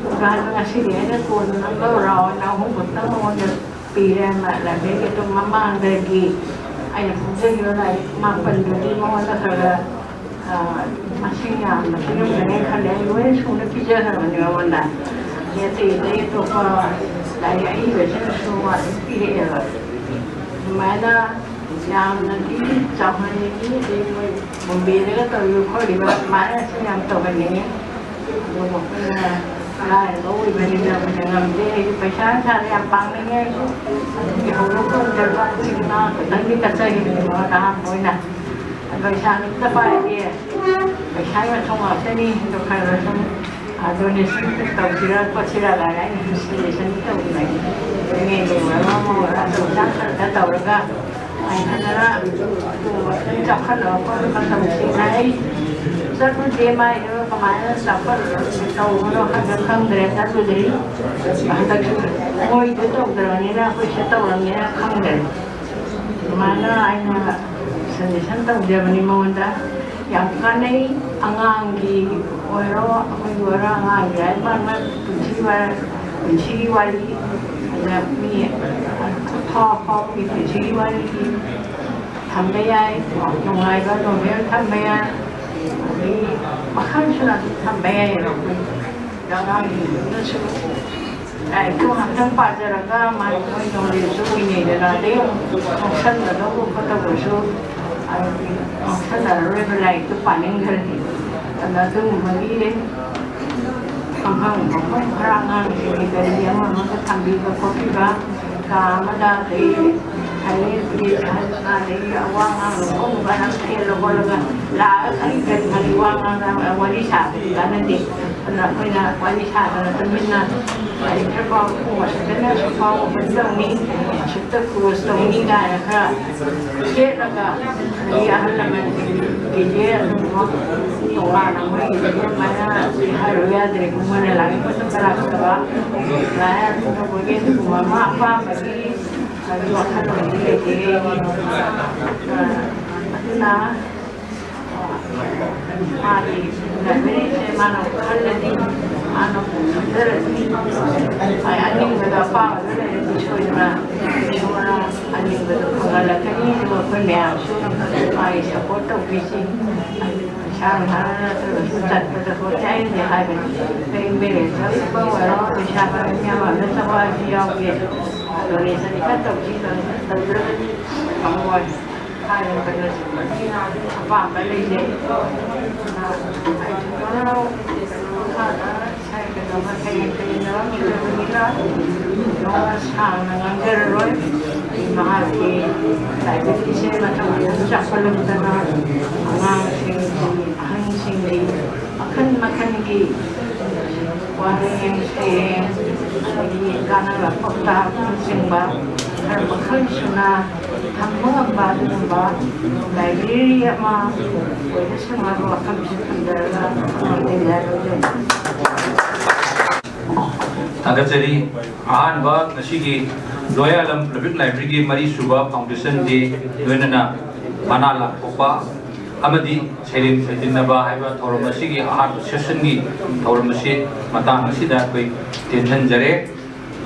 Kalau ngasih dia ni pun kalau orang nak hutang orang pilih malah begitu mama lagi. Ayah pun jadi orang makan dulu orang kalau masih yang dengan kalian luar sudah kerja sama dengan orang. Jadi itu kalau ꯂꯥꯏꯔꯤꯛ ꯑꯏꯕꯁꯤꯅꯁꯨ ꯑꯗꯨꯝ ꯄꯤꯔꯛꯑꯦꯕ ꯑꯗꯨꯃꯥꯏꯅ ꯌꯥꯝꯅꯗꯤ ꯆꯥꯎꯍꯟꯅꯤꯡꯉꯤ ꯑꯗꯩ ꯃꯣꯏ ꯕꯣꯝꯕꯦꯗꯒ ꯇꯧꯔꯤꯕ ꯈꯣꯠꯂꯤꯕ ꯑꯗꯨꯃꯥꯏꯅꯁꯨ ꯌꯥꯝ ꯇꯧꯍꯟꯅꯤꯡꯉꯤ ꯑꯗꯨꯕꯨ ꯑꯩꯈꯣꯏꯅ ꯂꯥꯏꯔꯕ ꯑꯣꯏꯕꯅꯤꯅ ꯑꯩꯈꯣꯏꯅ ꯉꯝꯗꯦ ꯑꯩꯁꯨ ꯄꯩꯁꯥ ꯅꯨꯡꯁꯥꯗ ꯌꯥꯝ ꯄꯥꯡꯅꯤꯡꯉꯦ ꯑꯩꯁꯨ ꯑꯗꯨꯒꯤ ꯍꯧꯔꯛꯄꯗ ꯑꯩꯈꯣꯏꯒꯤꯅ ꯈꯤꯇꯪꯗꯤ ꯀꯠꯆꯈꯤꯕꯅꯦꯕ ꯑꯍꯥꯟꯕ ꯑꯣꯏꯅ ꯑꯗꯣ ꯏꯁꯥꯅ ꯑꯝꯇ ꯄꯥꯏꯔꯗꯤ ꯄꯩꯁꯥꯒꯤ ꯃꯊꯧ ꯉꯥꯛꯇꯅꯤ ꯑꯗꯣ ꯈꯔ ꯁꯨꯝ ꯗꯣꯅꯦꯁꯟ ꯈꯣꯠꯁꯤꯔꯥ ꯀꯥꯏꯅ ꯑꯩꯅ ꯗꯣꯅꯦꯁꯟ ꯇꯧꯈꯤꯕꯅꯤ ꯏꯃꯦꯜꯒꯤ ꯑꯣꯏꯔꯣ ꯑꯃ ꯑꯣꯏꯔꯣ ꯑꯗꯨ ꯈꯔ ꯇꯧꯔꯒ ꯑꯩ ꯐꯖꯅ ꯆꯥꯎꯈꯠꯅꯕ ꯈꯣꯠꯅꯕ ꯇꯧꯁꯤꯅ ꯑꯩ ꯆꯠꯂꯨꯗꯦ ꯃꯥꯏꯗꯣ ꯀꯃꯥꯏꯅ ꯇꯧꯕꯅꯣ ꯍꯥꯏꯕ ꯈꯪꯗ꯭ꯔꯦ ꯆꯠꯂꯨꯗ꯭ꯔꯤ ꯍꯟꯗꯛꯁꯨ ꯃꯣꯏꯗꯨ ꯇꯧꯗ꯭ꯔꯕꯅꯤ나 ꯑꯩꯈꯣꯏꯁꯦ ꯇꯧꯔꯕꯅꯤꯅ ꯈꯪꯗ꯭ꯔꯦ ꯑꯗꯨꯃꯥꯏꯅ ꯑꯩꯅ ꯁꯖꯦꯁꯟ ꯇꯧꯖꯕꯅꯤ ꯃꯉꯣꯟꯗ ꯌꯥꯝ ꯀꯥꯟꯅꯩ ꯑꯉꯥꯡꯒꯤ ꯑꯣꯏꯔꯣ ꯑꯩꯈꯣꯏꯒꯤ ꯑꯣꯏꯔꯣ ꯑꯉꯥꯡꯒꯤ ꯂꯥꯏꯔꯤꯛ ꯄꯥꯕ ꯄꯨꯟꯁꯤꯒꯤ ꯋꯥꯔꯤ ꯑꯗ ꯃꯤ ꯑꯐꯥꯎꯕꯒꯤ ꯄꯨꯟꯁꯤꯒꯤ ꯋꯥꯔꯤꯒꯤ ꯊꯝꯕ ꯌꯥꯏ ꯅꯨꯡꯉꯥꯏꯕ ꯅꯣꯕꯦꯜ ꯊꯝꯕ ꯌꯥꯏ ꯑꯗꯒꯤ ꯃꯈꯜ ꯁꯨꯅ ꯑꯗꯨꯝ ꯊꯝꯕ ꯌꯥꯏꯑꯕ ꯑꯩꯈꯣꯏ ꯑꯉꯥꯡꯁꯤꯡꯗꯨꯅꯁꯨ ꯂꯥꯏꯔꯤꯛꯇꯣ ꯉꯥꯛꯇꯪ ꯄꯥꯖꯔꯒ ꯃꯣꯏ ꯅꯣꯂꯦꯖꯁꯨ ꯑꯣꯏꯅꯩꯗꯅ ꯑꯗꯩ ꯉꯥꯎꯁꯟꯅꯗꯧꯕ ꯈꯣꯠꯇꯧꯕꯁꯨ ꯉꯥꯎꯁꯟꯅꯔꯔꯣꯏꯕ ꯂꯥꯏꯔꯤꯛꯇꯣ ꯄꯥꯅꯤꯡꯈ꯭ꯔꯗꯤ ꯑꯗ ꯑꯗꯨꯒꯨꯝꯕꯒꯤ ꯃꯐꯝ ꯈꯔ ꯑꯉꯥꯡꯁꯤꯡꯒꯤ ꯀꯔꯤ ꯑꯃꯒ ꯊꯝꯕꯤꯕ ꯈꯣꯠꯄꯤꯕ ꯀꯥ ꯑꯃꯗ ꯑꯗꯒꯤ ꯑꯗꯒꯤ ꯑꯋꯥ ꯉꯥꯡꯕ ꯈꯣꯠꯂꯒ ꯊꯦꯜꯂ ꯈꯣꯠꯂꯒ ꯂꯥꯛꯑꯒ ꯀꯔꯤ ꯋꯥ ꯉꯥꯡꯒ ꯋꯥꯔꯤ ꯁꯥꯕꯗꯤ ꯀꯥꯟꯅꯗꯦ ꯑꯗꯨꯅ ꯑꯩꯈꯣꯏꯅ ꯋꯥꯔꯤ ꯁꯥꯗꯅ ꯇꯨꯃꯤꯟꯅ ꯂꯥꯏꯔꯤꯛ ꯈꯔ ꯄꯥꯎ ꯁꯤꯗꯅ ꯑꯁꯨꯛ ꯐꯥꯎꯕ ꯇꯧꯅꯤ ꯑꯁꯨꯛꯇ ꯀ꯭ꯔꯣꯁ ꯇꯧꯅꯤ ꯀꯥꯏꯅ ꯈꯔ ꯁꯦꯠꯂꯒ ꯑꯗꯒꯤ ꯑꯍꯜ ꯂꯃꯟꯒꯤꯁꯦ ꯑꯗꯨꯝ ꯇꯣꯉꯥꯟꯅ ꯃꯣꯏꯒꯤ ꯑꯗꯨꯃꯥꯏꯅ ꯍꯥꯏꯔꯨ ꯌꯥꯗ꯭ꯔꯦ ꯃꯣꯏꯅ ꯂꯥꯛꯅꯤꯡꯕ ꯃꯇꯝꯗ ꯂꯥꯛꯇꯕ ꯑꯗꯨꯃꯥꯏꯅ ꯇꯧꯕꯒꯤ ꯑꯗꯨꯒꯨꯝꯕ ꯑꯃ ꯑꯄꯥꯝꯕꯒꯤ ꯋꯥꯈꯜꯂꯣꯟꯗꯤ ꯂꯩꯇꯦ ꯑꯗꯨꯅ मारी लाइब्रेरी से मानो खल्लदी मानो खल्लदी आई अनिंग बदा पावल ले दिशोइना दिशोना अनिंग बदा खल्ला कनी जो कोने आशु आई सपोर्ट तो बीसी शाम हारा तो सुचत बदा को चाहिए ने हाय पे मेरे सब बवरो शाम में वाला सब आजिया के डोनेशन का तो जी तो अमोय hai yang benar apa balik je kalau ada saya kena pakai dalam kita mengira orang sang mengajar roy mahal ke library saya macam macam belum tenang orang sing di makan lagi warung yang saya lagi karena laptop tak sing bah makan sunnah Hamma ba library ama wala sa mga wakam sa kandala Tagatsari ahan ba nasigi Loyalam Public Library Mari Suba Foundation de Doinana Manala Popa Amadi Serin Sedinaba Haiba Thoramasi ahan session ni Thoramasi Matang Sida koi tension jare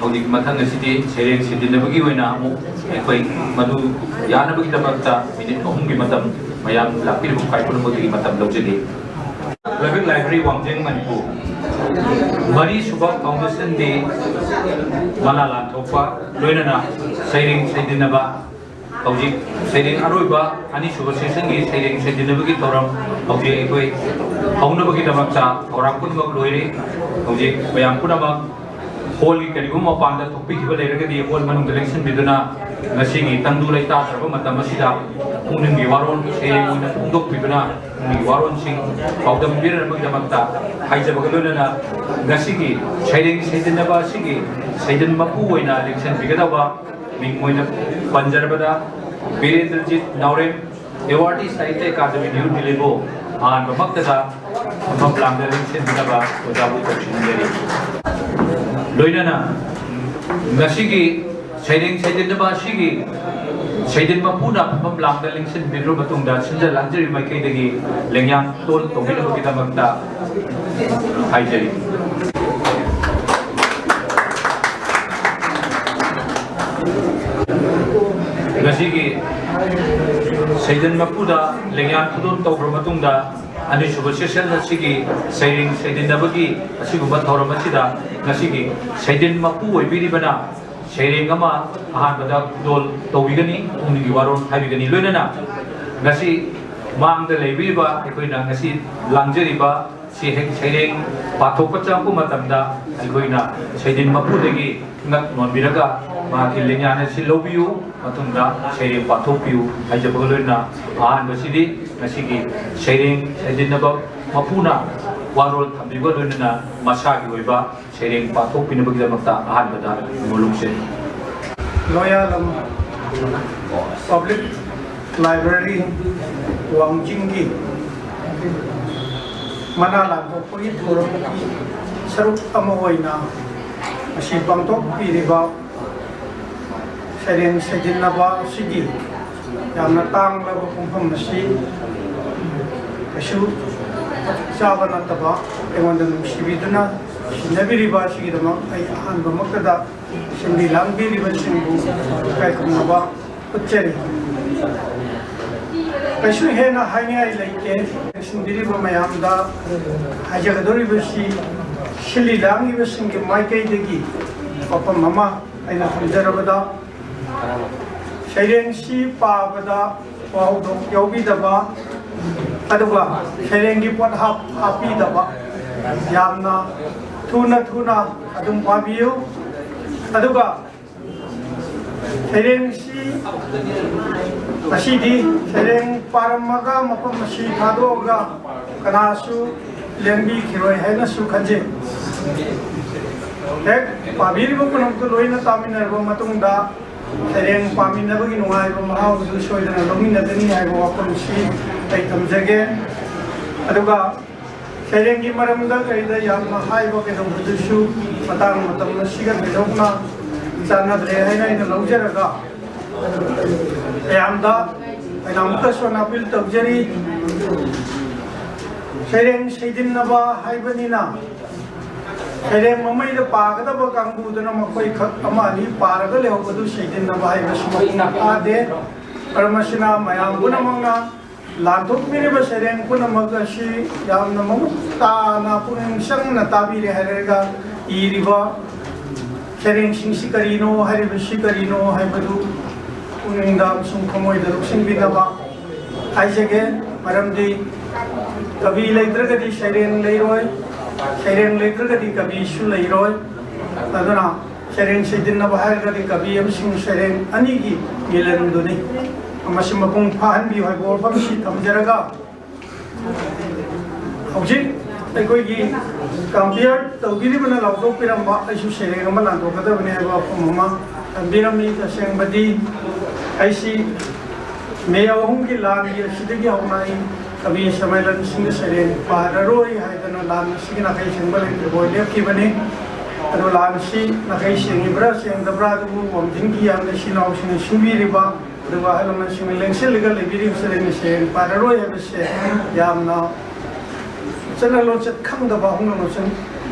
Haudik Matang City Serin Sedinabagi Wina ꯑꯩꯈꯣꯏ ꯃꯗꯨ ꯌꯥꯅꯕꯒꯤꯗꯃꯛꯇ minute 3ꯒꯤ ꯃꯇꯝ ꯃꯌꯥꯝ ꯂꯥꯛꯄꯤꯔꯤꯕ ꯈ꯭ꯋꯥꯏ ꯄꯨꯝꯅꯃꯛꯀꯤ ꯃꯇꯝ ꯂꯧꯖꯒꯦ public library ꯋꯥꯡꯖꯤꯡ ꯃꯅꯤꯄꯨꯔ ꯃꯔꯤ ꯁꯨꯕ ꯐꯥꯎꯟꯗꯦꯁꯟ ꯗꯦ ꯃꯅꯥ ꯂꯥꯟꯊꯣꯛꯄ ꯂꯣꯏꯅꯅ ꯁꯩꯔꯦꯡ ꯁꯩꯗꯤꯟꯅꯕ ꯍꯧꯖꯤꯛ ꯁꯩꯔꯦꯡ ꯑꯔꯣꯏꯕ ꯑꯅꯤꯁꯨꯕ ꯁꯦꯁꯟꯒꯤ ꯁꯩꯔꯦꯡ ꯁꯩꯗꯤꯟꯅꯕꯒꯤ ꯊꯧꯔꯝ ꯍꯧꯖꯤꯛ ꯑꯩꯈꯣꯏ ꯍꯧꯅꯕꯒꯤꯗꯃꯛꯇ ꯊꯧꯔꯥꯡ ꯄꯨꯝꯅꯃꯛ ꯂꯣꯏꯔꯦ ꯍꯧꯖꯤꯛ ꯃꯌꯥꯝ ꯄꯨꯝꯅꯃꯛ ꯍꯣꯜꯒꯤ ꯀꯔꯤꯒꯨꯝꯕ ꯃꯄꯥꯟꯗ ꯊꯣꯛꯄꯤꯈꯤꯕ ꯂꯩꯔꯒꯗꯤ ꯍꯣꯜ ꯃꯅꯨꯡꯗ ꯂꯦꯡꯁꯤꯟꯕꯤꯗꯨꯅ ꯉꯁꯤꯒꯤ ꯇꯪꯗꯨ ꯂꯩꯇꯥꯗ꯭ꯔꯕ ꯃꯇꯝ ꯑꯁꯤꯗ ꯄꯨꯛꯅꯤꯡꯒꯤ ꯋꯥꯔꯣꯜ ꯁꯩꯔꯦꯡ ꯑꯣꯏꯅ ꯐꯣꯡꯗꯣꯛꯄꯤꯗꯨꯅ ꯄꯨꯛꯅꯤꯡꯒꯤ ꯋꯥꯔꯣꯜꯁꯤꯡ ꯄꯥꯎꯗꯝꯕꯤꯅꯕꯒꯤꯗꯃꯛꯇ ꯍꯥꯏꯖꯕꯒ ꯂꯣꯏꯅꯅ ꯉꯁꯤꯒꯤ ꯁꯩꯔꯦꯡ ꯁꯩꯗꯤꯟꯅꯕ ꯑꯁꯤꯒꯤ ꯁꯩꯗꯤꯟ ꯃꯄꯨ ꯑꯣꯏꯅ ꯂꯦꯡꯁꯤꯟꯕꯤꯒꯗꯕ ꯃꯤꯡ ꯑꯣꯏꯅ ꯄꯟꯖꯔꯕꯗ ꯕꯤꯔꯦꯟꯗ꯭ꯔꯖꯤꯠ ꯅꯥꯎꯔꯦꯝ ꯑꯦꯋꯥꯔꯗꯤ ꯁꯥꯍꯤꯇ꯭य ꯑꯦꯀꯥꯗꯃꯤ ꯅ꯭ꯌꯨ ꯗꯤꯜꯂꯤꯕꯨ ꯑꯍꯥꯟꯕꯃꯛꯇꯗ ꯃꯐꯝ ꯂꯥꯡꯗ ꯂꯦꯡꯁꯤꯟꯕꯤꯅꯕ ꯑꯣꯖꯥꯕꯨ ꯀꯧꯁꯤꯟꯖꯔꯤ Loinana ngasigi sairing saidinaba asigi saidin mapuna pham lamda lingsin bidro matungda sinja lanjari maikaidagi lengyang tol tongidabagidamagta haijari ngasigi saidin mapuda lengyang tudon tawbra matungda ꯑꯅꯤꯁꯨꯕ ꯁꯦꯁꯟ ꯑꯁꯤꯒꯤ ꯁꯩꯔꯦꯡ ꯁꯩꯗꯤꯟꯅꯕꯒꯤ ꯑꯁꯤꯒꯨꯝꯕ ꯊꯧꯔꯝ ꯑꯁꯤꯗ ꯉꯁꯤꯒꯤ ꯁꯩꯗꯤꯟ ꯃꯄꯨ ꯑꯣꯏꯕꯤꯔꯤꯕꯅ ꯁꯩꯔꯦꯡ ꯑꯃ ꯑꯍꯥꯟꯕꯗ ꯈꯨꯗꯣꯜ ꯇꯧꯕꯤꯒꯅꯤ ꯄꯨꯛꯅꯤꯡꯒꯤ ꯋꯥꯔꯣꯜ ꯍꯥꯏꯕꯤꯒꯅꯤ ꯂꯣꯏꯅꯅ ꯉꯁꯤ ꯃꯥꯡꯗ ꯂꯩꯕꯤꯔꯤꯕ ꯑꯩꯈꯣꯏꯅ ꯉꯁꯤ ꯂꯥꯡꯖꯔꯤꯕ ꯁꯤ ꯍꯦꯛ ꯁꯩꯔꯦꯡ ꯄꯥꯊꯣꯛꯄ ꯆꯪꯉꯛꯄ ꯃꯇꯝꯗ ꯑꯩꯈꯣꯏꯅ ꯁꯩꯗꯤꯟ ꯃꯄꯨꯗꯒꯤ ꯉꯛ ꯅꯣꯟꯕꯤꯔꯒ ꯃꯍꯥꯛꯀꯤ ꯂꯦꯡꯌꯥꯟ ꯑꯁꯤ ꯂꯧꯕꯤꯌꯨ ꯃꯇꯨꯡꯗ ꯁꯩꯔꯦꯡ ꯄꯥꯊꯣꯛꯄꯤꯌꯨ ꯍꯥꯏꯖꯕꯒ ꯂꯣꯏꯅꯅ ꯑꯍꯥꯟꯕꯁꯤꯗꯤ ꯉꯁꯤꯒꯤ ꯁꯩꯔꯦꯡ ꯁꯩꯗꯤꯟꯅꯕ ꯃꯄꯨꯅ ꯋꯥꯔꯣꯜ ꯊꯝꯕꯤꯕ ꯂꯣꯏꯅꯅ ꯃꯁꯥꯒꯤ ꯑꯣꯏꯕ ꯁꯩꯔꯦꯡ ꯄꯥꯊꯣꯛꯄꯤꯅꯕꯒꯤꯗꯃꯛꯇ ꯑꯍꯥꯟꯕꯗ ꯅꯣꯂꯨꯛꯆꯔꯤ Loyalam Public Library Wangjingi Manalan Puri Thurong Saruk Amawaina Asi Pangtok Piriba Sering Sejinaba Sigi Yang Natang Lagu Kumpam Nasi Kasu Savanataba Ewandan Sibiduna Sinabiriba Sigidama Ay Ahan Bamakada Sindi Langbiriba Simbu Kai Kumaba Utcheri Kasu Hena Hanya Ilake Sindiriba Mayamda Hajagadoribusi Shili Langiba Singi Maikai Degi Papa Mama Aina Hamjarabada Sairen Si Pabada Waudo Yobi Daba Aduba Sairengi Pot Happy Daba Yamna Tuna Adum Pabiu Aduga Sairen Si Masidi Sairen Paramaga Mapam Masi Kadoga Kanasu Lembi Kiroi Henasu Kanje Ek Pabiri Bukunam to Loina Tamina Matunda Sairen Pamina Bagin Wai Mahau Soydana Domina Deni I Wapam Si Taitam Jage Aduga Sairengi Maramda Kaida Yamna Hai Bakadam Hudushu Matang Matam Siga Bidokna Sana Drehina in the Lojaraga Yamda Namka Sonapil Tabjari Sairen Saidin Naba Haibanina Sairen Mamai the Pagada Bakambu Makoi Amani Paraga Leopadu Saidin Naba Haibasma Ade Paramashina Mayambunamanga Lantuk Miriba Sairen Punamagashi Yamna Na Punin Sang Natabi Herega Iriba Sairen Singsikarino Haribasikarino Haibadu Uninda Sumkamoi the Luxing Binaba Isaac Maramdi Kabi Latragati Sairen Leroy Sairen Latragati Kabi Shu Leroy Adana Sairen Sidin Nabahagati Kabi Sing Sairen Anigi Gilan Duni Amasimapung Pahan Bi Hagor Pamsi Tamjaraga Hojik Taikogi Kampier Togiribana Lauto Piramba Isu Sairen Malanto Katabane Mama Birami Tasang Badi IC Mayahum ki Lan Sidigi Haunai Kabi Samalan Sing Sairen Padaroi Haidana Lan Sigina Kai Simbal in the Boy Kibane Adolan Si Nakai Sing Ibras and the Bradu Wamjingi and the Shina Shumi Riba the Wahalam Similang Siligal Libiri Sairen Padaroi have said Yamna Senalon said come the Bahungan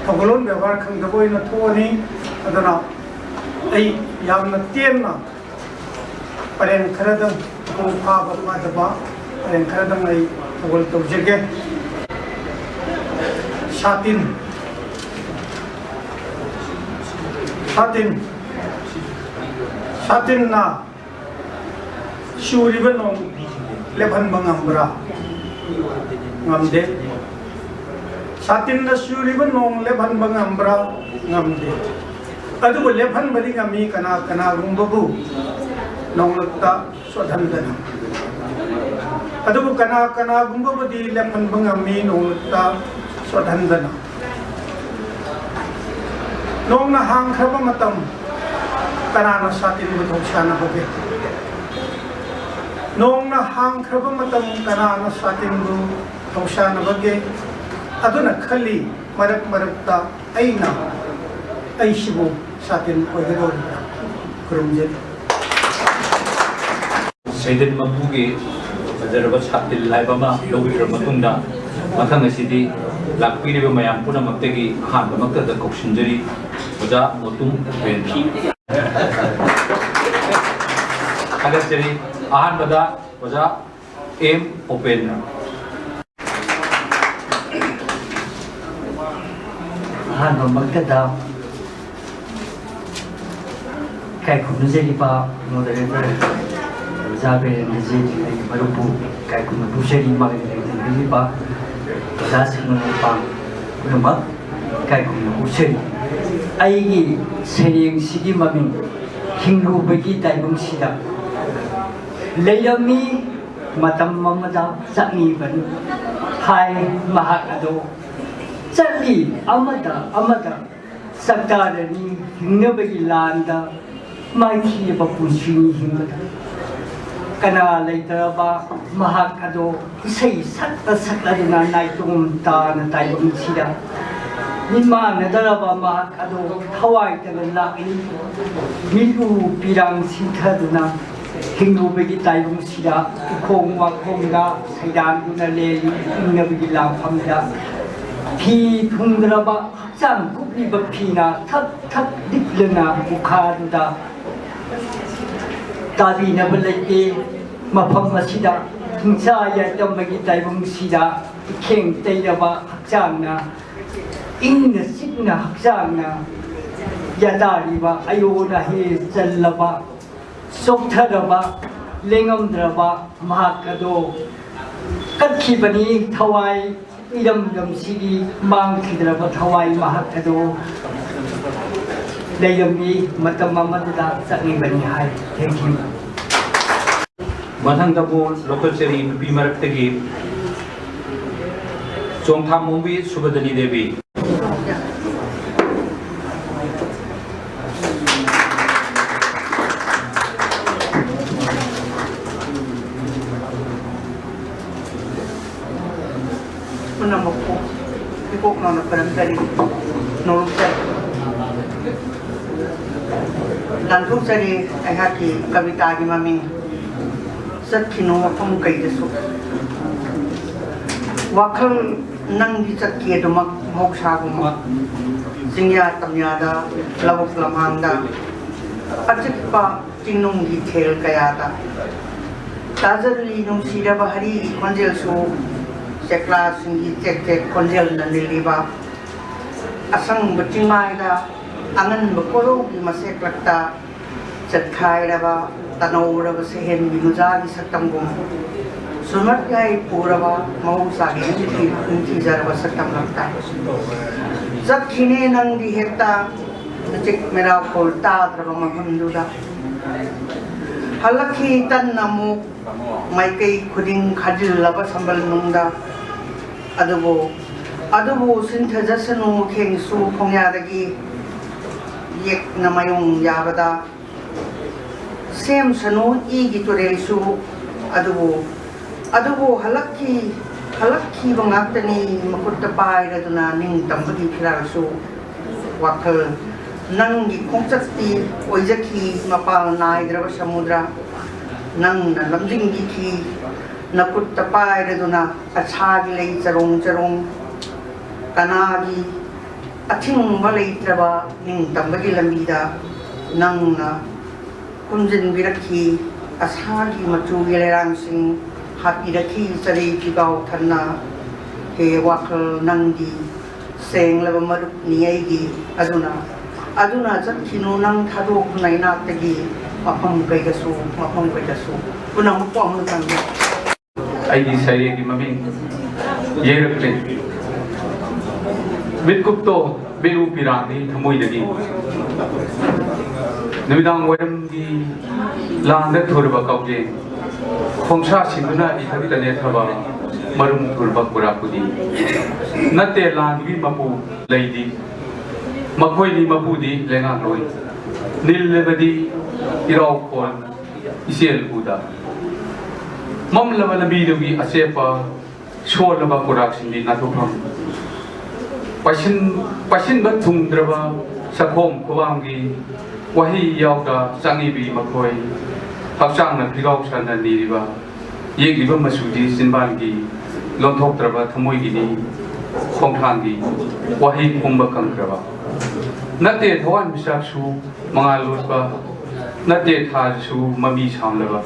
Togolon Bevar come the boy in a Tony Adana Ay Yamna Tiena Paren Karadam Papa Mataba Paren Karadam I will to Jigge Satin Na Shuribanong Lepan Bangambra Ngamde Satin na Shuribanong Lepan Bangambra Ngamde Adu Lepan Badingami Kana Rumbabu Nong Lutta Swadhandana Adu Kana Gumbabadi Lepan Bangami Nong Lutta Swadhandana Nong na hang Krabamatam Kana Satin Butoksana Babe Nong na hang Krabamatam Kana Satin Butoksana Babe Aduna Kali Marakta Aina Aishibu Satin Oigadorita Kurumjit Saidin Mapugi Fajaraba Satil Laibama Lowira Matunda Matanga City Lakpiriba Mayam Punamategi Han Makta the Kokshinjari Oja Motum Venda Agasteri Ahan Bada Oja M Open ꯑꯍꯥꯟꯕꯃꯛꯇꯗ ꯏꯀꯥꯏ ꯈꯨꯝꯅꯖꯔꯤꯕ moderator ꯑꯣꯖꯥ ꯕꯤꯔꯦꯟꯗ꯭ꯔꯖꯤꯠ ꯑꯩꯒꯤ ꯃꯔꯨꯞꯄꯨ ꯏꯀꯥꯏ ꯈꯨꯝꯅꯖꯔꯤ ꯃꯥꯒꯤ ꯂꯩꯕꯤꯔꯤꯕ ꯑꯣꯖꯥꯁꯤꯡ ꯃꯄꯥ ꯄꯨꯝꯅꯃꯛ ꯏꯀꯥꯏ ꯈꯨꯝꯅꯖꯔꯤ ꯑꯩꯒꯤ ꯁꯩꯔꯦꯡꯁꯤꯒꯤ ꯃꯃꯤꯡ ꯍꯤꯡꯂꯨꯕꯒꯤ ꯇꯥꯏꯕꯪꯁꯤꯗ ꯂꯩꯔꯝꯃꯤ ꯃꯇꯝ ꯑꯃꯗ ꯆꯠꯅꯤꯕꯅꯤ ꯍꯥꯏ ꯃꯍꯥꯛ ꯑꯗꯣ ꯆꯠꯂꯤ ꯑꯃꯗ ꯁꯛꯇꯥꯔꯅꯤ ꯍꯤꯡꯅꯕꯒꯤ ꯂꯥꯟꯗ ꯃꯥꯏꯊꯤꯕ ꯄꯨꯟꯁꯤꯅꯤ ꯍꯤꯡꯕꯗ ꯀꯅꯥ ꯂꯩꯇꯔꯕ ꯃꯍꯥꯛ ꯑꯗꯣ ꯏꯁꯩ ꯁꯛꯂꯗꯨꯅ ꯅꯥꯏꯇꯣꯝ ꯇꯥꯅ ꯇꯥꯏꯕꯪꯁꯤꯗ ꯃꯤꯠꯃꯥꯟꯅꯗꯔꯕ ꯃꯍꯥꯛ ꯑꯗꯣ ꯊꯋꯥꯏꯗꯅ ꯂꯥꯛꯏ ꯃꯤꯠꯂꯨ ꯄꯤꯔꯥꯡ ꯁꯤꯟꯊꯗꯨꯅ ꯍꯤꯡꯂꯨꯕꯒꯤ ꯇꯥꯏꯕꯪꯁꯤꯗ ꯎꯈꯣꯡ ꯋꯥꯈꯣꯡꯗ ꯁꯩꯗꯥꯟꯗꯨꯅ ꯂꯦꯜꯂꯤ ꯍꯤꯡꯅꯕꯒꯤ ꯂꯥꯟꯐꯝꯗ ꯐꯤ ꯊꯨꯡꯗ꯭ꯔꯕ ꯍꯛꯆꯥꯡ ꯀꯨꯞꯂꯤꯕ ꯐꯤꯅ ꯊꯛ ꯂꯤꯛꯂꯅ ꯎꯈꯥꯗꯨꯗ ꯇꯥꯕꯤꯅꯕ ꯂꯩꯇꯦ ꯃꯐꯝ ꯑꯁꯤꯗ ꯍꯤꯡꯁꯥ ꯌꯥꯏꯇꯝꯕꯒꯤ ꯇꯥꯏꯕꯪꯁꯤꯗ ꯏꯈꯦꯡ ꯇꯩꯔꯕ ꯍꯛꯆꯥꯡꯅ ꯏꯪꯅ ꯆꯤꯛꯅ ꯍꯛꯆꯥꯡꯅ ꯌꯥꯗꯥꯔꯤꯕ ꯑꯌꯣꯅ ꯍꯦ ꯆꯜꯂꯕ ꯆꯣꯛꯊꯔꯕ ꯂꯦꯡꯉꯝꯗ꯭ꯔꯕ ꯃꯍꯥꯛ ꯑꯗꯣ ꯀꯠꯈꯤꯕꯅꯤ ꯊꯋꯥꯏ ꯏꯔꯝꯗꯝꯁꯤꯒꯤ ꯃꯥꯡꯈꯤꯗ꯭ꯔꯕ ꯊꯋꯥꯏ ꯃꯍꯥꯛ ꯑꯗꯣ ꯂꯩꯔꯝꯃꯤ ꯃꯇꯝ ꯑꯃꯗꯨꯗ ꯆꯠꯅꯤꯡꯕꯅꯤ ꯍꯥꯏ ꯊꯦꯡꯀ꯭ꯌꯨ ꯃꯊꯪꯗꯕꯨ ꯂꯧꯈꯠꯆꯔꯤ ꯅꯨꯄꯤ ꯃꯔꯛꯇꯒꯤ ꯆꯣꯡꯊꯥꯃꯣꯡꯕꯤ ꯁꯨꯕꯗꯅꯤ ꯗꯦꯕꯤ पुनमको इकोक नौन परंपरी नौरुचर लांथुचरी अहाकी कविता की ममी सत्खिनो मफम कईदसु वाखल नंगी चक्की दुमक मोक्षागुम सिंग्या तमयादा लवक लमहांदा अचित्पा चिन्नुंगी खेल कयादा ताजरली नुसीरबा हरी खंजेलसु चेक्ला सिंगी चेक खंजेल नलिबा असंग बचिमायदा अंगन बकोरो की मसेक लगता चटखायरबा तनौरब सेहन बिनुजागी सकतमगुम सुनत गाय पूरबा मौसागी इंची जरब सकतम लगता जखिने नंदी हेता चिक मेरा कोलता द्रब महंदुदा हलखी तन नमु माइकई खुदिंग खजिल्लब संबल नुंदा अदुबो सिंथजसनु खेंसु खोंयादगी येक नमयुंग याबदा सेम सनु इगी तुरेसु अदुबो हलक्की बंगातनी मकुट पायरदुना निंग तंबगी फिरासु वाखल नंगी खोंचती ओइजकी मपाल नायद्रब समुद्र नंगना लमजिंगी की नकुट पायरदुना अछागी लई चरोंग कनागी अथिंग लैत्रबा निंग तंबगी लंबीदा नंगना कुंजन बिरखी असागी मचुगी लेरांसिंग हापी रखी चरे जिगाव थन्ना हे वाखल नंगी सेंगलब मरुप नियगी अदुना चखिनो नंग थादोक नाइनातगी मफम कईगसु पुनः मुक्पम तंगे अगी सैरे की मम्मी ये रखले मिटकुप्तो बेलू पिरांगी थमोइदगी निमिदांग वरमगी लांग थुरबा कौजे खोंसा सिंगना इथबी तने थबा मरुम थुरबा पुरापुदी नते लांगी मपु लैदी मखोइनी मपुदी लेंगा लोई नीलबदी इराव कोन इसेल उदा ममलबा लबीदुगी असेपा सोलबा पुरासिंदी नाथुफम पसिन थुंद्रबा सखोम खुवांगी वही यावदा चांगीबी मखोई हक्चांगना फिगाव सनना नीरिबा येगिबा मसुदी सिनबानगी लोंथोक्त्रबा थमोइगिनी खोंथांगी वही पुंबा कंग्रबा नते थवान बिसासु मंगालोसबा नते थासु ममी सामलबा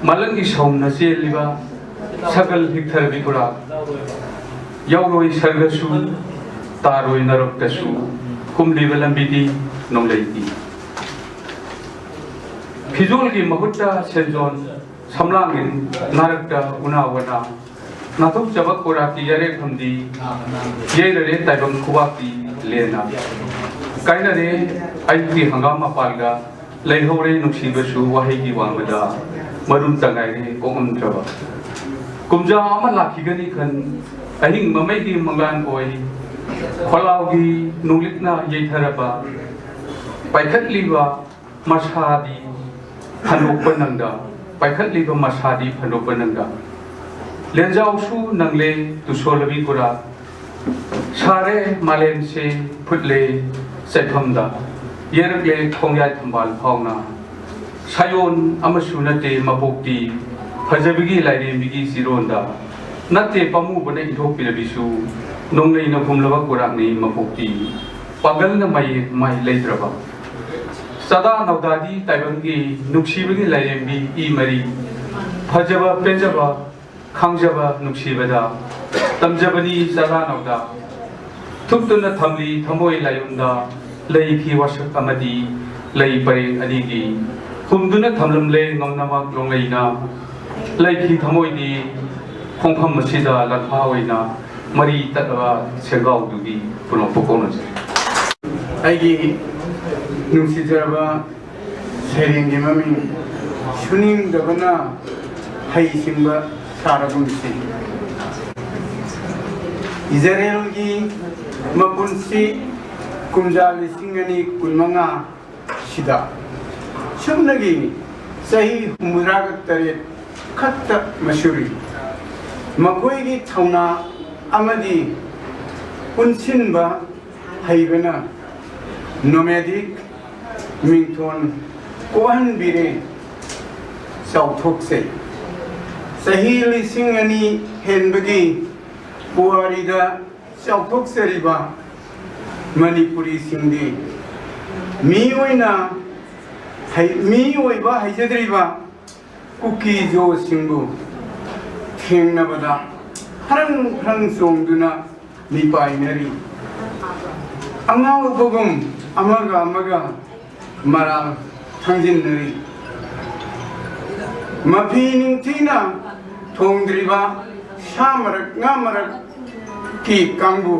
मलंगी सौमना चेलिबा सकल हिक्थरबी पुरा यावरोई सरगसु तारोई नरक तसु कुमलीब लंबीदी नोंगलेती फिजोल की महुत्ता सेंजोन समलांगिन नरकता उनावना नाथुक जबक कोराती यरे खमदी येरे ताइबम खुवाती लेना काइनरे आइती हंगामा पालगा लेहौरे नुक्सीबसु वाहेगी वांगदा मरुम तंगाइरे कोमद्रबा कुमजा अमा लाखिगनी खन अहिंग ममैगी मंगान ओय खोलावगी नुलिकना येथरबा पाइखतलीबा मसादी फनोपनंगा पाइखतलीबा मसादी फनोपनंगा लेंजावसु नंगले तुसोलबी पुरा सारे मालेम से फुटले सैफमदा येरगले खोंयाय थंबाल फावना सायोन अमसु नते मपोक्ति फजबिगी लाइरेमिगी सिरोंदा नते पमुबने इथोपिरबिसु नोंगले न फुमलबा कुरांगनी मपोक्ति पागल न माई लेद्रबा सदा नवदादी ताइबंगी नुक्सीबगी लाइरेमि ई मरी फजबा पेंजबा खांजबा नुक्सीबदा तमजबनी सदा नवदा थुक्तुन थमली थमोय लायुंदा लैखी वशक अमदी लई परे अनिगी हुमदुन थमलमले ngomnamak longleina लैखी थमोयदी खोंफम मसिदा लथावैना मरी ततवा सेगावदुगी पुनो पकोनसे आइगी नुसिजरबा सेरिंगी ममी सुनिंग दबना हाइसिंबा सारबुंसी इजरायलगी मपुनसी कुमजाली सिंगनी कुलमंगा सिदा सुमनगी सही हुमुराग तरे खत्त मशूरी मकोईगी थौना अमदी पुनसिनबा हाइबना नोमेडिक मिंथोन कोहन बिरे साउथोक्से सही लिसिंगनी हेनबगी पुआरीदा साउथोक्सेरिबा मणिपुरी सिंधी मीओइना मीओइबा हाइजद्रिबा कुकी जो सिंबु थेंगनबदा हरंग हरंग सोंगदुना निपाइनरी अंगाव बगुम अमगा अमगा मरा थंजिनरी मफी निंगथिना थोंगद्रिबा शामरक ngaमरक की कांगु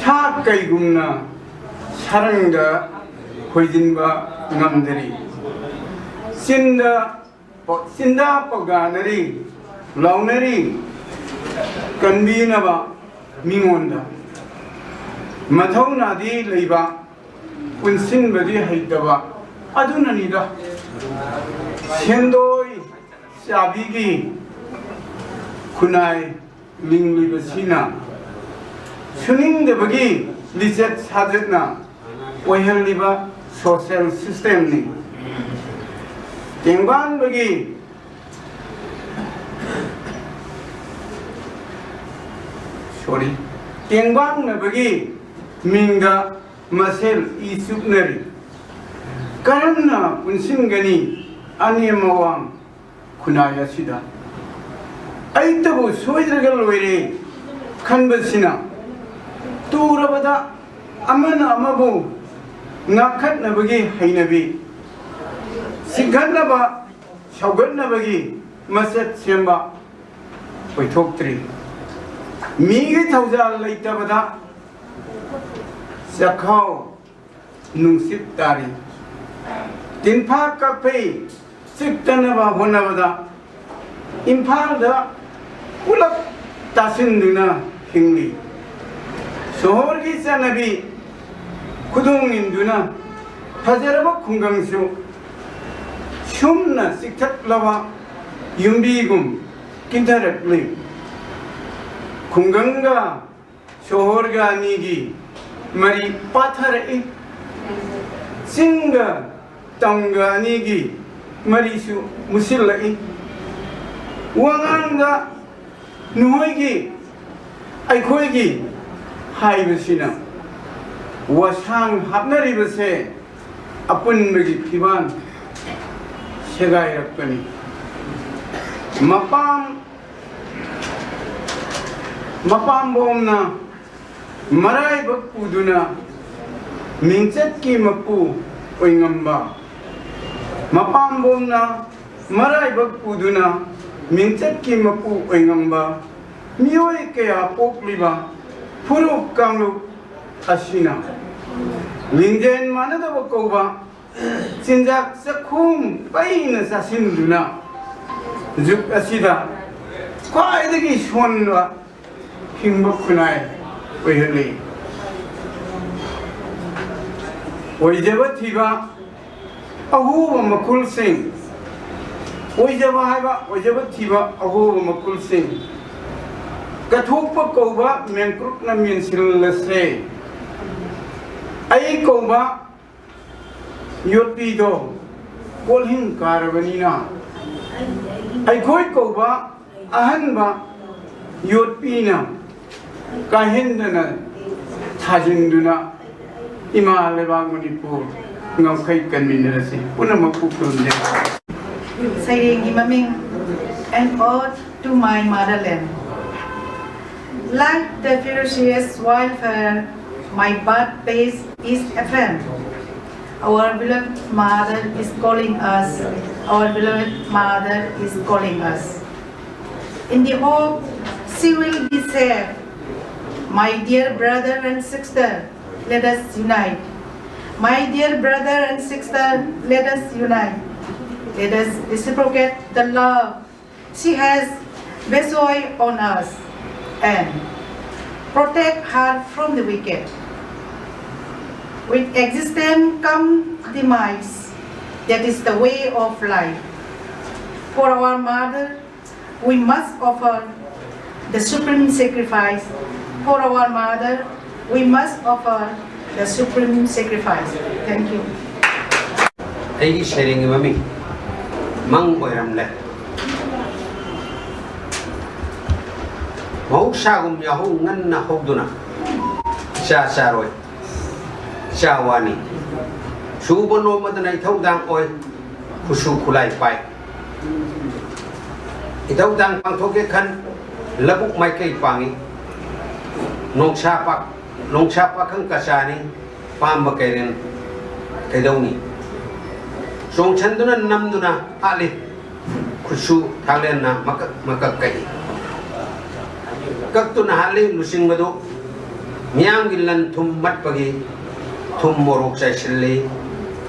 सा कैगुमना सारंगदा होइजिनबा ngamdari sinda paganari launari kanbinaba mingonda mathawna di leiba punsinbadi haitaba adunanida sendoi sabigi kunai linglibasina suningdabagi lichet sadetna oihelliba social system ni tengban bagi tengban na bagi mingda masel isuknari karanna unsingani animawang kunaya sida aitabu soidragal loire khanbasina turabada amana amabu ngakhat nabagi hainabi sigannaba shaugatnabagi masat semba poithoktri migi thaujal leitabada sakhau nungsit tari tinpha kapei siktanaba honabada imphal ulap tasinduna hingli sohor gi sanabi kudumindu나 파제라바 궁강수 흉나 식탁라와 윤비금 긴타랩리 궁강가 쇼호르가 아니기 말이 빠타레 싱가 땅가 아니기 말이수 무실라이 왕안가 누호이기 아이코이기 하이브시나 wasang habnari bese apun bagi piban segai rakani mapam bomna Maraiba puduna mingchat ki mapu oingamba mapambomna maraiba puduna mingchat ki mapu oingamba mioi kaya pokliba puruk kamlu asina lingden manadaba koba cinjak sakhum paina sasinduna juk asida kwaidagi sonwa hingba kunai oihali oijaba thiba ahuba makul sing oijaba haiba oijaba thiba ahuba makul sing kathokpa koba menkruk na minsil lase ai koba yoti do kolhin karabanina ai khoi koba ahanba yotpina kahendana thajinduna ima leba manipur ngaukai kanminarasi punamakku kurunde Saying Imaming, an ode to my motherland. Like the ferocious wildfire, my birthplace is a friend. Our beloved mother is calling us. Our beloved mother is calling us. In the hope she will be safe, my dear brother and sister, let us unite. My dear brother and sister, let us unite. Let us reciprocate the love she has bestowed on us and protect her from the wicked. With existence comes demise. That is the way of life. For our mother, we must offer the supreme sacrifice. For our mother, we must offer the supreme sacrifice. Thank you. Ay sharing mami mang oiram le mau sagum yahu ngan na hogduna sha saroi shawani subono madanai thaudang oi khusu khulai pai itaudang pangthoke khan labuk mai kai pangi nongsa pak khang kasani pamba kairen kaidoni song chanduna namduna ali khusu thalena makak kai kaktuna hali lusing madu miang gilan thum mat pagi thum morok sai sille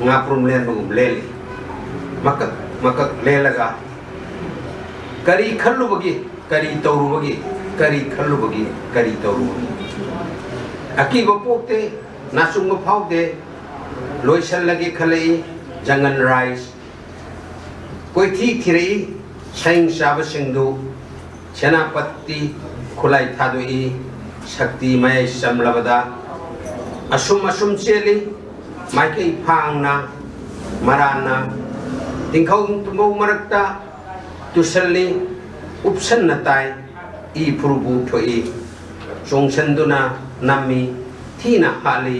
ngaprum len bagum leli makak lelaga kari khallu bagi kari tawru bagi kari khallu bagi kari tawru aki bapokte nasung phaude loisal lagi khalei jangan rice koi thi thirei saing sab singdu senapati khulai thadui shakti mai samlabada asum cheli maikai phangna marana tingkhau tumau marakta tusalli upsan natai i purbu thoi songsanduna nami thina hali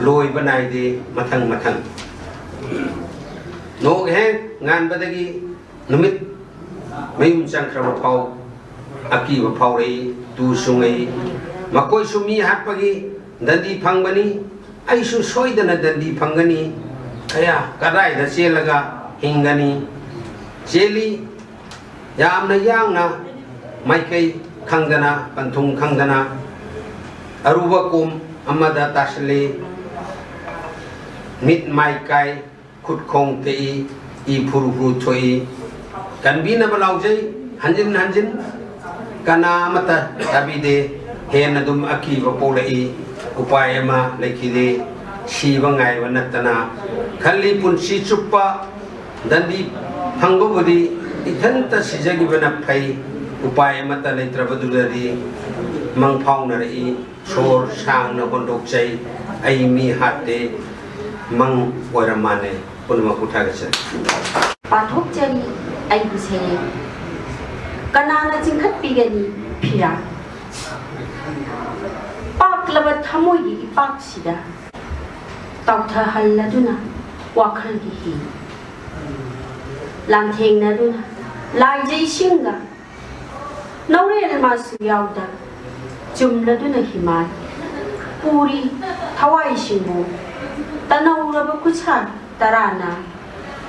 loi banai de mathang no he ngan badagi numit mayum changkra phau aki ba phau rei tu sungai makoi sumi hatpagi dandi phangbani aisu soidana dandi phangani aya kadai da chelaga hingani cheli yamna yangna maikai khangdana panthung khangdana aruba kum amada tasli mit maikai khut khong te i phuru thoi kanbina balaujai hanjin kana mata tabide hen adum aki ba polai upaya ma lekide siba ngai wanatana khalli punsi chuppa dandi phangbo budi ithanta sijagi bana phai upaya mata leitrabaduradi mang phawna ri sor sang na hondok chai ai mi hatte mang oramane punma kuthaga pathok chari ai buse kanana jingkhat pigani phira paklaba thamoi gi pak sida tawtha halladuna wakhal gi hi lanthengna duna laijai singa naurel masu yauda chumladuna himan पूरी थवाई सिंबु तनौरब खुसा तराना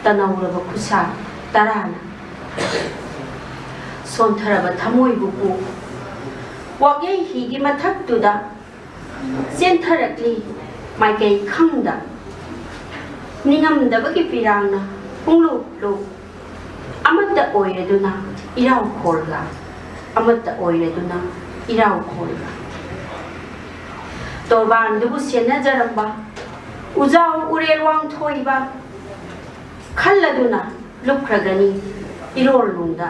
तनौरब खुसा तराना सोंथरब थमोई बुकु वागे हिगी मथक तुदा सेंथरकली माइके खंगदा निगम दबकी पिरांगना पुंगलु लो अमत ओइरेदुना इराव खोलगा अमत ओइरेदुना इराव खोलगा तोरबान दुबु सेना जरंबा उजाव उरेरवांग थोइबा खल्लदुना लुखरगनी इरोल लुंदा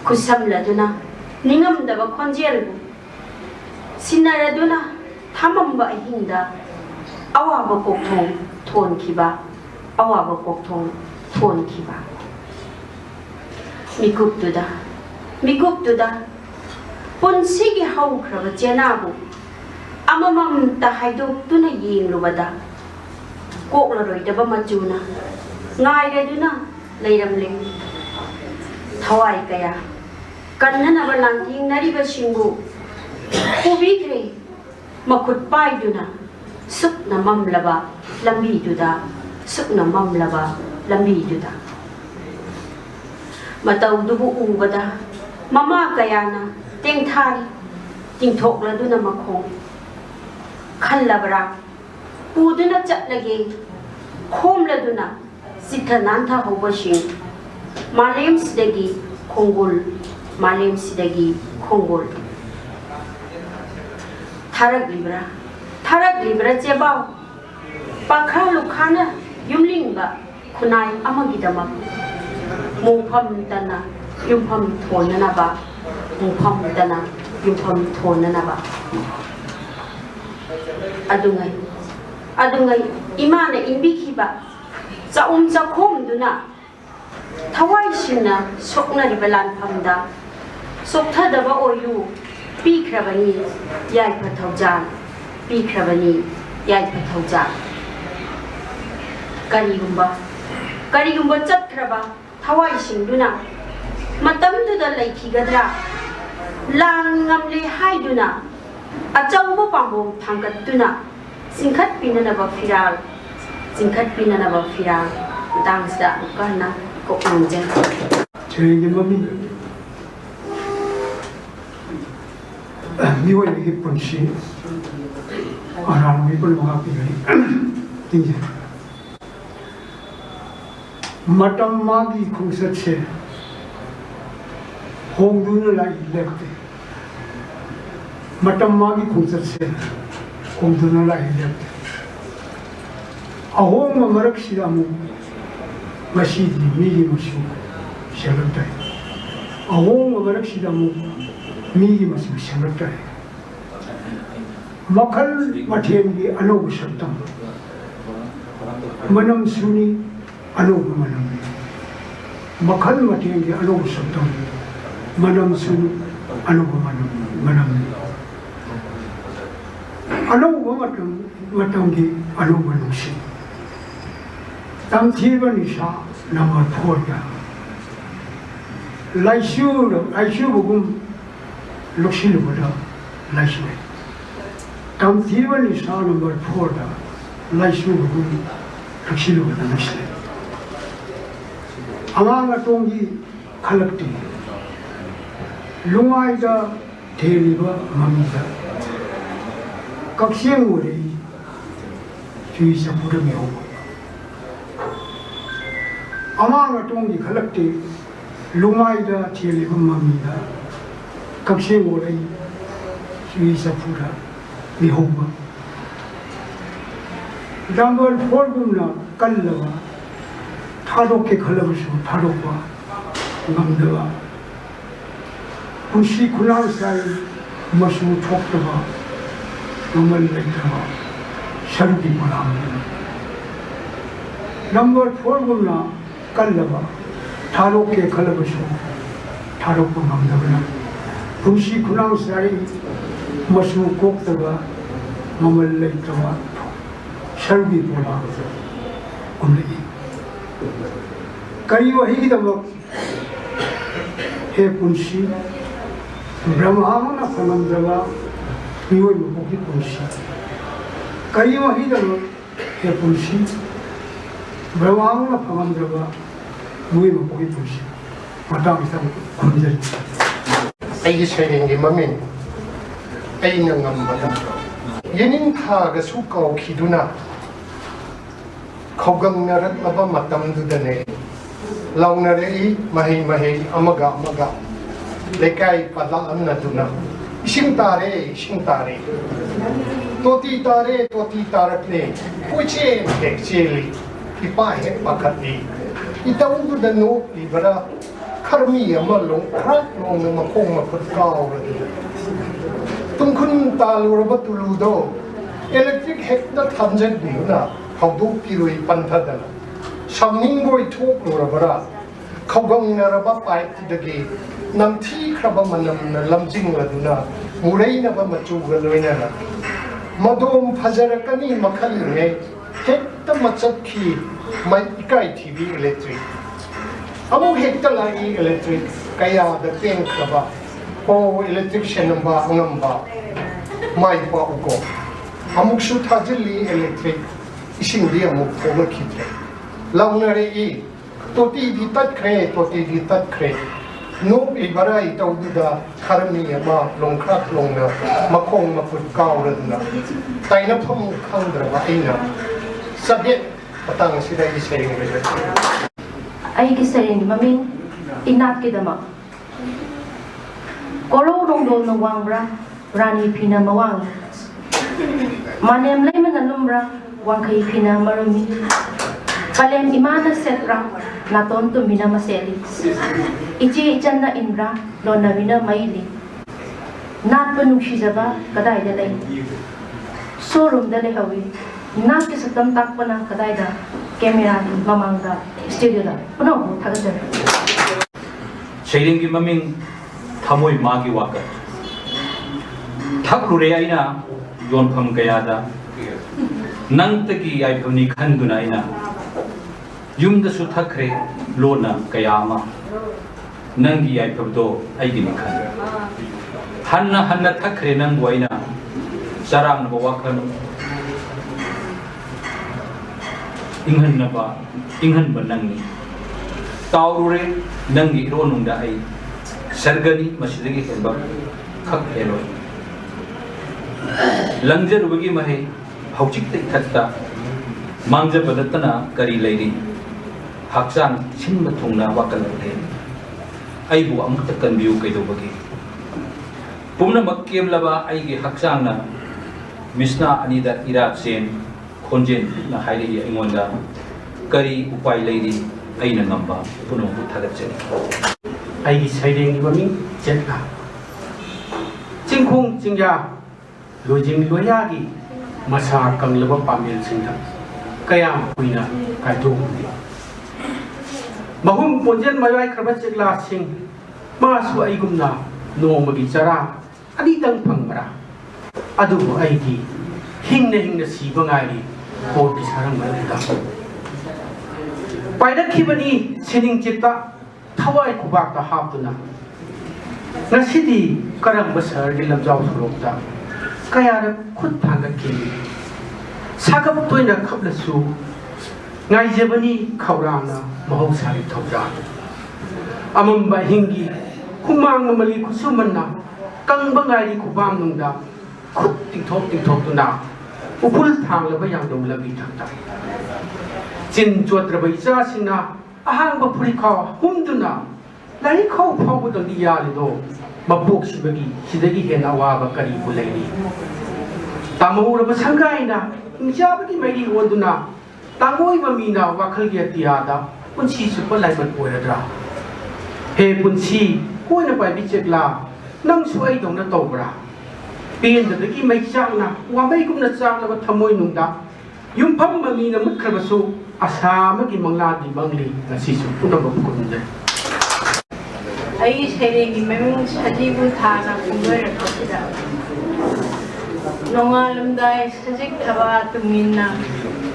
खुसमलदुना निगम दब खोंजेलबु सिनरदुना थामंबा AHINDA अवाब कोकथों थोनखिबा अवाब कोकथों थोनखिबा मिकुपतुदा पुनसिगी हौख्रब चेनाबु अममम तहाइदोक्तुना येंगलुबदा कोकलरोइदब मचुना ngaireduna leiramle thawai kaya kannanaba langthing nariba singbu khubigre makut paiduna sukna mamlaba lambi duda sukna mamlaba lambi duda matau dubu ubada mama kayana tengthari tingthokladuna makhong khallabra puduna chatlage khomladuna सिद्ध नांथा होबशिंग मालेम सिदगी खोंगुल मालेम सिदगी खोंगुल थारक Libra जेबाव पाखा लुखाना युमलिंगबा खुनाय अमगिदमा मुफम तना युमफम थोननाबा मुफम तना युमफम थोननाबा अदुंगै इमाने इनबिखिबा चाउम चाखोमदुना थवाइसिना सोकनरिबा लानफमदा सोकथदबा ओयु पीख्रबनी याइफा थौजान पीख्रबनी याइफा थौजान करिगुम्बा चतख्रबा थवाइसिंदुना मतमदुदा लैखिगद्रा लांगमले हाइदुना अचौबा पांबोम थांगतुना सिंखत पिननबा फिराल Singkat pinanaba firang dangsa karna ko anje 저에게 몸이 미워의 기쁜시 아라는 이걸 막기를 이제 마tam마기 공서체 홍두를 라이 lepte 마tam마기 공서체 홍두를 라이 lepte ahong mamarak sila mo masidi migi masu shalantay ahong mamarak sila mo migi masu shalantay makal mathengi anog sabtam manam suni anog manam makal mathengi anog sabtam manam suni anog manam anog matangi anog manam si tamthirvanisa number 4 ya laishu bugum luksilu bada laishu tamthirvanisa number 4 da laishu bugum luksilu bada laishu amanga tongi khalakti lungai da theliba mamida kakseng uri chui sapura me ho amanga tongi khalakti lungai da theliba mamida kakseng uri chui sapura me ho number 4 gumna kallaba थारोके खलबसु थारोपा गमदवा उसी खुनाल साई मसु ठोकतवा नमल लेतवा शरुकी Palamu number 4 गुना कल्लवा थारोके खलबसु थारोपा गमदवा उसी खुनाल साई मसु कोकतवा नमल लेतवा शरुकी पलाम उन्हें कई वही दमक हे पुंसी ब्रह्मांड फलंद्रवा 미워의 목이 분시 가이와 히다로 해 분시 매왕나 방암자가 무의 목이 분시 마땅히 상 군절입니다. ꯑꯩꯒꯤ ꯁꯩꯔꯦꯡꯒꯤ ꯃꯃꯤꯡ ꯑꯩꯅ ꯉꯝꯕꯗ ꯌꯦꯅꯤꯡꯊꯥꯒꯁꯨ ꯀꯥꯎꯈꯤꯗꯨꯅ ꯈꯧꯒꯪꯅꯔꯛꯂꯕ ꯃꯇꯝꯗꯨꯗꯅꯦ ꯂꯥꯎꯅꯔꯛꯏ ꯃꯍꯩ ꯃꯍꯩ ꯑꯃꯒ ꯑꯃꯒ ꯂꯩꯀꯥꯏ ꯄꯜꯂꯛꯑꯝꯅꯗꯨꯅ 이싱 따래 또띠 따르클레 꼬체 백제리 이빠해 바깥리 이따운두다 노리버라 카르미 아말롱 크락롱 마콩 마프까오르디 뚱큰 딸로르바 툴루도 엘렉트릭 핵다 탐전비우나 하우도피로이 판타다나 샴닝보이 톡로르바라 카우강나라바 파이트다기 남티크라바 만남나 람징라두나 무레이나바 마추가 로이나나 마돔 파자라카니 마칼리네 핵다 마차키 마이 이카이 TV 엘렉트릭 아무 핵다 라이 엘렉트릭 가야다 땡크라바 오 엘렉트릭션 넘바 응엄바 마이바 우고 아묵슈 타질리 엘렉트릭 이싱디 아묵 포가 키트레 라우나레 이 또띠 디탓크레 노 이바라이 타우두다 카르미 아마 롱크락 롱나 마콩 마풋 까오르드나 타이나 펌 칸드라바 아이나 사게 바탕 시다이 세링을 아이기 세링이 마밍 이낫게다마 꼬로롱돌노 왕브라 라니 피나 마왕 마넴 레이만 알룸브라 왕카이 피나 마루미 kalem imana setra naton tu mina maseli ichi ichanna inra lona mina maili nat panushi jaba kadai da lai showroom da le hawi nat ke satam tak pana kadai da camera ni mamang da studio da puno thagajar ꯁꯩꯔꯦꯡꯒꯤ ꯃꯃꯤꯡ ꯊꯃꯣꯏ ꯃꯥꯒꯤ ꯋꯥꯀꯠ ꯊꯛꯂꯨꯔꯦ ꯑꯩꯅ ꯌꯣꯟꯐꯝ ꯀꯌꯥꯗ ꯅꯪꯇꯒꯤ ꯌꯥꯏꯐꯝꯅꯤ ꯈꯟꯗꯨꯅ ꯑꯩꯅ ꯌꯨꯝꯗꯁꯨ ꯊꯛꯈ꯭ꯔꯦ ꯂꯣꯟꯅ ꯀꯌꯥ ꯑꯃ ꯅꯪꯒꯤ ꯌꯥꯏꯐꯕꯗꯣ ꯑꯩꯒꯤꯅꯤ ꯈꯟ ꯍꯟꯅ ꯍꯟꯅ ꯊꯛꯈ꯭ꯔꯦ ꯅꯪꯕꯨ ꯑꯩꯅ ꯆꯔꯥꯡꯅꯕ ꯋꯥꯈꯜ ꯏꯪꯍꯟꯕ ꯅꯪꯅꯤ ꯇꯥꯎꯔꯨꯔꯦ ꯅꯪꯒꯤ ꯏꯔꯣꯟꯅꯨꯡꯗ ꯑꯩ ꯁꯔꯒꯅꯤ ꯃꯁꯤꯗꯒꯤ ꯍꯦꯟꯕ ꯈꯛ ꯍꯦꯜꯂꯣꯏ ꯂꯪꯖꯔꯨꯕꯒꯤ ꯃꯍꯩ ꯍꯧꯖꯤꯛꯇ ꯏꯊꯛꯇ ꯃꯥꯡꯖꯕ ꯅꯠꯇꯅ ꯀꯔꯤ ꯂꯩꯔꯤ ꯍꯛꯆꯥꯡ ꯁꯤꯟꯕ ꯊꯨꯡꯅ ꯋꯥꯀꯠꯂꯛꯂꯦ ꯑꯩꯕꯨ ꯑꯃꯨꯛꯇ ꯀꯟꯕꯤꯌꯨ ꯀꯩꯗꯧꯕꯒꯤ ꯄꯨꯝꯅꯃꯛ ꯀꯦꯝꯂꯕ ꯑꯩꯒꯤ ꯍꯛꯆꯥꯡꯅ ꯃꯤꯁꯅꯥ ꯑꯅꯤꯗ ꯏꯔꯥꯛꯁꯦꯟ ꯈꯣꯟꯖꯦꯜꯅ ꯍꯥꯏꯔꯛꯏ ꯑꯩꯉꯣꯟꯗ ꯀꯔꯤ ꯎꯄꯥꯏ ꯂꯩꯔꯤ ꯑꯩꯅ ꯉꯝꯕ ꯄꯨꯝꯅꯃꯛꯄꯨ ꯊꯥꯒꯠꯆꯔꯤ ꯑꯩꯒꯤ ꯁꯩꯔꯦꯡꯒꯤ ꯃꯃꯤꯡ ꯆꯦꯠꯅ ꯆꯤꯡꯈꯣꯡ ꯆꯤꯡꯌꯥ ꯂꯣꯏꯖꯤꯡ ꯂꯣꯌꯥꯒꯤ ꯃꯁꯥ ꯀꯪꯂꯕ ꯄꯥꯝꯕꯦꯜꯁꯤꯡꯗ ꯀꯌꯥꯝ ꯀꯨꯏꯅ ꯀꯥꯏꯊꯣꯛꯎꯗꯦ ꯃꯍꯨꯝ ꯄꯣꯟꯖꯦꯜ ꯃꯌꯥꯏꯈ꯭ꯔꯕ ꯆꯦꯛꯂꯥꯁꯤꯡ ꯃꯥꯁꯨ ꯑꯩꯒꯨꯝꯅ ꯅꯣꯡꯃꯒꯤ ꯆꯔꯥ ꯑꯅꯤꯇꯪ ꯐꯪꯕ꯭ꯔꯥ ꯑꯗꯨꯕꯨ ꯑꯩꯗꯤ ꯍꯤꯡꯅ ꯁꯤꯕ ꯉꯥꯏꯔꯤ ꯀꯣꯔꯠꯀꯤ ꯁꯔꯪ ꯃꯔꯛꯇ ꯄꯥꯏꯔꯛꯈꯤꯕꯅꯤ ꯁꯤꯅꯤꯡ ꯆꯤꯠꯇ ꯊꯋꯥꯏ ꯈꯨꯕꯥꯛꯇ ꯍꯥꯞꯇꯨꯅ ꯉꯁꯤꯗꯤ ꯀꯔꯝꯕ ꯁꯍꯔꯒꯤ ꯂꯝꯖꯥꯎ ꯁꯣꯔꯣꯛꯇ ꯀꯌꯥꯔꯛ ꯈꯨꯠ ꯊꯥꯡꯒꯠꯈꯤꯅꯤ ꯁꯥꯒꯞ ꯇꯣꯏꯅ ꯈꯞꯂꯁꯨ ꯉꯥꯏꯖꯕꯅꯤ ꯈꯧꯔꯥꯡꯅ ꯃꯍꯧꯁꯥꯒꯤ ꯊꯧꯖꯥꯜ ꯑꯃꯝꯕ ꯑꯍꯤꯡꯒꯤ ꯍꯨꯃꯥꯡꯅ ꯃꯂꯤ ꯈꯨꯠꯁꯨꯃꯟꯅ ꯀꯪꯕ ꯉꯥꯏꯔꯤ ꯈꯨꯕꯥꯝꯅꯨꯡꯗ ꯈꯨꯠ ꯇꯤꯡꯊꯣꯛꯇꯨꯅ ꯎꯐꯨꯜ ꯊꯥꯡꯂꯕ ꯌꯥꯡꯗꯧ ꯂꯝꯕꯤ ꯊꯛꯇ ꯆꯤꯟ ꯆꯣꯠꯇ꯭ꯔꯕ ꯏꯆꯥꯁꯤꯡꯅ ꯑꯍꯥꯡꯕ ꯐꯨꯔꯤꯈꯥꯎ ꯍꯨꯝꯗꯨꯅ ꯂꯥꯏꯔꯤꯛꯈꯥꯎ ꯐꯥꯎꯕꯗꯪꯗꯤ ꯌꯥꯜꯂꯤꯗꯣ ꯃꯄꯣꯛꯁꯤꯕꯒꯤ ꯁꯤꯗꯒꯤ ꯍꯦꯟꯅ ꯑꯋꯥꯕ ꯀꯔꯤꯕꯨ ꯂꯩꯔꯤ ꯇꯥꯃꯧꯔꯕ ꯁꯪꯒꯥꯏꯅ ꯍꯤꯡꯆꯥꯕꯒꯤ ꯃꯩꯔꯤ ꯑꯣꯟꯗꯨꯅ ꯇꯥꯡꯒꯣꯏꯕ ꯃꯤꯅ ꯋꯥꯈꯜꯒꯤ ꯑꯇꯤꯌꯥꯗ ꯄꯨꯟꯁꯤ ꯆꯨꯞꯄ ꯂꯥꯏꯕꯛ ꯑꯣꯏꯔꯗ꯭ꯔꯥ ꯍꯦ ꯄꯨꯟꯁꯤ ꯀꯣꯏꯅ ꯄꯥꯏꯕꯤ ꯆꯦꯛꯂꯥ ꯅꯪꯁꯨ ꯑꯩꯗꯧꯅ ꯇꯧꯕ꯭ꯔꯥ ꯄꯦꯟꯗꯕꯒꯤ ꯃꯩꯆꯥꯛꯅ ꯋꯥꯃꯩꯒꯨꯝꯅ ꯆꯥꯛꯂꯕ ꯊꯃꯣꯏꯅꯨꯡꯗ ꯌꯨꯝꯐꯝꯕ ꯃꯤꯅ ꯃꯨꯠꯈ꯭ꯔꯕꯁꯨ ꯑꯁꯥ ꯑꯃꯒꯤ ꯃꯪꯂꯥꯟꯗꯤ ꯃꯪꯂꯤ ꯉꯁꯤꯁꯨ ꯄꯨꯝꯅꯃꯛ ꯈꯨꯔꯨꯝꯖꯩ ꯑꯩꯒꯤ ꯁꯩꯔꯦꯡꯒꯤ ꯃꯃꯤꯡ ꯁꯖꯤꯕꯨ ꯊꯥꯅ ꯐꯣꯡꯗꯣꯏꯔꯛꯄꯁꯤꯗ ꯅꯣꯡꯉꯥꯜꯂꯝꯗꯥꯏ ꯁꯖꯤꯛ ꯊꯕꯥ ꯇꯨꯃꯤꯟꯅ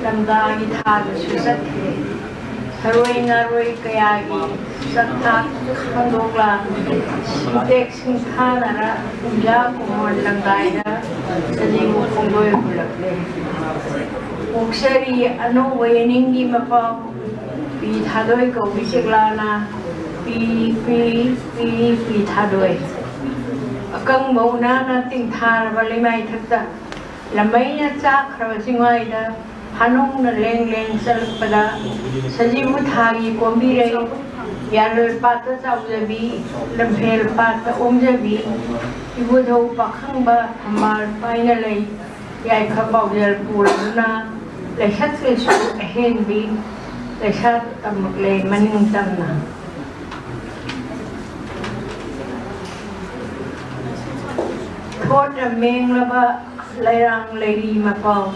ꯂꯝꯗꯥꯒꯤ ꯊꯥꯗꯁꯨ ꯆꯠꯈ꯭ꯔꯦ ꯊꯔꯣꯏ ꯅꯥꯔꯣꯏ ꯀꯌꯥꯒꯤ Sakta Khandogla Sitek Singhanara Punja Kumon Langaida Sajibu Kongdoy Kulakle Uksari Ano Wayaningi Mapa Pi Thadoi Ko Bisiklana Pi Thadoi Akang Mauna Na Ting Thar Balimai Thakta Lamay Na Chak Kravasingwaida Hanong Na Leng Salpada Sajibu Thagi Kombire Yarul Pata Saujabi Lamphel Pata Omjabi Ibudho Pakhangba Hamar Finally Yai Kabawjal Purana Lashat Lesu Ahenbi Lashat Tamakle Maning Tamna Thought a Meng Laba Lairang Lady Mapao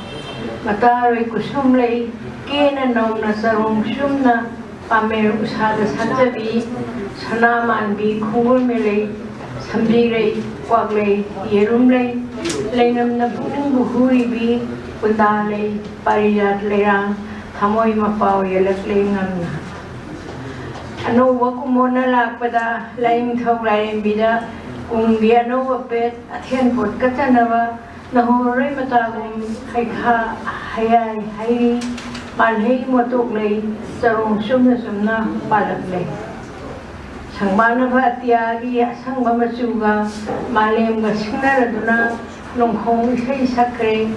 Matari Kusum Lay Kena Nona Sarong Shumna Pamer Usada Sanjabi Sanaman Bi Kungul Mele Samjire Kwagle Yerum Lay Lainam Nabuning Buhuri Bi Pundale Pariyat Lerang Tamoy Mapao Yelak Lengamna Ano Wakumona Lakpada Laing Thog Laing Bida Ungiano Wapet Athen Pot Katanava Nahore Matagum Haikha Hayai Hairi Malhei Motok Lay Sarong Sumna Sumna Palak Lay Sangbana Bhatiagi Sangba Masuga Malem Gasinaraduna Nongkhong Isai Sakre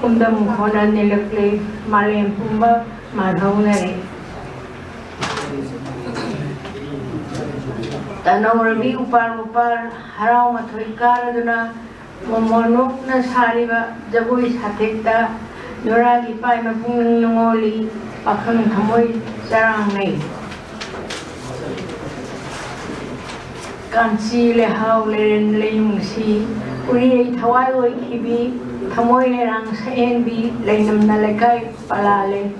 Kumdam Khona Nilak Lay Malem Pumba Madhaw Nare Tanaw Rabi Upar Haraw Mathoy Karaduna Momonok Na Sariba Jaboy Satekta Nuragi Pai Mapung Nungoli Pakhang Thamoy Sarang Nay Kansi Lehaw Leren Leyung Si Uri Thawai Oi Kibi Thamoy Lerang Sa Enbi Lainam Nalakay Palale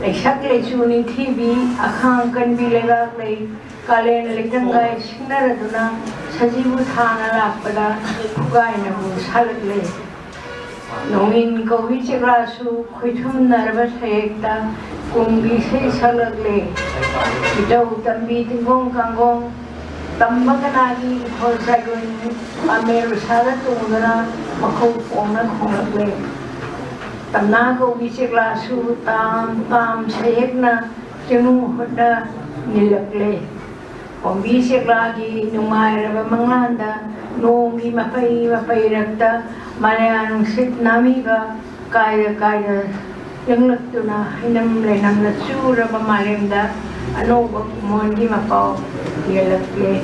Leksak Lechuni Thibi Akhang Kanbi Legak Lay Kalen Litangay Sinaraduna Sajibu Thana Lakpada Pugay Nabu Salak Lay Nongin Kawi Chigrasu Kuitum Narva Sayekta Kungi Se Salak Lay Itaw Tambi Tingong Kangong Tambakanagi Hosagun Pameru Sada Tungana Makaw Pona Kongak Lay Tamna Kawi Chigrasu Tam Sayekna Tinung Hoda Nilak Lay Kombi Lagi Numay Raba Manganda Nomi Mapai Rakta Malayanong Sit Namiga Kaya Yung Laktuna Hinam Lenam Natsura Mamalenda Ano Mondi Mapaw Yalakle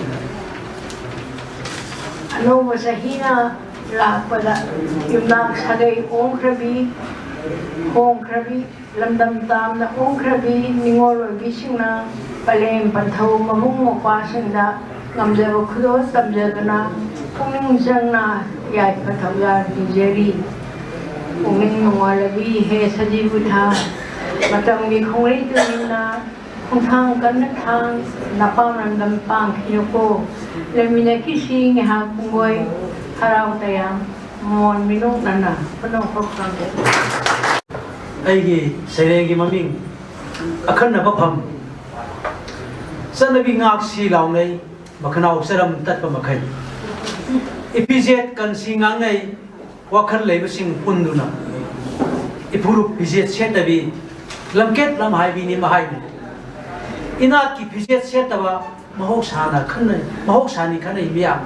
Ano Masahina Lakpada Yung Naksagay Ong Krabi Lamdam Tam na Ong Krabi Ningolo Gising na Palem Panthaw Mamung Mopasanda Ngamjabo Kudo Tamjadana Punging Sang na Yai Pathawyan Dijeri Punging Nungwalabi He Sajibu Tha Matam Bi Khongri Tumin na Khong Thang Kan na Thang Napam Nandam Pang Kiyoko Lamina Kisi Ngeha Pungoy Haraw Tayang Mon Minok Nana Panong Kokang Aigi Seregi Maming Akan Napapam Sanabi Ngak Si Launay Makanaw Saram Tatpa Makay Ipizet Kan Si Ngangay Wakan Labasing Punduna Ipuruk Pizet Setabi Lamket Lamhay Bini Mahay Inat Ki Pizet Setaba Mahoksana Kanay Mahoksani Kanay Miyam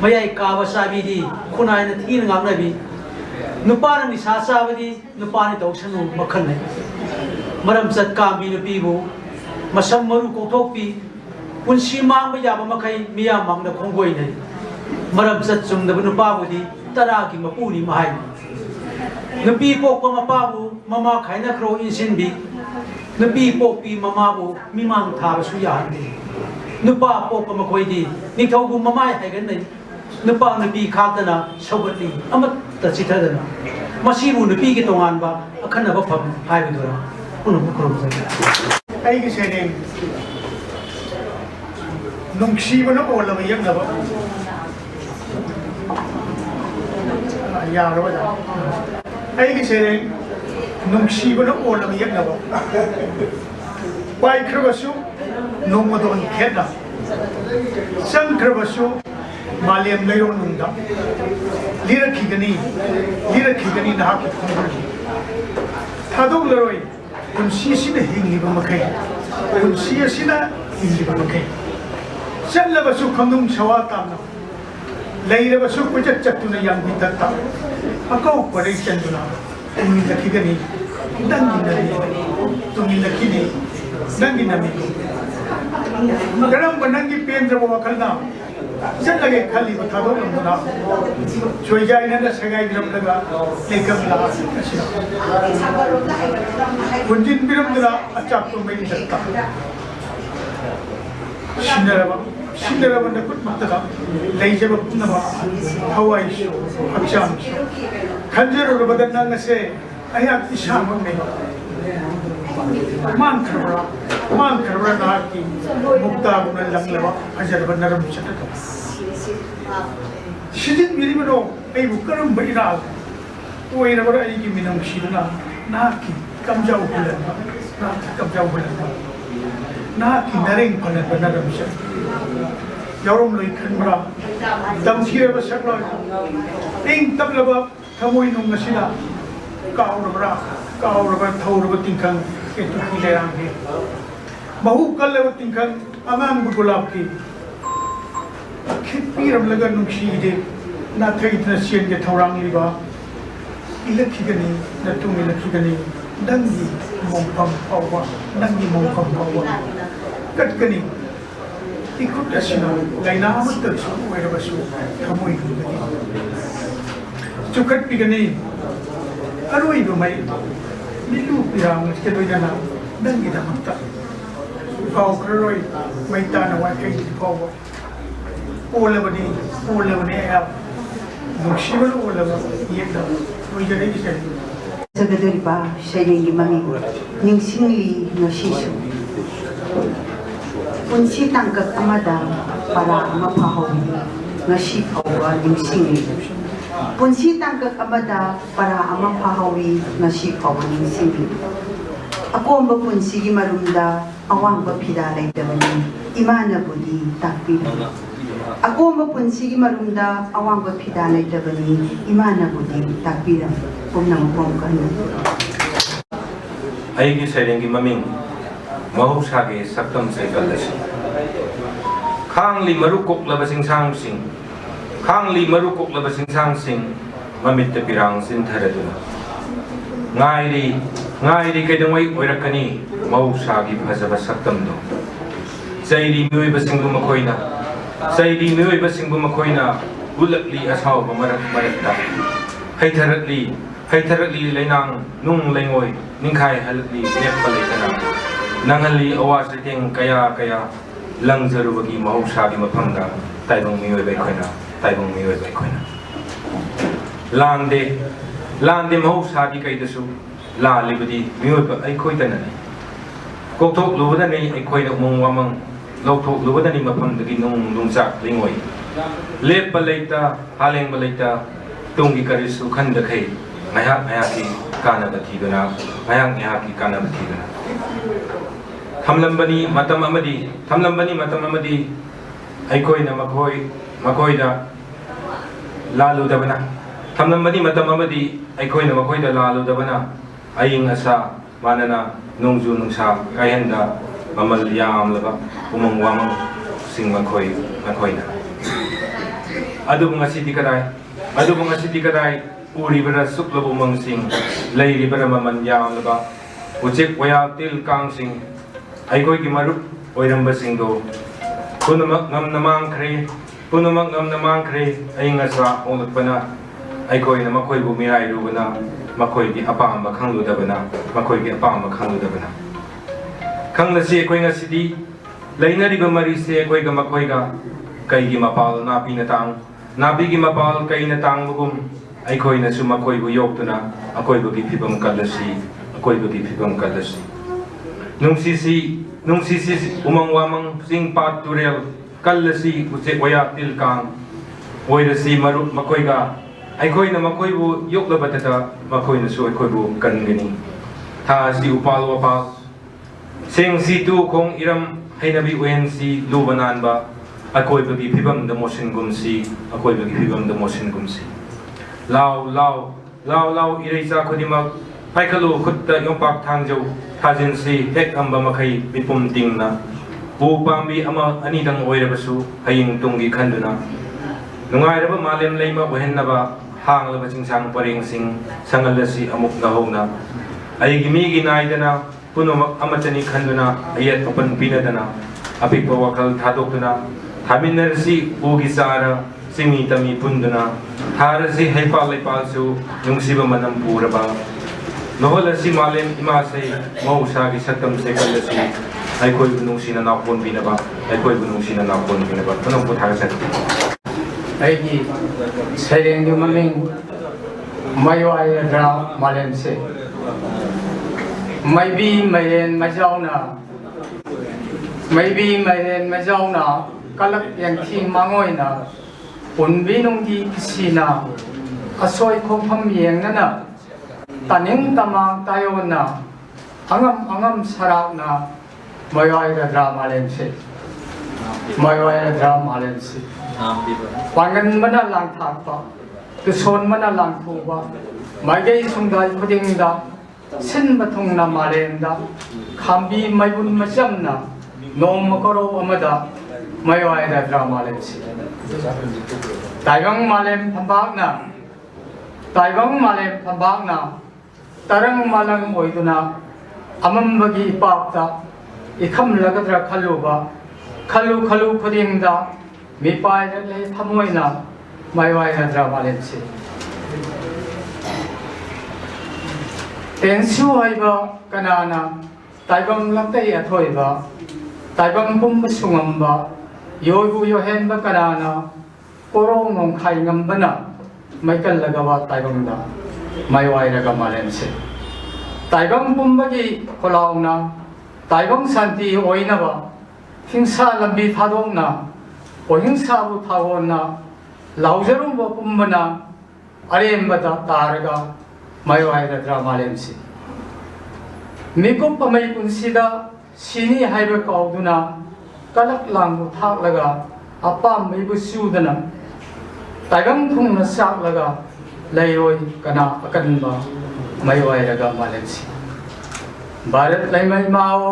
Mayay Kawasabi Di Kunay na Tin Ngangnabi Nupana ni Sasabadi Nupani Tauksanu Makanay Maram Sat Kambi Nupibu Masam Maru Kotopi Punsi Mang Bayaba Makay Miyamang na Konggoy na Maram Sat Sum na Nupabudi Taraki Mapuni Mahay Napipok pa Mapabu Mama Kay na Kro Insinbi Napipok pi Mamabu Mimang Tara Suyan Nupapok pa Makoy di Nikaw kung mamay hay ganay Nupang nabi Katana Sabatli Amat Tatsitadana Masimu nabi Kitongan ba Akan na ba pam Hay Bidura Unong Kukurong Sa'yo Ay Sereng Nungsiba na ko wala mayak na ba? Yaro na. Ay Sereng Nungsiba na ko wala mayak na ba? Pai Kravasu nongmadon khedna sankrabashu malem leirong nungda lirakigani nahak khongri thadong leroi punsi sina hingiba makai punsi sina hingiba makai chatlabasu khamnung sawa tamna leirabasu kujat chatuna yang bitatta akau parai chanduna tumi lakigani dangi nari tumi lakini dangi nami garam banangi pendra wakalna chatlage khali bathado namna choijai na sagai gram laga lekam la asina kunjin biram dura achak to mai jatta Sindaraba nakut mataka leijaba punaba hawai aksham khanjaru badanna ngase ayak isham me man karbra na ki mukta guna langlaba hajar banaram chataka shidin miribano ai bukaram baira oira bara ai ki minam shidna na ki kamjau bulan na ki nareng palan banaram chataka Yaurum loi khanbra dam thiraba sakla ing tablaba thamoi nung ngasina kaurabra thauraba tingkhang etu hilerang he mahu kallaba tingkhang amam gulab ki khipiram laga nungsi de na thaitna sien ge thaurang liba ilakhigani natung ilakhigani dangi mongpam pawa katkani ikut asina laina amat su wera basu thamoi gani chukat pigani aroi do mai milu pirang ke doina dangi da matta kau kroi mai ta na wa kai ko ola bani ya mushibal ola yenda oi jare ki sai sagadari ba shayengi mami ningsingli no shisu punsi tangkak amada para mapahawi ngasi pawa ningsingli punsi tangkak amada para mapahawi ngasi pawa ningsingli ako ang punsi gi marumda awang ba pidalay damani imana budi takpira ako ang punsi gi marumda awang ba pidalay damani imana budi takpira pumnang pongkano aigi sarengi maming mahusage saktam saikalasi khangli marukok labasing sangsing mamitta pirang sintharaduna ngairi kaidangwai oirakani mahusagi phajaba saktam do sairi mioi basingbu makoina ulakli ashaw marakta Haitharatli lainang nung laingoi ningkai halatli nepalai tanang nangali awas riteng kaya langzarubagi mahusagi maphamda taibang mioi bai khoina lande mahusagi kaidasu la libadi mioi ba ai khoi tanani kokthok lubadani ai khoina umong wamang lokthok lubadani maphamdagi nungchak lingoi lepalaita haleng balaita tunggi karisu khandakai ngayaki kana bathiduna thamlambani matam amadi aikoina makoida laludabana thamlambani matam amadi aikoina makoida laludabana aying asa manana nungju nungsa kayanda mamal yamlaba umang wamang sing makoina adubu ngasi kadai uribara suklabu mangsing leiribara maman yamlaba ujek waya til kangsing aikoi ki marup oiramba singdo punamak ngamna mangkhre ainga sa onglakpana aikoi na makoi bu mirai rubana makoi ki apamba khangludabana khanglasi aikoi ngasidi lainariba mari se aikoi ga makoi ga kai gi mapal nabi gi mapal kai na tang bugum aikoi na su makoi bu yoktuna akoi bu gi phibam kalasi nungsisi umang wamang sing pat turel kalasi uje waya til kang oirasi marup makoi ga aikoi na makoi bu yoklabatata makoi na su aikoi bu kangani tha si upal wapa sing si tu khong iram hainabi ONC lubanan ba akoi bagi phibam da motion gumsi akoi bagi phibam da motion gumsi lao ireja khodimak paikalu khutta yongpak thangjau thajinsi hek amba makai bipum tingna bu pambi ama ani dang oirabasu haying tungi khanduna nungairaba malem leima ohennaba hanglaba chingsang parengsing sangalasi amuk nahona aigi migi naidana punomak amatani khanduna ayat open pinadana apikpa wakal thadokuna thaminarsi ugi sara simi tami punduna tharasi haipal lepalsu nungsiba manam puraba noholasi malem imasai mausagi satam sekalasi aikoi bunungsina nakpon binaba aikoi bunungsina nakpon binaba punong puthagasa aigi sereng yu maming mayo ayadra malem se maybe mayen majauna kalak yang thi mangoy na punbi nung di kisina asoy khompham yeng na taning tamang tayo na angam sarak na mayo ayadra malem se wangan mana lang thakpa kuson mana lang thuba maigay sungdal khuding da sin bathong na malem da khambi maibun majam na nom makaro amada mayo ayadra malem se taibang malem phambak na tarang malang oiduna amam bagi ipakta ikham lagadra khaluba khalu khuding da mi pai le thamoina maiwai hadra malem se tensu haiba kanana taibam laktai athoiba taibam pum sungamba yobu yohenba kanana korong nong khai ngambana maikal lagawa taibam da maiwai raga malem se taibam pum bagi kholauna taibam santi oinaba hingsa lambi thadongna ohingsa bu thagona laujarum bo pumbana arembada taraga maiwai radra malem se mikup pamai punsida sini haiba kauduna kalak langbu thaklaga apam maibu sudana taigam thungna saklaga lairoi kana akanba maiwai raga malem se bharat laimai mao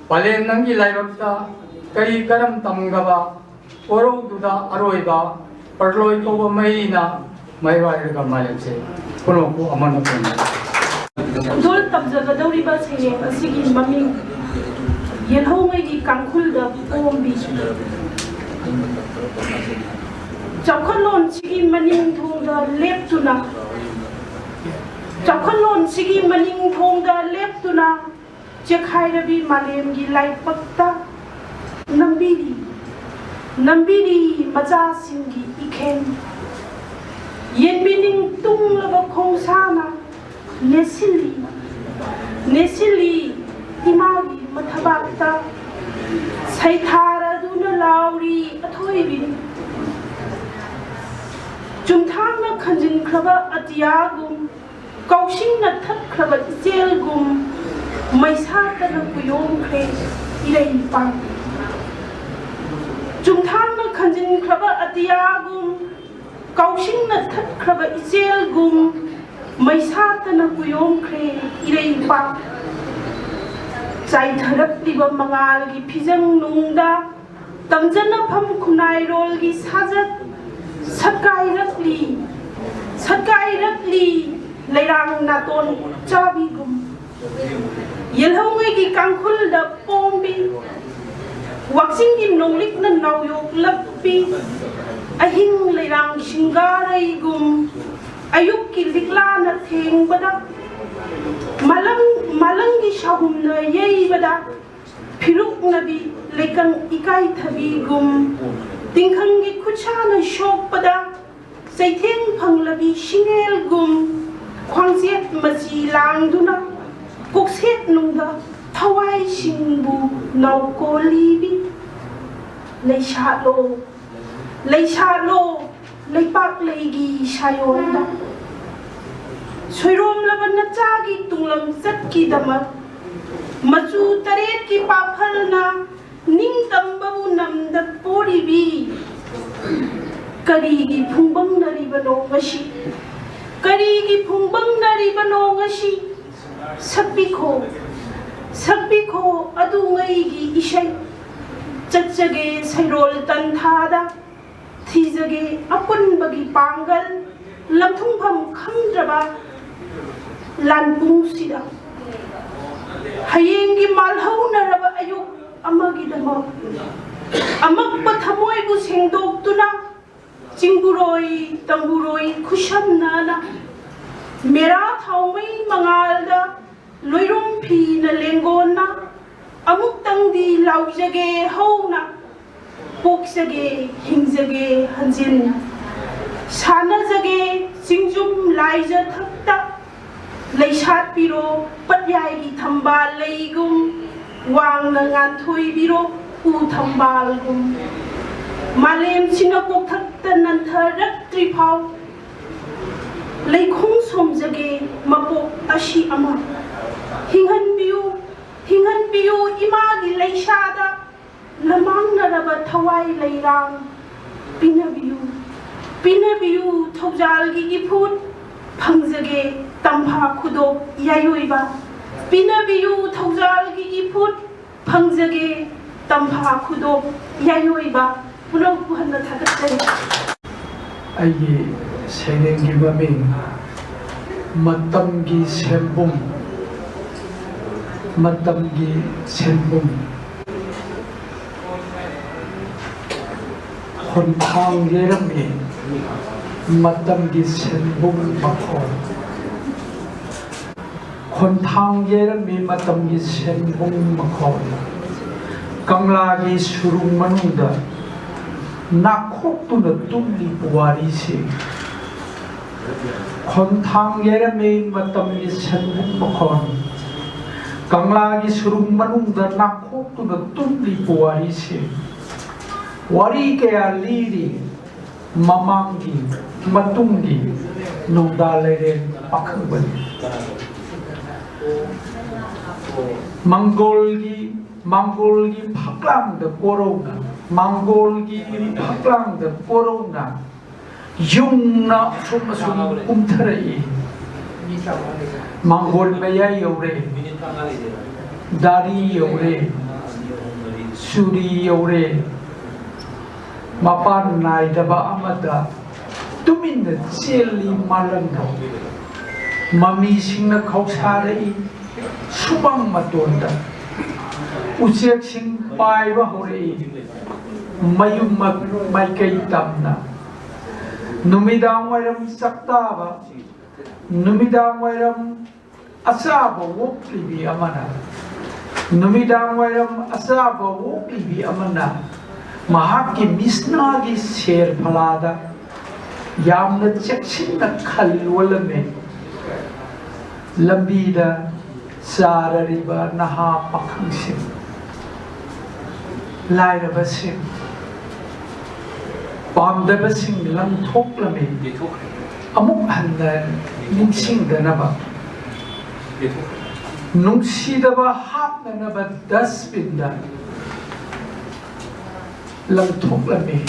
palen nangi laibakta kari karam tamgaba oro duda aroiba parloi ko maina maiwai raga malem se kono ko amana kono dol tabjaga dawriba senge asigi mami yelhongai gi kangkhul da pombi chakhalon sigi maning thongda leptuna chakhalon sigi maning thongda leptuna chekhairabi malem gi laipakta nambiri macha singi ikhen yenbining tunglaba khongsana nesili imagi mathabakta saithara duna lauri athoibi chumthangna khanjin khraba atiyagum kausingna that khraba ijelgum maisata na kuyom kre ilai pang chumthangna khanjin khraba atiyagum kausingna that khraba ijelgum maisata na kuyom kre ilai pang chaitharap liba mangal gi phijang nungda tamjana pham khunai rol gi sajat sakai rakli leirang naton chabigum yelhongai gi kangkhul da pombi waxing gi nonglik na nawyok lakpi ahing leirang singarai gum ayuk ki likla na theng bada malang gi shahum na yei bada phiruk nabi lekang ikai thabi gum tingkhang gi khucha na shok bada saitheng phanglabi shingel gum khwangset machi langduna kokset nungda thawai singbu nauko libi leishalo leipak leigi shayonda soirom laban na chagi tunglam zat ki damat machu taret ki paphalna ꯅꯤꯡꯇꯝꯕꯕꯨ ꯅꯝꯗ ꯄꯣꯔꯤꯕꯤ ꯀꯔꯤꯒꯤ ꯐꯨꯡꯕꯪꯅꯔꯤꯕꯅꯣ ꯉꯁꯤ ꯀꯔꯤꯒꯤ ꯐꯨꯡꯕꯪꯅꯔꯤꯕꯅꯣ ꯉꯁꯤ ꯁꯛꯄꯤꯈꯣ ꯁꯛꯄꯤꯈꯣ ꯑꯗꯨꯉꯩꯒꯤ ꯏꯁꯩ ꯆꯠꯆꯒꯦ ꯁꯩꯔꯣꯜ ꯇꯟꯊꯥꯗ ꯊꯤꯖꯒꯦ ꯑꯄꯨꯟꯕꯒꯤ ꯄꯥꯡꯒꯜ ꯂꯝꯊꯨꯡꯐꯝ ꯈꯪꯗ꯭ꯔꯕ ꯂꯥꯟꯄꯨꯡꯁꯤꯗ ꯍꯌꯦꯡꯒꯤ ꯃꯥꯜꯍꯧꯅꯔꯕ ꯑꯌꯨꯛ ꯑꯃꯒꯤꯗꯃꯛ ꯑꯃꯛꯄ ꯊꯃꯣꯏꯕꯨ ꯁꯦꯡꯗꯣꯛꯇꯨꯅ ꯆꯤꯡꯕꯨꯔꯣꯏ ꯇꯝꯕꯨꯔꯣꯏ ꯈꯨꯁꯝꯅꯅ ꯃꯦꯔꯥ ꯊꯥꯎꯃꯩ ꯃꯉꯥꯜꯗ ꯂꯣꯏꯔꯨꯝ ꯐꯤꯅ ꯂꯦꯡꯒꯣꯟꯅ ꯑꯃꯨꯛꯇꯪꯗꯤ ꯂꯥꯎꯖꯒꯦ ꯍꯧꯅ ꯄꯣꯛꯆꯒꯦ ꯍꯤꯡꯖꯒꯦ ꯍꯟꯖꯤꯟ ꯁꯥꯟꯅꯖꯒꯦ ꯆꯤꯡꯖꯨꯝ ꯂꯥꯏꯖ ꯊꯛꯇ ꯂꯩꯁꯥꯠꯄꯤꯔꯣ ꯄꯠꯌꯥꯏꯒꯤ ꯊꯝꯕꯥꯜ ꯂꯩꯒꯨꯝ ꯋꯥꯡꯅ ꯉꯥꯟꯊꯣꯏꯕꯤꯔꯣ ꯎ ꯊꯝꯕꯥꯜꯒꯨꯝ ꯃꯥꯂꯦꯝꯁꯤꯅ ꯀꯣꯛꯊꯛꯇ ꯅꯟꯊꯔꯛꯇ꯭ꯔꯤꯐꯥꯎ ꯂꯩꯈꯣꯡ ꯁꯣꯝꯖꯒꯦ ꯃꯄꯣꯛ ꯑꯁꯤ ꯑꯃ ꯍꯤꯡꯍꯟꯕꯤꯌꯨ ꯍꯤꯡꯍꯟꯕꯤꯌꯨ ꯏꯃꯥꯒꯤ ꯂꯩꯁꯥꯗ ꯂꯃꯥꯡꯅꯔꯕ ꯊꯋꯥꯏ ꯂꯩꯔꯥꯡ ꯄꯤꯅꯕꯤꯌꯨ ꯄꯤꯅꯕꯤꯌꯨ ꯊꯧꯖꯥꯜꯒꯤ ꯏꯐꯨꯠ ꯐꯪꯖꯒꯦ ꯇꯝꯐꯥ ꯈꯨꯗꯣꯞ ꯌꯥꯏꯑꯣꯏꯕ ꯄꯤꯅꯕꯤꯌꯨ ꯊꯧꯖꯥꯜꯒꯤ ꯏꯐꯨꯠ ꯐꯪꯖꯒꯦ ꯇꯝꯐꯥ ꯈꯨꯗꯣꯞ ꯌꯥꯏꯑꯣꯏꯕ ꯄꯨꯅꯧ ꯍꯟꯅ ꯊꯥꯒꯠꯆꯔꯤ ꯑꯩꯒꯤ ꯁꯩꯔꯦꯡꯒꯤ ꯃꯃꯤꯡ ꯃꯇꯝꯒꯤ ꯁꯦꯟꯕꯨꯡ ꯃꯇꯝꯒꯤ ꯁꯦꯟꯕꯨꯡ ꯈꯣꯟꯊꯥꯡ ꯌꯩꯔꯝꯃꯤ ꯃꯇꯝꯒꯤ ꯁꯦꯟꯕꯨꯡ ꯃꯈꯣꯟ ꯈꯣꯟꯊꯥꯡ ꯌꯩꯔꯝꯃꯤ ꯃꯇꯝꯒꯤ ꯁꯦꯟꯕꯨꯡ ꯃꯈꯣꯟ ꯀꯪꯂꯥꯒꯤ ꯁꯨꯔꯨꯡ ꯃꯅꯨꯡꯗ ꯅꯥꯈꯣꯛꯇꯨꯅ ꯇꯨꯝꯂꯤ ꯄꯨꯋꯥꯔꯤꯁꯤꯡ ꯈꯣꯟꯊꯥꯡ ꯌꯩꯔꯝꯃꯤ ꯃꯇꯝꯒꯤ ꯁꯦꯟꯕꯨꯡ ꯃꯈꯣꯟ ꯀꯪꯂꯥꯒꯤ ꯁꯨꯔꯨꯡ ꯃꯅꯨꯡꯗ ꯅꯥꯈꯣꯛꯇꯨꯅ ꯇꯨꯝꯂꯤ ꯄꯨꯋꯥꯔꯤꯁꯤꯡ ꯋꯥꯔꯤ ꯀꯌꯥ ꯂꯤꯔꯤ ꯃꯃꯥꯡꯒꯤ ꯃꯇꯨꯡꯒꯤ ꯅꯣꯡꯗꯥ ꯂꯩꯔꯦꯟ ꯄꯥꯈꯪꯕꯅꯤ ꯃꯪꯒꯣꯜꯒꯤ ꯐꯛꯂꯥꯡꯗ ꯀꯣꯔꯧꯅ ꯃꯪꯒꯣꯜꯒꯤ ꯐꯛꯂꯥꯡꯗ ꯀꯣꯔꯧꯅ ꯌꯨꯡꯅ ꯑꯁꯨꯝ ꯀꯨꯝꯊꯔꯛꯏ ꯃꯪꯒꯣꯜ ꯃꯌꯥ ꯌꯧꯔꯦ ꯗꯥꯔꯤ ꯌꯧꯔꯦ ꯁꯨꯔꯤ ꯌꯧꯔꯦ ꯃꯄꯥꯟ ꯅꯥꯏꯗꯕ ꯑꯃꯗ ꯇꯨꯃꯤꯟꯅ ꯆꯦꯜꯂꯤ ꯃꯥꯂꯪꯗ ꯃꯃꯤꯁꯤꯡꯅ ꯈꯧꯁꯥꯔꯛꯏ ꯁꯨꯃꯪ ꯃꯇꯣꯟꯗ ꯎꯆꯦꯛꯁꯤꯡ ꯄꯥꯏꯕ ꯍꯧꯔꯛꯏ ꯃꯌꯨꯝ ꯃꯥꯏꯀꯩ ꯇꯝꯅ ꯅꯨꯃꯤꯗꯥꯡ ꯋꯥꯏꯔꯝ ꯆꯥꯛꯇꯥꯕ ꯅꯨꯃꯤꯗꯥꯡ ꯋꯥꯏꯔꯝ ꯑꯆꯥꯕ ꯑꯣꯛꯂꯤꯕꯤ ꯑꯃꯅ ꯅꯨꯃꯤꯗꯥꯡ ꯋꯥꯏꯔꯝ ꯑꯆꯥꯕ ꯑꯣꯛꯂꯤꯕꯤ ꯑꯃꯅ ꯃꯍꯥꯛꯀꯤ ꯃꯤꯁꯅꯥꯒꯤ ꯁꯦꯔ ꯐꯂꯥꯗ ꯌꯥꯝꯅ ꯆꯦꯛꯁꯤꯟꯅ ꯈꯜ ꯂꯣꯜꯂꯝꯃꯤ ꯂꯝꯕꯤꯗ ꯆꯥꯔꯔꯤꯕ ꯅꯍꯥ ꯄꯥꯈꯪꯁꯤꯡ ꯂꯥꯏꯔꯕꯁꯤꯡ ꯄꯥꯝꯗꯕꯁꯤꯡ ꯂꯪꯊꯣꯛꯂꯝꯃꯤ ꯑꯃꯨꯛ ꯍꯟꯅ ꯅꯤꯡꯁꯤꯡꯗꯅꯕ ꯅꯨꯡꯁꯤꯗꯕ ꯍꯥꯞꯅꯅꯕ ꯗꯁꯕꯤꯟꯗ ꯂꯪꯊꯣꯛꯂꯝꯃꯤ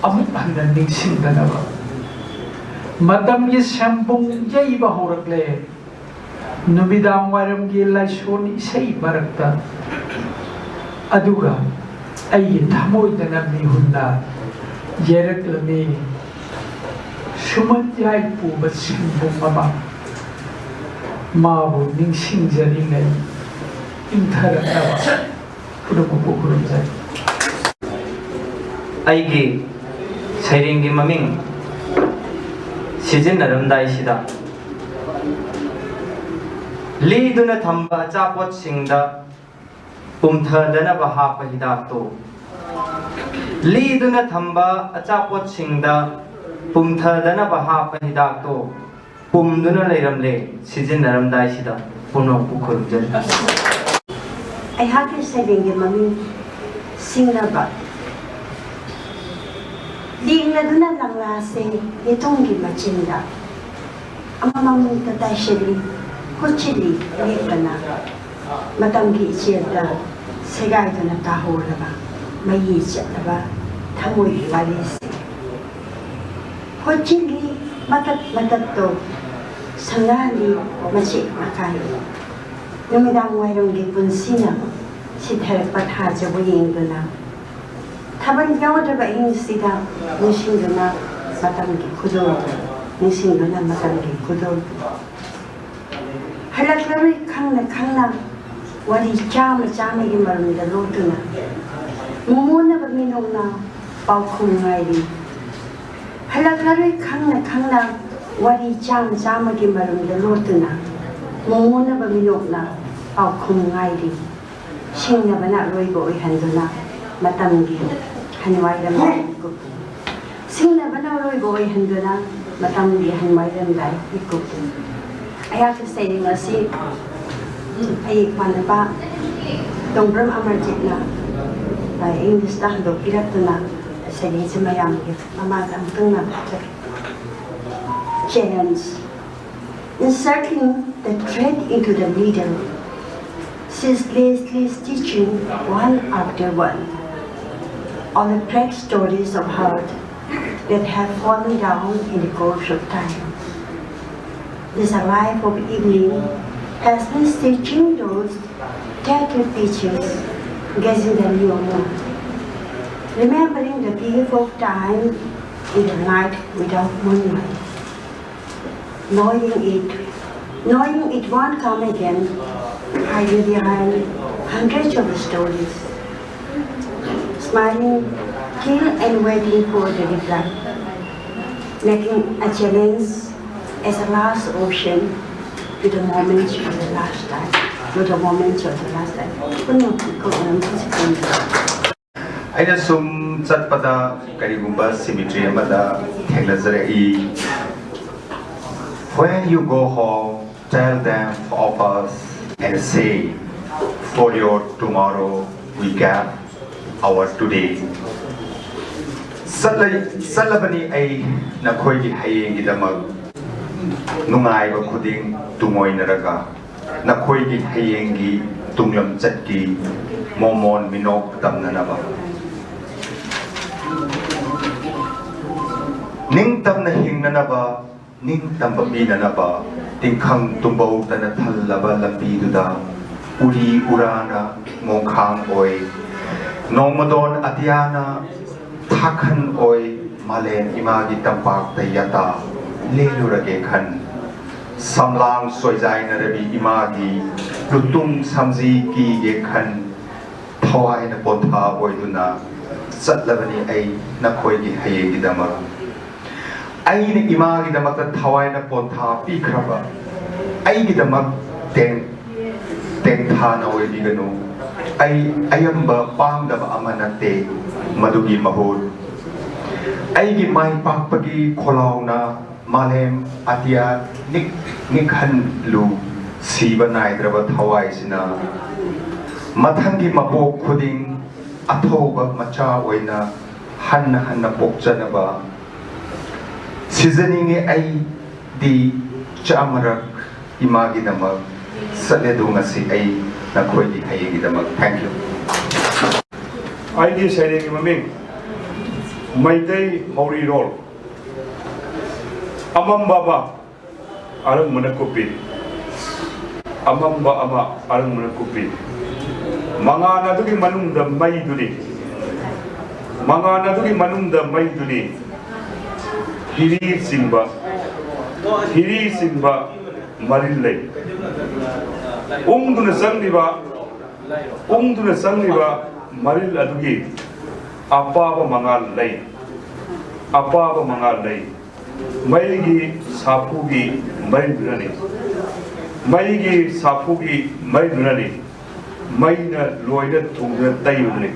ꯑꯃꯨꯛ ꯍꯟꯅ ꯅꯤꯡꯁꯤꯡꯗꯅꯕ ꯃꯇꯝꯒꯤ ꯁꯦꯟꯕꯨꯡ ꯌꯩꯕ ꯍꯧꯔꯛꯂꯦ ꯅꯨꯃꯤꯗꯥꯡ ꯋꯥꯏꯔꯝꯒꯤ ꯂꯥꯏꯁꯣꯟ ꯏꯁꯩ ꯃꯔꯛꯇ ꯑꯗꯨꯒ ꯑꯩꯒꯤ ꯊꯃꯣꯏꯗꯅ ꯃꯤꯍꯨꯟꯅ ꯌꯩꯔꯛꯂꯝꯃꯤ ꯁꯨꯃꯟ ꯌꯥꯏ ꯄꯨꯕ ꯁꯦꯟꯕꯨꯡ ꯑꯃ 마부 닝싱자리네 인타라나와 그러고 그런자 아이기 세링기 마밍 시즌 나름다이시다 리드나 담바 짜포칭다 봄타다나 바하파 히다또 리드나 담바 짜포칭다 봄타다나 바하파 히다또 봄두나 레이람레 시즌 나름다이시다 분홍 부커르전 아이하게 세링기 마밍 싱나바 링나두나 랑라세 예통기 마친다 아마망 타다시리 호치리 리까나 마tam기 이치에다 세가이드나 따호르바 마이 쳇라바 타모이 와리세 호칭기 마tat도 상가리 마치 마카이 누미당 와이롱기 분시나 시테르파 타자고 잉드나 타반 겨워드바 잉시다 무싱드나 마tam기 구도 무싱드나 마tam기 구도 할라크라리 캉나 wari chama gi marum da lotuna mumuna ba minona pau khung ngai di halaklari khangna wari chama gi marum da lotuna mumuna ba minona pau khung ngai di singna bana roi bo i handuna matam gi hanwai ram ku singna bana roi bo i handuna matam gi hanwai ram dai ku I have to say ngasi ai panaba dongbram amarjitna by English tahdo iratna seni semayam gi mama tangna challenge inserting the thread into the needle ceaselessly stitching one after one all the track stories of heart that have fallen down in the course of time. This life of evening has been stitching those tattered pictures, guessing the new moon, remembering the beautiful time in the night without moonlight, knowing it won't come again, hiding behind hundreds of stories, smiling till and waiting for the reply, making a challenge as a last option to the moments of the last time, to the moments of the last time. Aina sum chatpada karigumba cemetery amada thenglazarai. When you go home, tell them of us and say, for your tomorrow we gave our today. Salabani ay nakoy di hayeng gidamag nungai ba khuding tungoy naraga nakoy di hayeng gi tunglam chatki momon minok tamna naba ning tamna hingna naba ning tambabi na naba tingkhang tumbau tana thallaba lambi duda uri urana mongkhang oi nongmadon atiana thakhan oi malen imagi tampak tayata lelurage khan samlang soijai narabi imagi lutung samji ki ge khan thawai na pontha boiduna satlabani ai nakhoi gi haye gi dama ai ni imagi dama ta thawai na pontha pi khraba ai gi dama teng tha na oi di ganu ai ayamba pang da amanate madugi mahud ai gi mai pak pagi kholauna Malem atia nikhan lu siba naidraba thawai sina mathangi mapok khuding athoba macha oina hanna pokchanaba seasoning ai di chamarak imagi dama saledu ngasi ai nakhoi di hayegi dama. Thank you. I di saying maming Maitai Mauri Roll Amam Baba Arang Munakupi Amam Ba Ama Arang Munakupi Mga natuki manung da may duni Mga natuki manung da may duni Hiri Simba Marilay Duna Sangliba Maril Adugi Apaba Mangal Lay Maigi Sapugi Maidunani Maigi Sapugi Maidunani Maina Loida Tunga Tayuni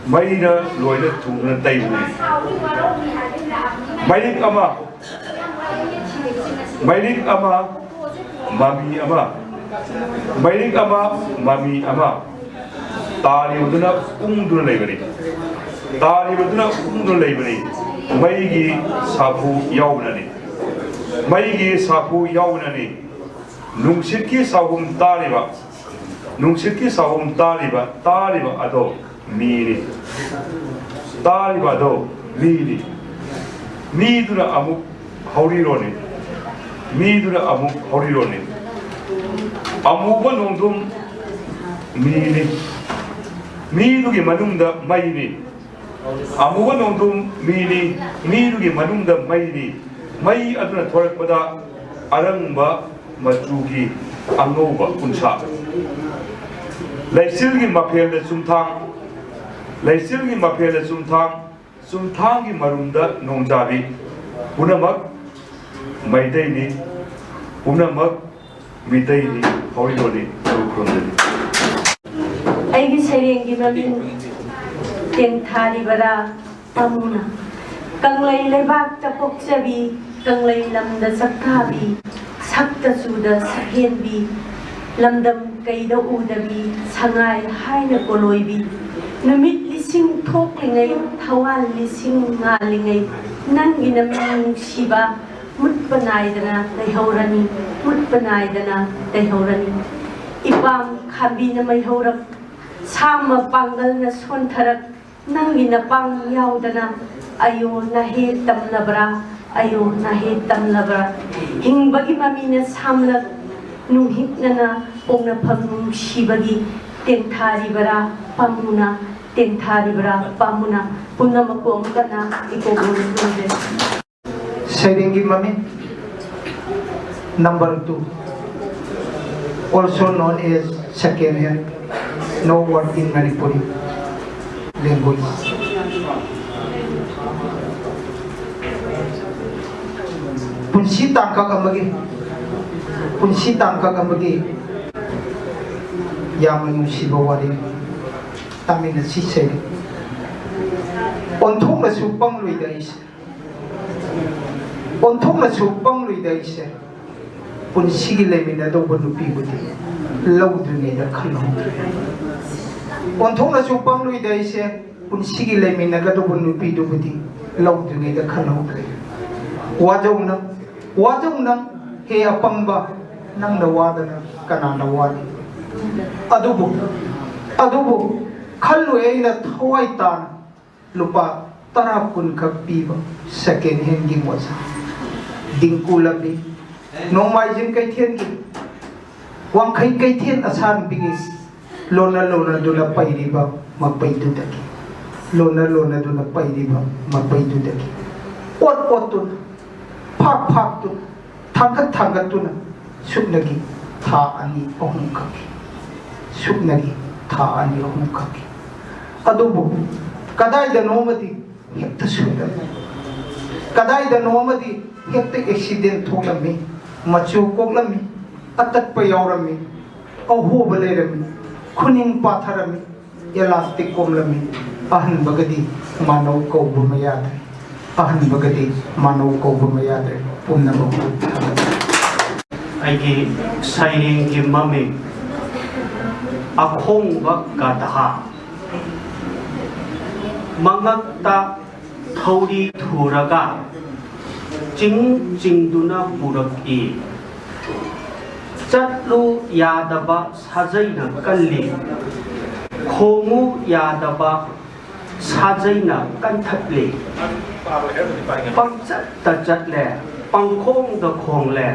Maina Loida Tunga Tayuni Maidik Ama Mami Ama Maidik Ama Mami Ama Tari Uduna Unduna Labani Tari Uduna Unduna Labani Maigi Sapu Yaunani Nungsitki Sabum Tariba ꯅꯨꯡꯁꯤꯠꯀꯤ ꯁꯥꯎꯝ ꯇꯥꯔꯤꯕ ꯑꯗꯣ ꯃꯤꯅꯤ ꯇꯥꯔꯤꯕ ꯑꯗꯣ ꯃꯤꯅꯤ ꯃꯤꯗꯨꯅ ꯑꯃꯨꯛ ꯍꯧꯔꯤꯔꯣꯅꯤ ꯃꯤꯗꯨꯅ ꯑꯃꯨꯛ ꯍꯧꯔꯤꯔꯣꯅꯤ ꯑꯃꯨꯕ ꯅꯣꯡꯗꯨꯝ ꯃꯤꯅꯤ ꯃꯤꯗꯨꯒꯤ ꯃꯅꯨꯡꯗ ꯃꯩꯅꯤ ꯑꯃꯨꯕ ꯅꯣꯡꯗꯨꯝ ꯃꯤꯅꯤ ꯃꯤꯗꯨꯒꯤ ꯃꯅꯨꯡꯗ ꯃꯩꯅꯤ ꯃꯩ ꯑꯗꯨꯅ ꯊꯣꯔꯛꯄꯗ ꯑꯔꯪꯕ ꯃꯆꯨꯒꯤ ꯑꯉꯧꯕ ꯎꯟꯁꯥ ꯂꯩꯆꯤꯜꯒꯤ ꯃꯐꯦꯜꯗ ꯆꯨꯝꯊꯥꯡꯒꯤ ꯃꯔꯨꯝꯗ ꯅꯣꯡꯖꯥꯕꯤ ꯄꯨꯝꯅꯃꯛ ꯃꯩꯇꯩꯅꯤ ꯄꯨꯝꯅꯃꯛ ꯃꯤꯇꯩꯅꯤ ꯍꯧꯔꯤꯕꯅꯤ ꯈꯨꯔꯨꯝꯖꯔꯤ ꯑꯩꯒꯤ ꯁꯩꯔꯦꯡꯒꯤ ꯃꯃꯤꯡ ꯇꯦꯡꯊꯥꯔꯤꯕꯔꯥ ꯄꯥꯝꯃꯨꯅ ꯀꯪꯂꯩ ꯂꯩꯕꯥꯛꯇ ꯄꯣꯛꯆꯕꯤ ꯀꯪꯂꯩ ꯂꯝꯗ ꯆꯥꯛꯊꯥꯕꯤ ꯁꯛꯇ ꯆꯨꯗ ꯁꯛꯍꯦꯟꯕꯤ ꯂꯝꯗꯝ ꯀꯩꯗ ꯎꯗꯕꯤ ꯁꯉꯥꯏ ꯍꯥꯏꯅ ꯀꯣꯂꯣꯏꯕꯤ ꯅꯨꯃꯤꯠ ꯂꯤꯁꯤꯡ ꯊꯣꯛꯂꯤꯉꯩ ꯊꯋꯥꯜ ꯂꯤꯁꯤꯡ ꯉꯥꯜꯂꯤꯉꯩ ꯅꯪꯒꯤ ꯅꯃꯤꯡ ꯅꯨꯡꯁꯤꯕ ꯃꯨꯠꯄ ꯅꯥꯏꯗꯅ ꯂꯩꯍꯧꯔꯅꯤ ꯃꯨꯠꯄ ꯅꯥꯏꯗꯅ ꯂꯩꯍꯧꯔꯅꯤ ꯏꯄꯥꯝ ꯈꯥꯝꯕꯤꯅ ꯃꯩꯍꯧꯔꯛ ꯁꯥꯃ ꯄꯥꯡꯒꯜꯅ ꯁꯣꯟꯊꯔꯛ ꯅꯪꯒꯤ ꯅꯄꯥꯡ ꯌꯥꯎꯗꯅ ꯑꯌꯣ ꯅꯍꯦ ꯇꯝꯂꯕ꯭ꯔꯥ ꯑꯌꯣ ꯅꯍꯦ ꯇꯝꯂꯕ꯭ꯔꯥ ꯍꯤꯡꯕꯒꯤ ꯃꯃꯤꯅ ꯁꯥꯝꯂꯛ ꯅꯨꯡꯍꯤꯛꯅꯅ ꯄꯣꯛꯅꯐꯝ ꯅꯨꯡꯁꯤꯕꯒꯤ ꯇꯦꯡꯊꯥꯔꯤꯕꯔꯥ ꯄꯥꯝꯃꯨꯅ ꯇꯦꯡꯊꯥꯔꯤꯕꯔꯥ ꯄꯥꯝꯃꯨꯅ ꯄꯨꯝꯅꯃꯛꯄꯨ ꯑꯃꯨꯛꯀꯅ ꯏꯀꯣꯒꯣꯜ ꯇꯧꯖꯩ ꯁꯩꯔꯦꯡꯒꯤ ꯃꯃꯤꯡ number 2 also known as second hand no word in Manipuri language punsi tangkak amagi yamang nusiba wari tamina si seri onthong na supang lui dais onthong na supang lui dais punsi gi lemina do bonu pi budi laudu ne da khalo onthong na supang lui dais punsi gi lemina ga do bonu pi do budi laudu ne da khalo wajong na he apamba nang na wadana kana na wadi adubu khallu eina thawai tan lupa tara kun khak piba second hand gi moza dingkulabi no mai jin kai thien gi wang khai kai thien asan bigis lona dula pairiba ma paidu daki lona dula pairiba ma paidu daki ot tu phak tu thangkat tu na suknagi tha ani ohum khaki suknagi tha ani ohum khaki adubu kadai da nomadi hekta suda kadai da nomadi hekta accident tholami machu koklami atat pa yaurami aho balerami khuning patharami elastic komlami ahan bagadi manaw ko bumayadre ahan bagadi manaw ko bumayadre punna mo ꯑꯩꯒꯤ ꯁꯩꯔꯦꯡꯒꯤ ꯃꯃꯤꯡ ꯑꯈꯣꯡꯕ ꯒꯙꯥ ꯃꯉꯛꯇ ꯊꯧꯔꯤ ꯊꯨꯔꯒ ꯆꯤꯡꯗꯨꯅ ꯄꯨꯔꯛꯏ ꯆꯠꯂꯨ ꯌꯥꯗꯕ ꯁꯥꯖꯩꯅ ꯀꯜꯂꯤ ꯈꯣꯡꯉꯨ ꯌꯥꯗꯕ ꯁꯥꯖꯩꯅ ꯀꯟꯊꯠꯂꯤ ꯄꯪꯆꯠꯇ ꯆꯠꯂꯦ ꯄꯪꯈꯣꯡꯗ ꯈꯣꯡꯂꯦ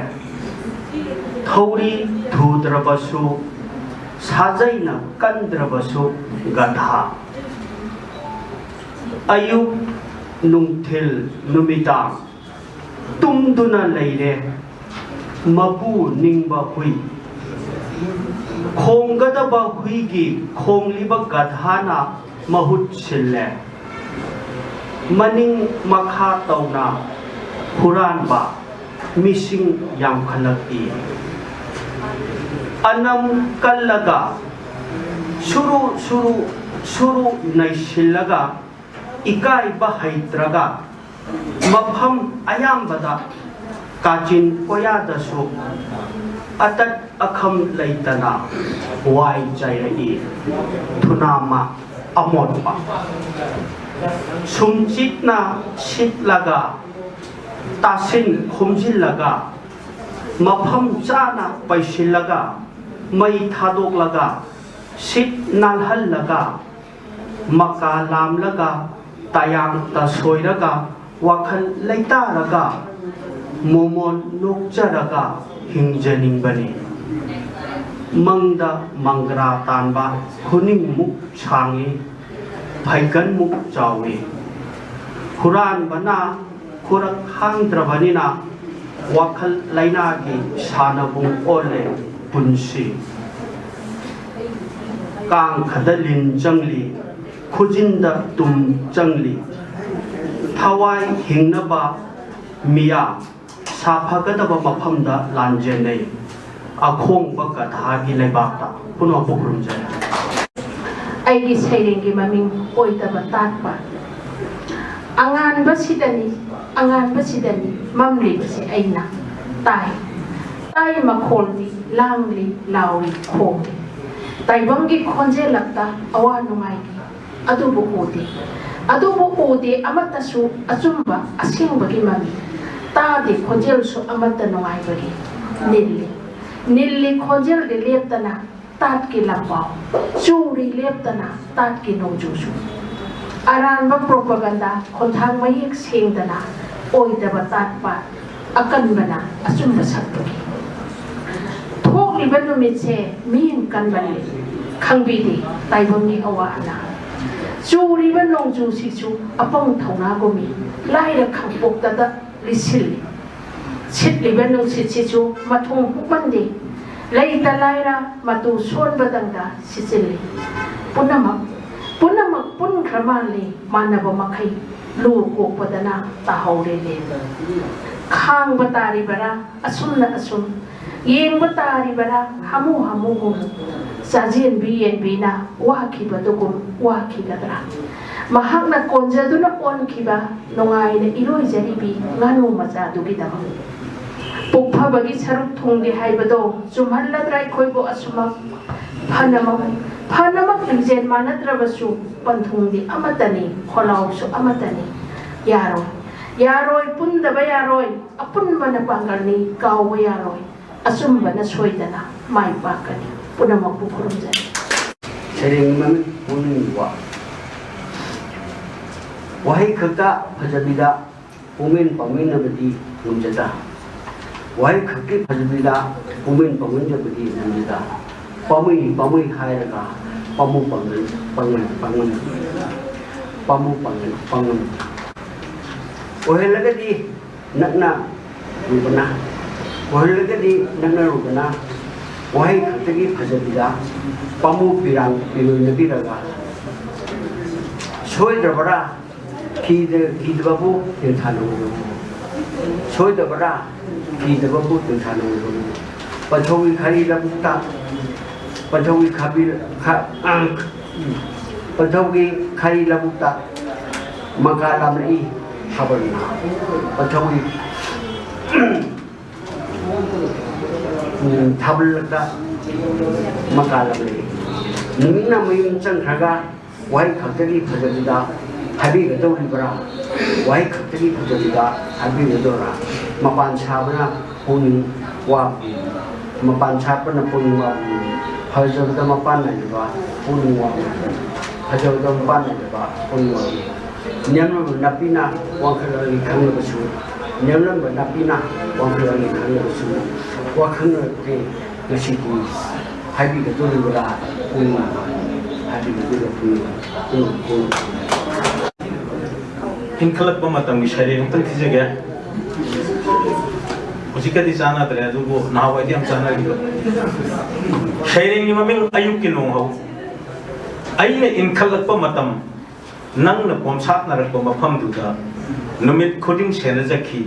थौरी धूद्रबसु साजैना कंद्रबसु गधा अयुक नुंथिल नुमिता तुमदुना लेरे मपू निंगबा हुई खोंगदबा हुईगी खोंगलिबा गधाना महुत सिल्ले मनिंग मखा तौना हुरानबा मिसिंग यामखलकी अनम कल्लगा शुरू नैशिलगा इकाई बहैत्रगा मफम अयाम्बदा काचिन कोयादसु अतत अखम लैतना वाई चाइरई थुनामा अमोटपा सुमचितना शितलगा तासिन खुमजिलगा मफम चाना पैसिलगा मई थादोकलगा sit nalhallaga maka lamlaga tayang ta soiraga wakhal leitaraga momon nokjaraga hingjaningbani mangda mangra tanba huning muk changi phaikan muk chawi huran bana kurak hangdrabanina wakhal lainagi sanabung ole punsi kang khadalin changli khujinda tum changli thawai hingnaba miya sapagadaba maphamda lanjenei akhong baka thagi leibakta puno pukrumjai aigi sairengi maming oitaba tatpa angan basidani mamli basi aina tai makholi langli lawi khong taibangi khonje lakta awa numai adubu udi amatasu azumba asingbagi mami tadi khonjel su amata numai bagi nilli khonjel de leptana tat ki lampau churi leptana tat ki nongjusu aranba propaganda khonthang mayek sengdana oidaba tatpa akanbana azumba sakbagi thokliba numitse min kanbani khangbidi taibongi awana churiba nongju sichu apang thona gomi laira khangpoktada lisil chitliba nungsit sichu mathung pukmande leita laira matu sonbadangda sichili punamak punkramali manaba makai lu kokpadana tahaurele khang batari bara asumna asum yeng batari bara hamu gum sajien bina waki badugum waki gadra mahakna konjaduna onkiba nongai na iroi jaribi nganu macha dugidam pukpha bagi saruk thungdi haibado chumhalladrai khoibo asuma phanama limjen manatrabasu panthungdi amatani kholausu amatani yaroi pundaba yaroi apunbana pangalni kawwa yaroi asumbana soidana mai pakani punamak pukurumjai sering menunwa wahai khakta phajabida pumen pamin nabadi numjata wahai khakki phajabida pumen pamin nabadi numjata pamui hairaga pamu pangan ohelagadi nakna rubana ohelagadi nakna rubana wahai khatagi phajabida pamu pirang nabiraga soidrabara kidababu tirthanu soidrabara kidababu tirthanu pachogi khari labukta pachogi khari labukta maka lamri habarna pachogi thablaka makalamri numina mayum changkhaga wai khaktagi phajabida habi gadoribara wai khaktagi phajabida habi gadora mapan sabana puni wa mapan sabana puni wa phajabida mapan naiba puni wa phajabida mapan naiba puni wa nyamna napina wangkhalagi khanglabasu nyamna napina wangkhalagi khanglabasu wakhana ke nasiku habi gadoribara puni Inkalak pamatang gisari ng tagtijagya. Usika di sana tala dugo nawai di am sana gitu. Sharing ni maming ayuk kinonghaw. Ay na inkalak pamatam nang na pomsat na rak pamapam duda. Numit koding sena jaki.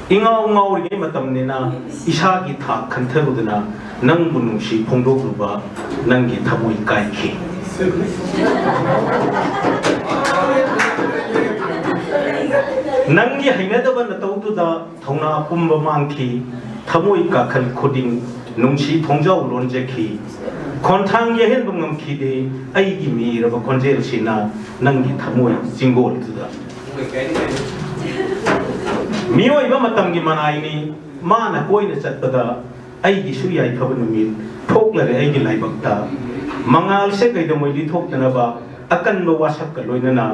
Ingaw ri matam ni na isa ki thak khantaru dana nang bunung si phongdok ruba nang gi thamoi kai ki. Nangi hainadaba na tawduda thawna pumba mangki thamoi ka khal khoding nungsi thongjau lonjeki khonthang ye hen bangam ki de ai gi mi raba khonjel sina nangi thamoi jingol tuda mioi ba matam gi manai ni mana koina chatpada ai gi suyai khaban mi thoklare ai gi laibakta mangal se kai do moi li thok na ba akan lo wasak ka loina na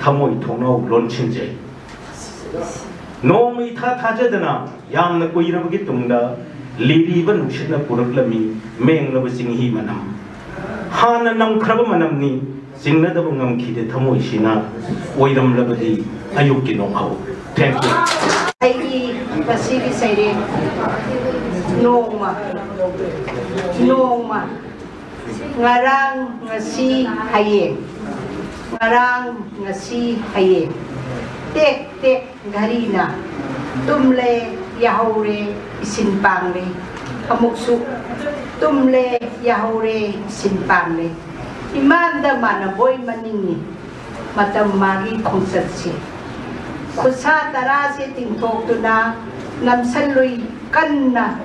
thamoi thongno lon chin je no mi tha tha je dana yam na koi ra gi tungda liri ban ushna purak lami meng la sing hi manam hana nam khraba manam ni singna da bungam ki de thamoi sina oiram la badi ayuk ki nong hau thank you ai pasiri saire noma ngarang ngasi hayeng ngarang ngasi hayeng tek garina tumle yahaure isin pangle amuksu tumle yahaure isin pangle imanda mana boy manini matam magi khonsatsi khusa tarase tingtok tuna namsalui kanna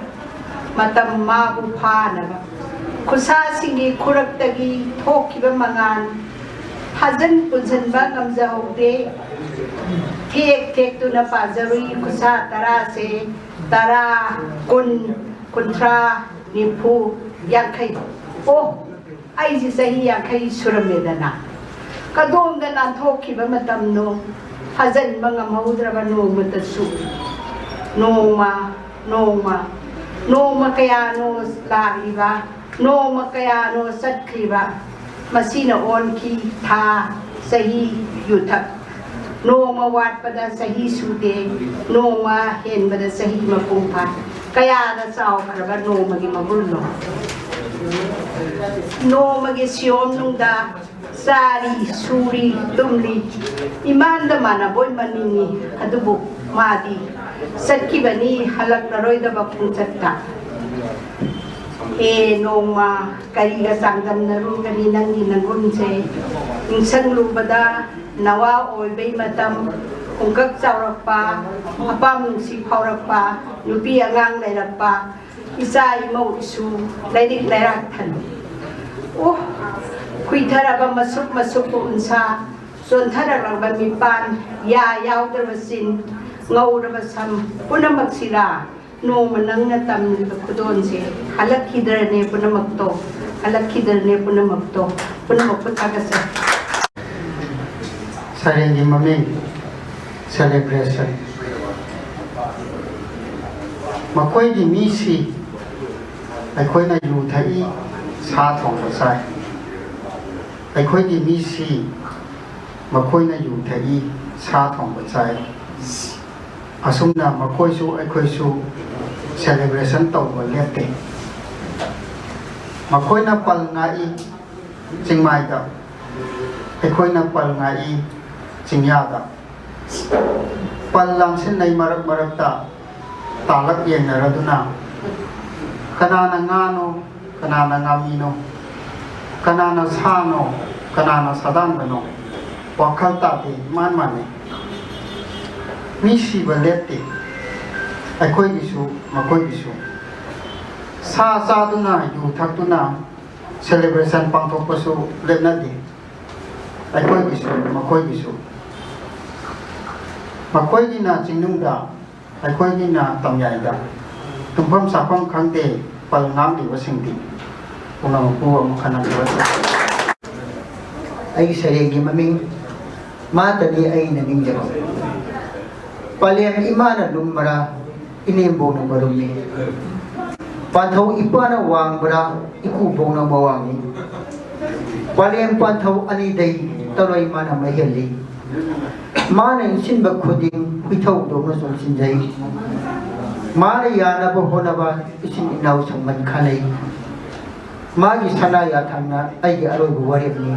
matam magu phana khusa singi khuraktagi thokiba mangan hajan punsan ba ngamjahode tek tuna pazarui khusa tarase tara kun kuntra nipu yankai oh ai ji sahi yankai suramedana kadom da nan thokiba matam no hajan mangamaudraba no matasu noma kaya no lariba noma kaya no satkriba masina on ki tha sahi yutha noma wat pada sahi sude noma hen pada sahi mapungpa kaya na saw karaba noma gi mabulno noma gi siom nungda sari suri tumli imanda mana boy manini adubu madi satkibani halak naroi da bakung chatta noma kariga sangdam naru kani nangi nangun se insang lubada nawa oibay matam kungkak saurakpa apam si paurakpa nupi angang layrakpa isa imaw isu laydik layrak tan oh kuitharaba masuk unsa sontharaba mipan yaudarabasin ngaudrabasam punamak-sira noma nang natam khudon se halakhidarne punamakto punamakputagasa Sarengi maming celebration makoi di misi aikoi na yu thai sa thong sai aikoi di misi makoi na yu thai sa thong sai asumna makoi su aikoi su celebration tau ba lete makoi na pal ngai chingmai da aikoi na pal ngai chingya da pal lang sin nai marak ta talak yen na raduna kanana ngano kanana ngamino kanana sano kanana sadan bano wakal ta de man misi balete aikoi gisu makoi gisu sa duna yu thakuna celebration pangthok pasu lemna de aikoi gisu makoi gina jingnungda aikoi gina tamyai da tumpham sapham khangte pal ngam di wasingti unang pu amkhana diwasa ai saregi maming matani ai na ningjaro palem imana lumara inembo na marumi panthau ipana wangbra ikubong na mawangi palem panthau ani dai taloi mana maheli mana sinba khuding huithau do na som sinjai mana yana bo honaba isin inau samman khalai magi sanaya thangna ai ge aroi bu warem ni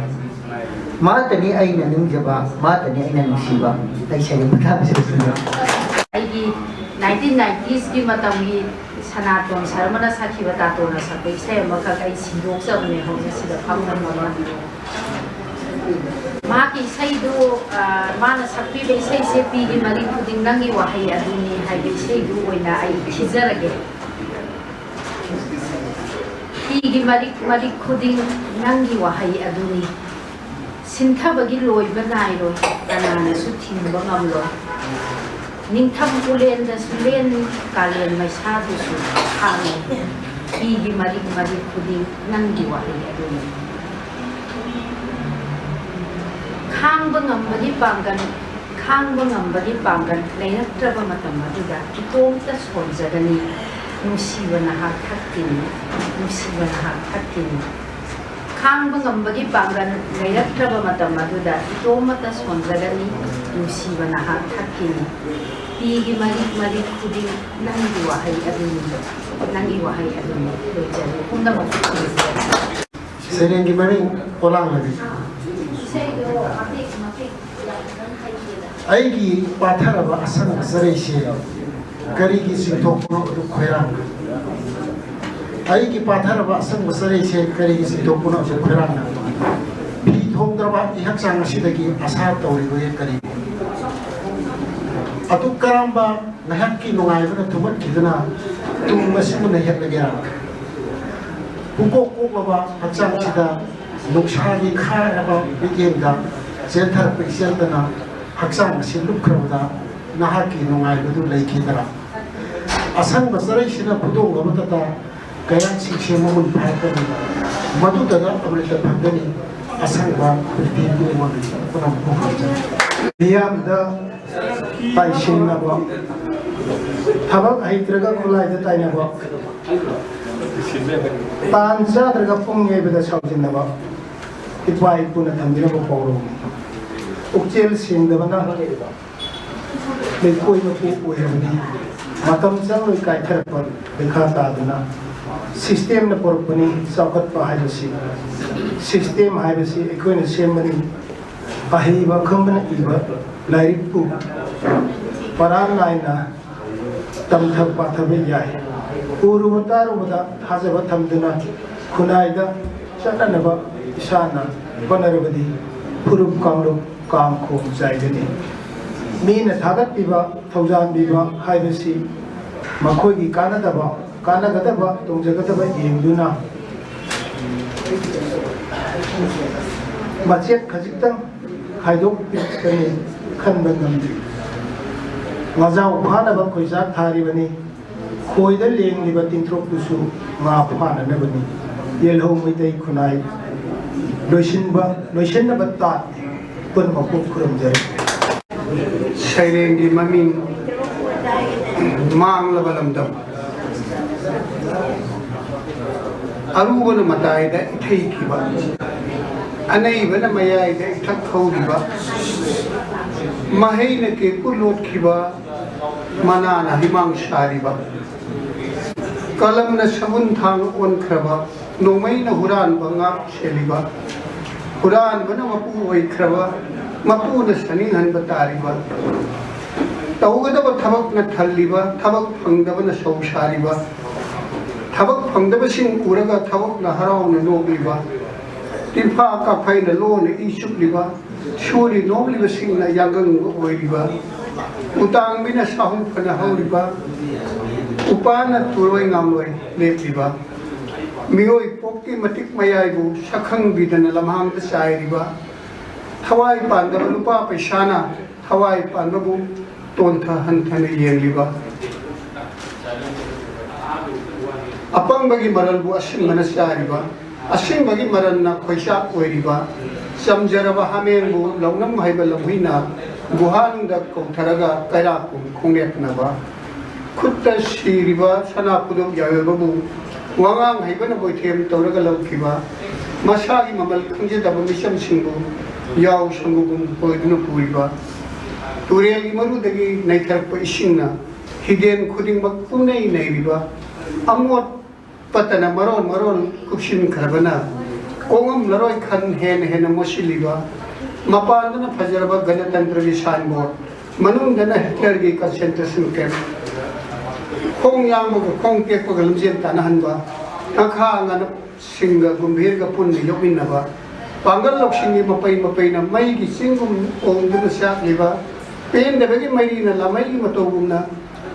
matani ai na ningjaba matani ai na nisiba ai sai patha bisuna aigi 1990s ki matamgi sanaton sarmana sakhi bata to na sakai se maka kai sindok sa ne ho se da phamman mama ma ki sai do mana sakpi be sai se pi gi mari puding nangi wa hai aduni hai be sai do oina ai khizarage pi gi mari khuding nangi wa hai aduni sinthabagi loi banai ro kanana su thimba ngamlo ningtham ulen da sulen kalen mai sa du su khane igi mari khuding nangi wa hai aduni khangba ngambani pangan khangba ngambani pangan leinatraba matam aduda itomta sonjagani nusibana ha thakini khangba ngambagi pangan leinatraba matam aduda itomta sonjagani nusibana ha thakini tigi mari khudi nangi wahai aduni lojani undama Serengi mari olang lagi. Aigi pathara ba asang sarai she kari ki sintok no khoirang. Aigi pathara ba asang sarai she kari ki sintok no khoirang na. Pi thong dra ihak sang sidagi asa tawri go kari. Atu karamba nahak ki nungai ba thumat kidana tung masim na hek lagya. Pukok ba haksang sida nuksari kha ba bigem da center pixel dana haksang siluk krawda nahaki nungai budu laikidara asang basarai sina pudong gabata kaya sikshe mamun phakani madu daga abrita phagani asang ba pritin du mon panam phokja niyam da pai shinna ba thabak aitraga kulai da taina ba tan sa daga pungye beda saujinna ba itwai puna thamdina ba pawro ukchel singdabana le koi ma pu oirani matam chang loi kai thar par dekha ta duna system na porpani sakat pa haisi system haisi ekoina semani ahi ba khambana iba lairik pu paran naina tam thak pa thabe yai uru mataru mata hazaba thamduna kunaida chana ba isana banarabadi purup kamlo काम को जायगनी mean थागत पीबा थौजान बीबा हाइबसी मखोगी कानगदबा तोंजगदबा येंदुना मचेत खजितंग खाइदोक पिकनी खनबा ngамदि ngajau phanaba khoisak tharibani khoida lengliba tintrok dusu nga phana nabani yelho mitai khunai loisinna batta pun makuk kurum jari Sairengi maming mang labalam dam arubana matai da ithai kiba anai bana mayai da ithak khaudiba mahaina ke kulot kiba manana himang shariba kalamna sabun thang on khraba nomaina huran banga sheliba Quran bana mapu oi khraba mapu na sanin han batariba tawgada ba thabak na thalliba thabak phangdaba na saushariba thabak phangdaba sing uraga thabak na harau na nogliba tinfa ka phaina lo na isupliba shuri nogliba sing na yagang oiriba utang bina sahum phana hauriba upana turoi ngamloi lepliba Mioi pokki matik mayai bu sakhang bidana lamhang da sairiba thawai pandaba lupa paisana thawai pandabu tontha hanthana yengliba apang bagi maral bu asing mana sairiba asing bagi maral na khoisa oiriba samjaraba hamen bu lawnam haiba lamhina guhan da kautharaga kaira kum khongnet ba khutta siriba sana pudum yawe bu Wangang haibana boithem tawraga laukiba masagi mamal khangjedaba misam singbu yaw sangugum poiduna puriba turegi marudagi naitharpa isingna hiden khuding bakpunai nairiba amot patana maron kupsin karbana kongam laroi khan hen mosiliba mapandana fajaraba ganatantra gi signboard manungdana Hitler gi concentration camp Kong yang mo kong tek ko galamjen tanahan ba akha ngana singa gumbhir ga pun ni yomin na ba pangal lok singi mapai na mai gi singum ong du sa liba pen de bagi mai na la mai gi matogum na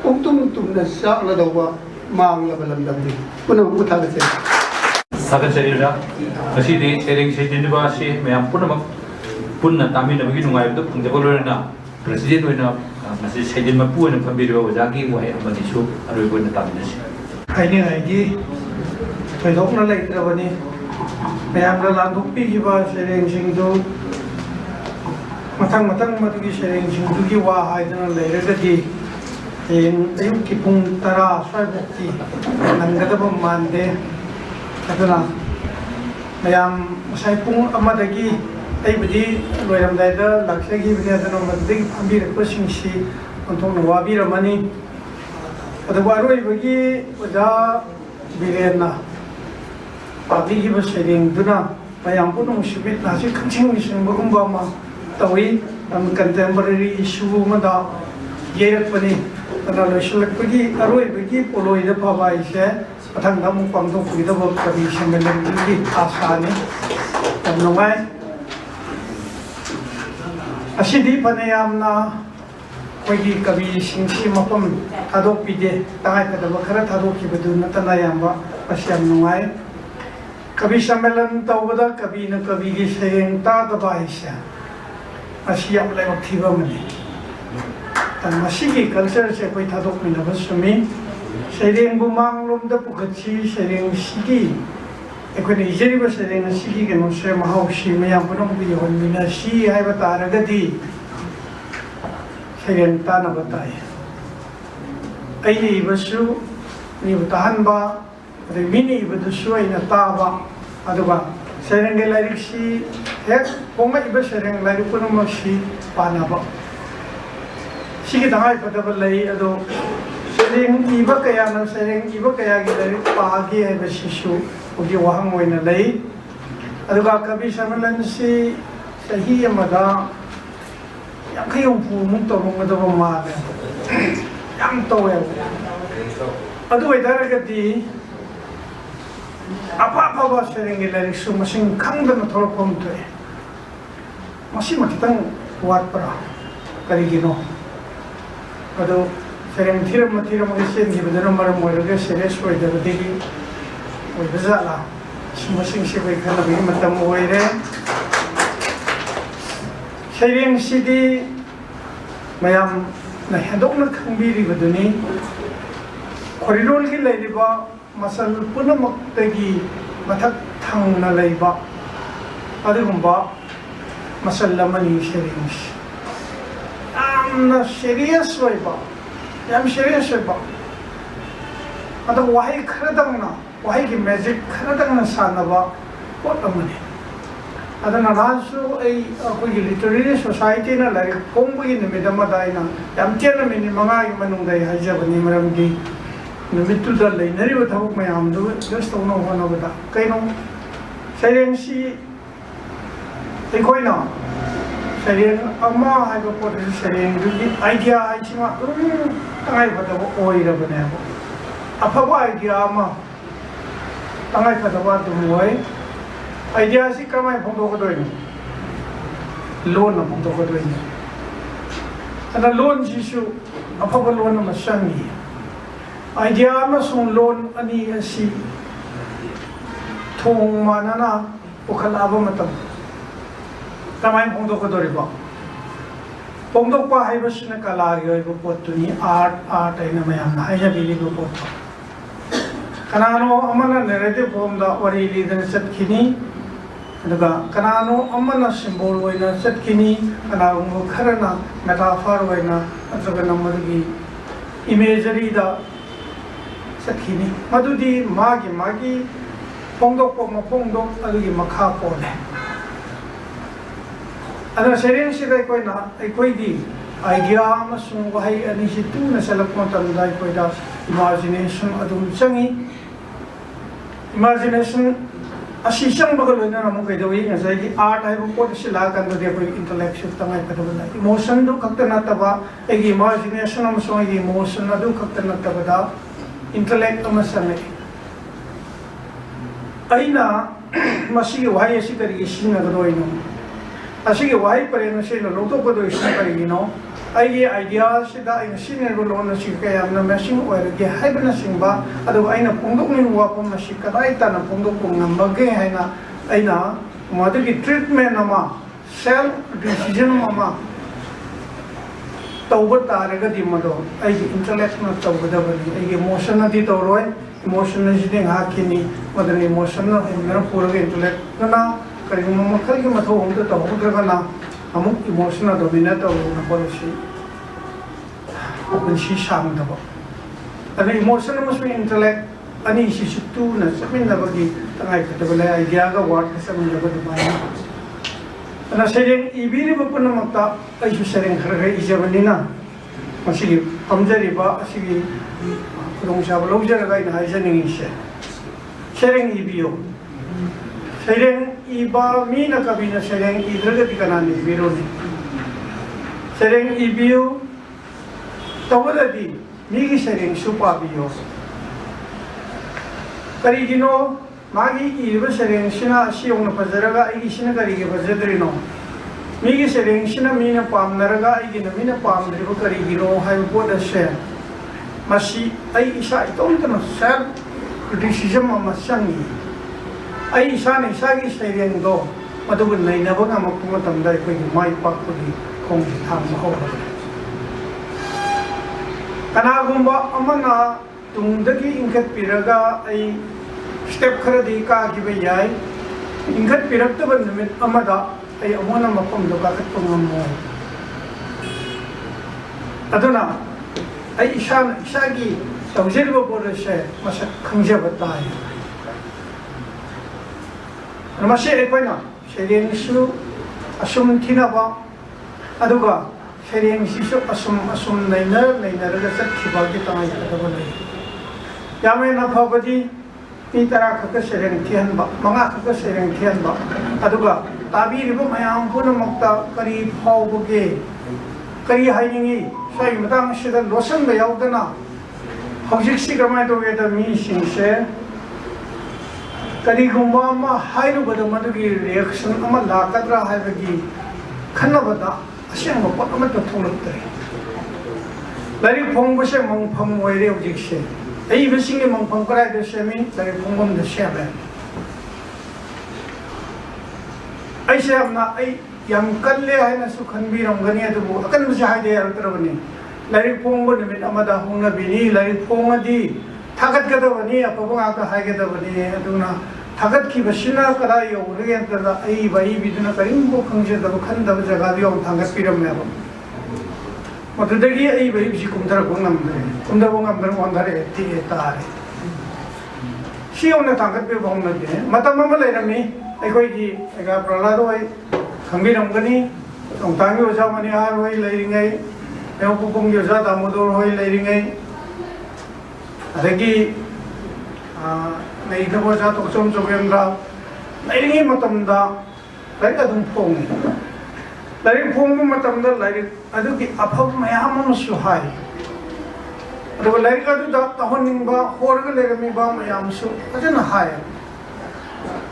tum na sa la do ba mang la balam dam ni puno utha ga se saga serira asi de sereng sedin ba si mayam punama punna tami na bagi nungai do pung de bolona president wena masih sedin ma puan pambiro jagi wai amani su aroi bona tamnasi aini aigi thoi lai trabani mayam la landuk pi gi ba sereng sing do ꯃꯊꯪ ꯃꯗꯨꯒꯤ ꯁꯩꯔꯦꯡꯁꯤꯡꯗꯨꯒꯤ ꯋꯥ ꯍꯥꯏꯗꯅ ꯂꯩꯔꯒꯗꯤ ꯍꯌꯦꯡ ꯑꯌꯨꯛꯀꯤ ꯄꯨꯡ 10 ꯁ꯭ꯋꯥꯏꯐꯥꯎꯗꯤ ꯅꯪꯒꯗꯕ ꯃꯥꯟꯗꯦ ꯑꯗꯨꯅ ꯃꯌꯥꯝ ꯉꯁꯥꯏ ꯄꯨꯡ 1ꯗꯒꯤ ꯑꯩꯕꯨꯗꯤ ꯂꯣꯏꯔꯝꯗꯥꯏꯗ ꯂꯥꯛꯆꯈꯤꯕꯅꯤ ꯑꯗꯨꯅ ꯃꯗꯨꯗꯒꯤ ꯐꯝꯕꯤꯔꯛꯄꯁꯤꯡꯁꯤ ꯑꯣꯟꯊꯣꯛꯅ ꯋꯥꯕꯤꯔꯝꯃꯅꯤ ꯑꯗꯨꯕꯨ ꯑꯔꯣꯏꯕꯒꯤ ꯑꯣꯖꯥ ꯕꯤꯔꯦꯟꯅ ꯄꯥꯕꯤꯈꯤꯕ ꯁꯩꯔꯦꯡꯗꯨꯅ ꯃꯌꯥꯝ ꯄꯨꯝꯅꯃꯛ ꯃꯤꯠ ꯅꯥꯁꯤ ꯈꯪꯁꯤꯡ ꯅꯤꯡꯁꯤꯡꯕꯒꯨꯝꯕ ꯑꯃ ꯇꯧꯏ ꯀꯟꯇꯦꯝꯄꯔꯔꯤ ꯏꯁꯨ ꯑꯃꯗ ꯌꯩꯔꯛꯄꯅꯤ ꯑꯗꯨꯅ ꯂꯣꯏꯁꯤꯜꯂꯛꯄꯒꯤ ꯑꯔꯣꯏꯕꯒꯤ ꯄꯣꯂꯣꯏꯗ ꯐꯕ ꯍꯥꯏꯁꯦ ꯃꯊꯪꯗ ꯑꯃꯨꯛ ꯄꯥꯡꯊꯣꯛꯄꯤꯒꯗꯕ ꯀꯕꯤ ꯁꯝꯃꯦꯂꯟꯒꯤ ꯑꯁꯥꯅꯤ ꯌꯥꯝ ꯅꯨꯡꯉꯥꯏ ꯑꯁꯤꯗꯤ ꯐꯅ ꯌꯥꯝꯅ ꯑꯩꯈꯣꯏꯒꯤ ꯀꯕꯤꯁꯤꯡꯁꯤ ꯃꯐꯝ ꯊꯥꯗꯣꯛꯄꯤꯗꯦ ꯇꯉꯥꯏꯐꯗꯕ ꯈꯔ ꯊꯥꯗꯣꯛꯈꯤꯕꯗꯨ ꯅꯠꯇꯅ ꯑꯌꯥꯝꯕ ꯃꯁꯤ ꯌꯥꯝ ꯅꯨꯡꯉꯥꯏ ꯀꯕꯤ ꯁꯝꯃꯦꯂꯟ ꯇꯧꯕꯗ ꯀꯕꯤꯅ ꯀꯕꯤꯒꯤ ꯁꯩꯔꯦꯡ ꯇꯥꯗꯕ ꯍꯥꯏꯁꯦ ꯃꯁꯤ ꯌꯥꯝ ꯂꯥꯏꯕꯛ ꯊꯤꯕ ꯑꯃꯅꯤ ꯃꯁꯤꯒꯤ ꯀꯜꯆꯔꯁꯦ ꯑꯩꯈꯣꯏ ꯊꯥꯗꯣꯛꯃꯤꯟꯅꯕ ꯆꯨꯝꯃꯤ ꯁꯩꯔꯦꯡꯕꯨ ꯃꯥꯡꯂꯣꯝꯗ ꯄꯨꯈꯠꯁꯤ ꯁꯩꯔꯦꯡꯁꯤꯒꯤ ꯑꯩꯈꯣꯏꯅ ꯏꯖꯔꯤꯕ ꯁꯩꯔꯦꯡ ꯑꯁꯤꯒꯤ ꯀꯩꯅꯣꯁꯦ ꯃꯍꯥꯎꯁꯤ ꯃꯌꯥꯝ ꯄꯨꯝꯅꯃꯛꯄꯨ ꯌꯧꯍꯟꯃꯤꯟꯅꯁꯤ ꯍꯥꯏꯕ ꯇꯥꯔꯒꯗꯤ ꯁꯩꯔꯦꯡ ꯇꯥꯅꯕ ꯇꯥꯏ ꯑꯩꯅ ꯏꯕꯁꯨ ꯃꯤꯕꯨ ꯇꯥꯍꯟꯕ ꯑꯗꯩ ꯃꯤꯅ ꯏꯕꯗꯨꯁꯨ ꯑꯩꯅ ꯇꯥꯕ ꯑꯗꯨꯒ ꯁꯩꯔꯦꯡꯒꯤ ꯂꯥꯏꯔꯤꯛꯁꯤ ꯍꯦꯛ ꯐꯣꯡꯂꯛꯏꯕ ꯁꯩꯔꯦꯡ ꯂꯥꯏꯔꯤꯛ ꯄꯨꯝꯅꯃꯛꯁꯤ ꯄꯥꯅꯕ सिगी दंगाई फदब लई अदो सेरेंग इबा कयाना सेरेंग इबा कयागी लई पागे है बसिसु उगी वहंग होइना लई अदुगा कवि सम्मेलन सि सही अमदा यांखै उफु मुक तोरंगदब माले याम तोवे अदु वेदारगति अफा अफाबा सेरेंग लई सु मसिंग खंगदन थोरफम तोय मसि मखितंग वाटपरा करिगिनो अदो सेरेंग थिरम सेन गिबदन मरम मोरगे सीरियस ओइदबदिगी ओइबजाला सिमसिंग सिबै खनबि मतम ओइरे सेरेंग सिदि मयाम न हेदोकन खंबिरिबदुनी कोरिडोर की लैरिबा मसल पुनमक्तगी मथक थंगना लैबा अदुगुंबा मसल लमनी सेरेंग यामना सीरियस ओइबा याम सीरियस ओइबा अद वाही खरदंगना वाही की मैजिक खरदंगना सानबा पोतमनी अदना रासु ए अखोगी लिटरेरी सोसाइटी ना लाइक कोंबगी निमिदमदाइना याम तेन मिनि मंगाई मनुंगै हाइजबनी मरमगी निमित्तुदा लेनरिबा थबक मयामदु जस्ट तौनो होनबदा कैनो सेरेंसी एखोइना सेरेंग अमा हाइबा पोट सेरेंग दुगी आइडिया आइचिमा तंगाई फदबो ओइरबने अफबा आइडिया अमा तंगाई फदबा दुमोय आइडिया सी कमाई फोंदोकदोइनो लोन फोंदोकदोइनो अना लोन जिसु अफबा लोन अमा संगी आइडिया अमा सुन लोन अनि असि थोंग मानना पुखलाबा मतम कमाई फोंदोकदोरिबा फोंदोकपा हाइबसिना कलागी ओइबा पोतुनी आर्ट आइना मयाम हाइजबिलिबा पोत कनानो अमना नरेटिव फॉर्मदा वरी लीदन चतखिनी अदुगा कनानो अमना सिंबल ओइना चतखिनी कनागुंबो खरना मेटाफर ओइना अदुगा नमदगी इमेजरी दा चतखिनी मदुदी मागी फोंदोकपा मफोंदोक अदुगी मखा पोले अदुगा सेरेंग सिदा कोइना अखोइदी आइडिया अमसुंग वहाई अनिसि तुना सेलक मतमदा कोइदा इमेजिनेशन अदुम चंगी इमेजिनेशन असी चंबगल लोइना नमु कइदोइ ngसाइगी आर्ट हाइबो पोट सिला कंदो दे कोइ इंटेलेक्चुअल तंगाइ पदबला इमोशन दु खक्त नतबा एगी इमेजिनेशन अमसुंग एगी इमोशन अदु खक्त नतबदा इंटेलेक्ट अमसने अइना मसिगी वहाई असि करिगी सिनगदोइनो असिगे वाई परेन से लोटो को दो इसने करेगिनो आइए आइडिया सिदा इन सिने रो लोन सि के हमना मैसिंग ओइर के हाइबना सिंबा अदो आइना पोंदोक नि वापम सि कदाइ तना पोंदोक को ngambage हाइना आइना मदगी ट्रीटमेंट अमा सेल्फ डिसीजन अमा तौब तारगदि मदो आइ इंटेलेक्ट न तौगदबनि आइ इमोशन नदि तौरोय इमोशन नजिदे हाकिनी मदनि इमोशन न पूरगे इंटेलेक्ट ना करिगुम मखल के मथौ हम तो तौद्रगना amuk emotional dominant na policy si sang da ba ano emotional mas intellect ani si situ na samin na bagi tangay ka tabala idea ga word sa mga ba ba ana sereng ibiri ba pun makta ay su sereng khara ijabani na masigi amjari ba asigi kurong sa lojara ga ina hajaning isya sereng ibiyo sereng iba mina kabina sereng idraga dikanani biro ni sereng ibiyo tawaladi migi sereng supa biyo karigino magi iba sereng sina siyong na pazaraga ay sina karigi pazadrino migi sereng sina mina pam naraga ay gina mina pam dribo karigino hay poda share masi ay isa itong tano self criticism masangi ay isa na isa gi sereng do madugun na inabang ang magpumatanda ko yung may pakuli kung hitang mahawag kanagumba amana tungdagi ingkat piraga ay step khara di ka gibay ingkat pirak to ban namit amada ay amona mapam do ka pangamo aduna ay isagi tawjir bo bora she masak khangja batay namaste ekwana sereng su asum tinaba aduga sereng sisu asum naina raga sakhiba ki tangai kadaba nei yame na phawadi pitara khaka sereng thian ba manga khaka sereng thian ba aduga tabi ribo mayam puna makta kari phawbuge kari hainingi sai matang sida losan ba yaudana hojik si kamai to weda mi singse kari gumba ma hairu bada madugi reaction ama lakadra haibagi khanabada aseng pot ama to thulaktre lari phongbase mangpham oire objekse ai bisinge mangpham krai de semi lari phongbam de shebe ai shamna ai yam kalle haina su khanbi ramgani adu akan mujhe haide yartrabani lari phongbo nimit amada hongna bini lari phongadi thagat gadabani apabanga ka haigedabani aduna thagat ki basina kara yogre anta ai bai biduna karimbo khangje da khandab jaga yo thagat piram me ba matudagi ai bai ji kumdar gongam kumdar gongam dar wandare ti etare siona thagat pe bongna de matam ma leirami ai koi gi ega pralado ai khangbiram gani tongtang yo sa mani har hoi leiringai eu pupung yo sa damodor hoi leiringai adagi nei na bosa to som jogendra leiringi matamda lai adum phongi lai phongbu matamda lai adugi aphab mayam am su hai adu lai adu da tahoning ba horga lerami ba mayam su ajana hai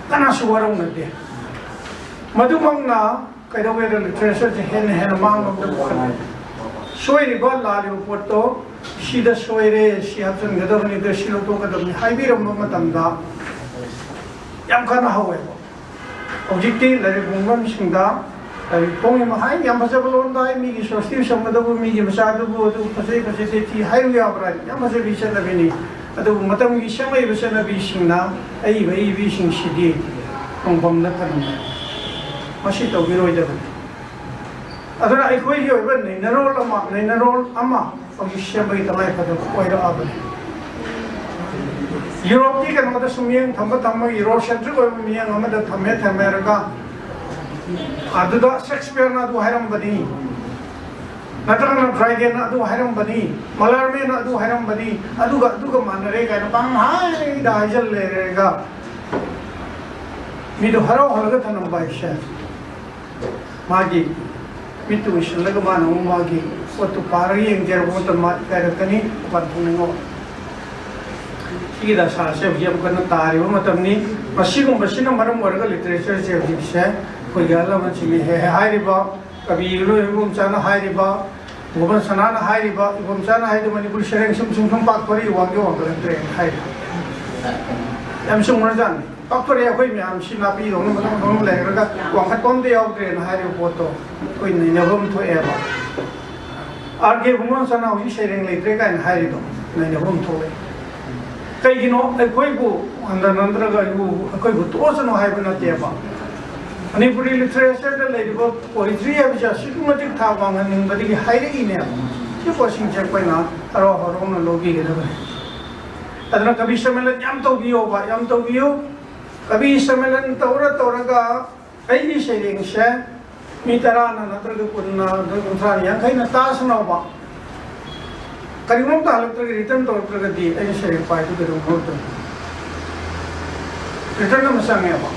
kana su warang nade madumangna kaidawera literature je hen mang of soiri ba la report to sida soire si habsan gadabni de silo to gadabni haibiram matamda yam kana hawe objective lari bungam singda lari pongi ma hai yam basabalon dai mi gi sosti samadabu mi gi masadu bu tu pasai pasai ti hayu ya bra yam basa bi sala bini adu matam gi samai basana bi singna ai bai bi sing sidi kongbam na kan masi to biroi da aduna ai khoi yo ban nei narol ama Pag-isya ba ito ngayon kada kuwairo abad Europe di kan mada sumiyang tamba Europe sentri ko miyang amada thamme raga aduda Shakespeare na adu hairam bani natrang na Dryden na adu hairam bani Mallarmé na adu hairam bani aduga manare ka na pang hai da hajal le ga mi do haro halaga thanam ba isya magi mitu isya laga manu magi waktu pari yang jauh itu mat kaya kini bukan punengo. Kita sahaja dia bukan tari, macam ni masih kumbasin amaram warga literature je bisa. Kau jalan macam ni, hai riba, kabi ilu ibu macam hai riba, bukan sana hai riba, ibu macam hai tu mani pun sering sum pak pari wangi tren hai. Am semua jangan. Pak pari aku ini am si nabi dong, dong lagi raga wangkat kon dia tren hai riba foto. Kau ini nyabum tu apa? Arge buman sana uji sharing litre kan hari itu, nanya bom thole. Kayak gino, aku ibu anda nandra ga ibu, aku ibu tuh sana hari benar tiapa. Manipuri literature da leriba poetry abja systematic tha wanganing badigi hairegi ne ye posing check paina aro horo na logi ge da adana kabi sammelan yam to biyo ba yam to biyo kabi sammelan tora ga ai ni sharing she mi tarana na tra kunna dra yang kai na tas na ba karimom ta halak tra return to tra di ai sharing pa tu do ho to return na masang ya ba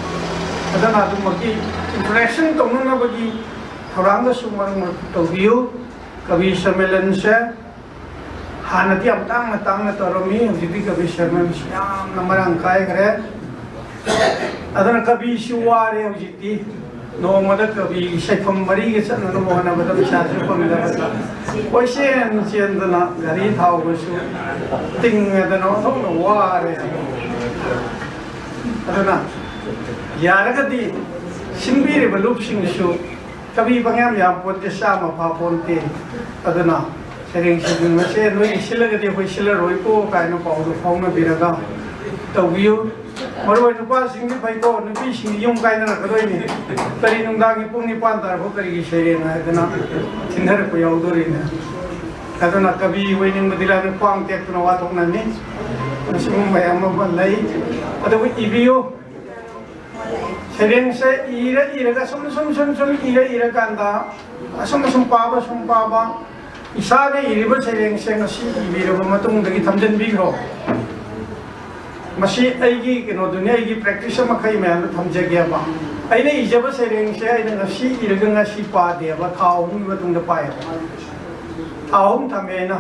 adana tu maki interaction to na bagi thorang da sumang to biyo kabi sammelan she hanati am tang na toromi jidi kabi sammelan syam namarang kai kare adana kabi shuware jidi no mada kabi shaifam mari ke chana no mohana bada shastra pamda ocean chendana gari thau gusu ting adana no ware adana yaragati simbiri balup singsu kabi bangam ya pote sama pa ponte adana sering sering mase no isilagati hoi sila roi ko kaino paudo fauna biraga tawio marwai nupa singdi baiko nupi singdi yung kaina na kadoi ni kari nungdangi pung ni pantar ko kari gi shere na adana tindhar ko yaudori na adana kabi waining madila na pang tek na watok na ni nasumong bayama balai adawi ibiyo sering sa ira ka sum ira kanda sum paba isa ne iriba sering sa ngasi ibiro matung dagi thamjan bigro masi aigi kino dunia aigi practice makai me thamjagya ba aina ijaba sereng se aina ngasi iraga ngasi pa de ba thawum batung da pai thawum thamena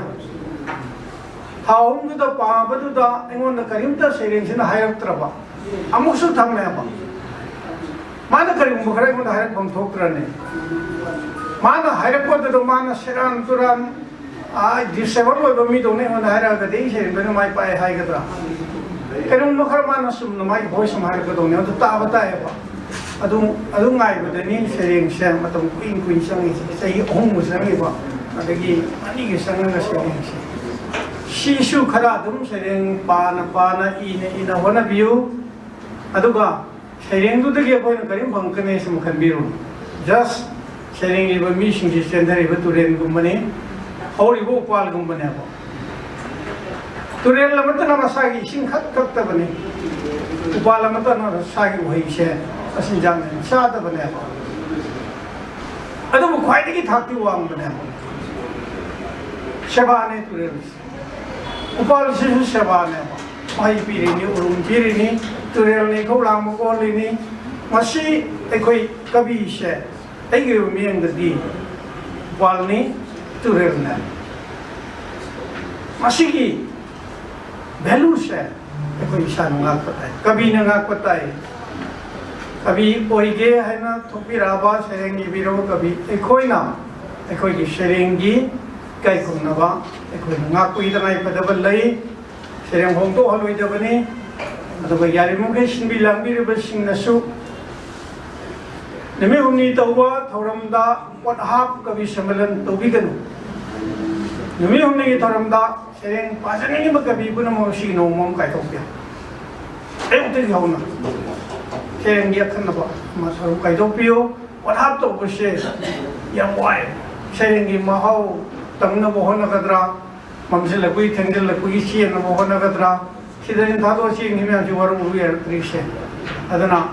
thawum da pa ba du da engon na karim ta sereng se na hayak traba amusu thamme ba mana karim mo khare mo hayak bam thokra ne mana hayak ko da mana seran turan a disever lo mi do ne on hayak ga dei sereng beno mai pai hai ga tra Kerung makar mana sum namai voice mahar ko dong ne to ta bata ba adung ngai ba ni sering sem matam kuin sang sai ong mu sang ba adagi ani ge sang na sering si shu khara dum sering pa na ina hona biu aduga sering du de ge ko na karim bangkane sum khan biru just sering iba mi sing ji sender iba turen gumane hori bo pal gumane ba turel lamata na masagi sing khat khat ta bane upala mata na sagi wai she asin jang ne sa ta bane adu mu khwai gi thakti wang bane sheba ne turel upal shi sheba ne mai piri ni urum piri ni turel ni ko lang mo ko ni masi ekoi kabi she ai gi mi ang di upal ni turel na masi gi value से कोई शान गाक पता है कभी न गाक पता है कभी कोई गे है ना थोपी राबा शेरेंगी बिरो कभी कोई ना कोई की शेरेंगी कई कुम नबा कोई गाक कोई इतना ही पता बल लई शेरेंग हों तो हलवे जब ने तो कोई यारी मुके शिंबी लंबी रिबल शिंग नसु नमे उन्नी तो हुआ थोरमदा what half कभी सम्मेलन तो भी करूँ नमे उन्नी की थोरमदा sering pasang ini magabi pun mau sino mau kai topia uti gauna sering dia kan apa masuk kai topio what hap to bushe yang wai sering di mahau tangna mohon kadra mamse lagui tengel lagui si na mohon kadra sidarin thado si ngi me juwaru uya trishe adana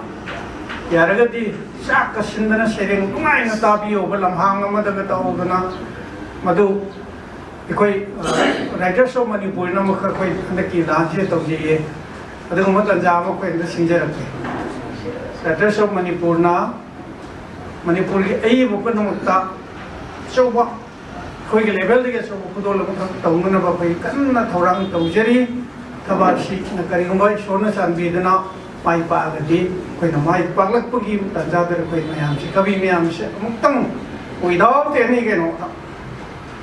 yaragati sak kasindana sering ngai na tabio balam hang amada ta odana madu कोई writers of Manipur ना मुख कोई अंदर की राज्य तो ये other मत अंजाम कोई अंदर सिंजर रखे राइटर्स ऑफ मणिपुर ना मणिपुर की ऐ बुक नमुक्ता चौबा कोई के लेवल के चौबा खुदो लग तौन ना कोई कन्ना थोरंग तौजरी थबासी न करिगुंबा सोना चांबीदना माई पागदी कोई न माई पागलक पगी तजादर कोई मयाम से कभी मयाम से मुक्तम विदाउट एनी के no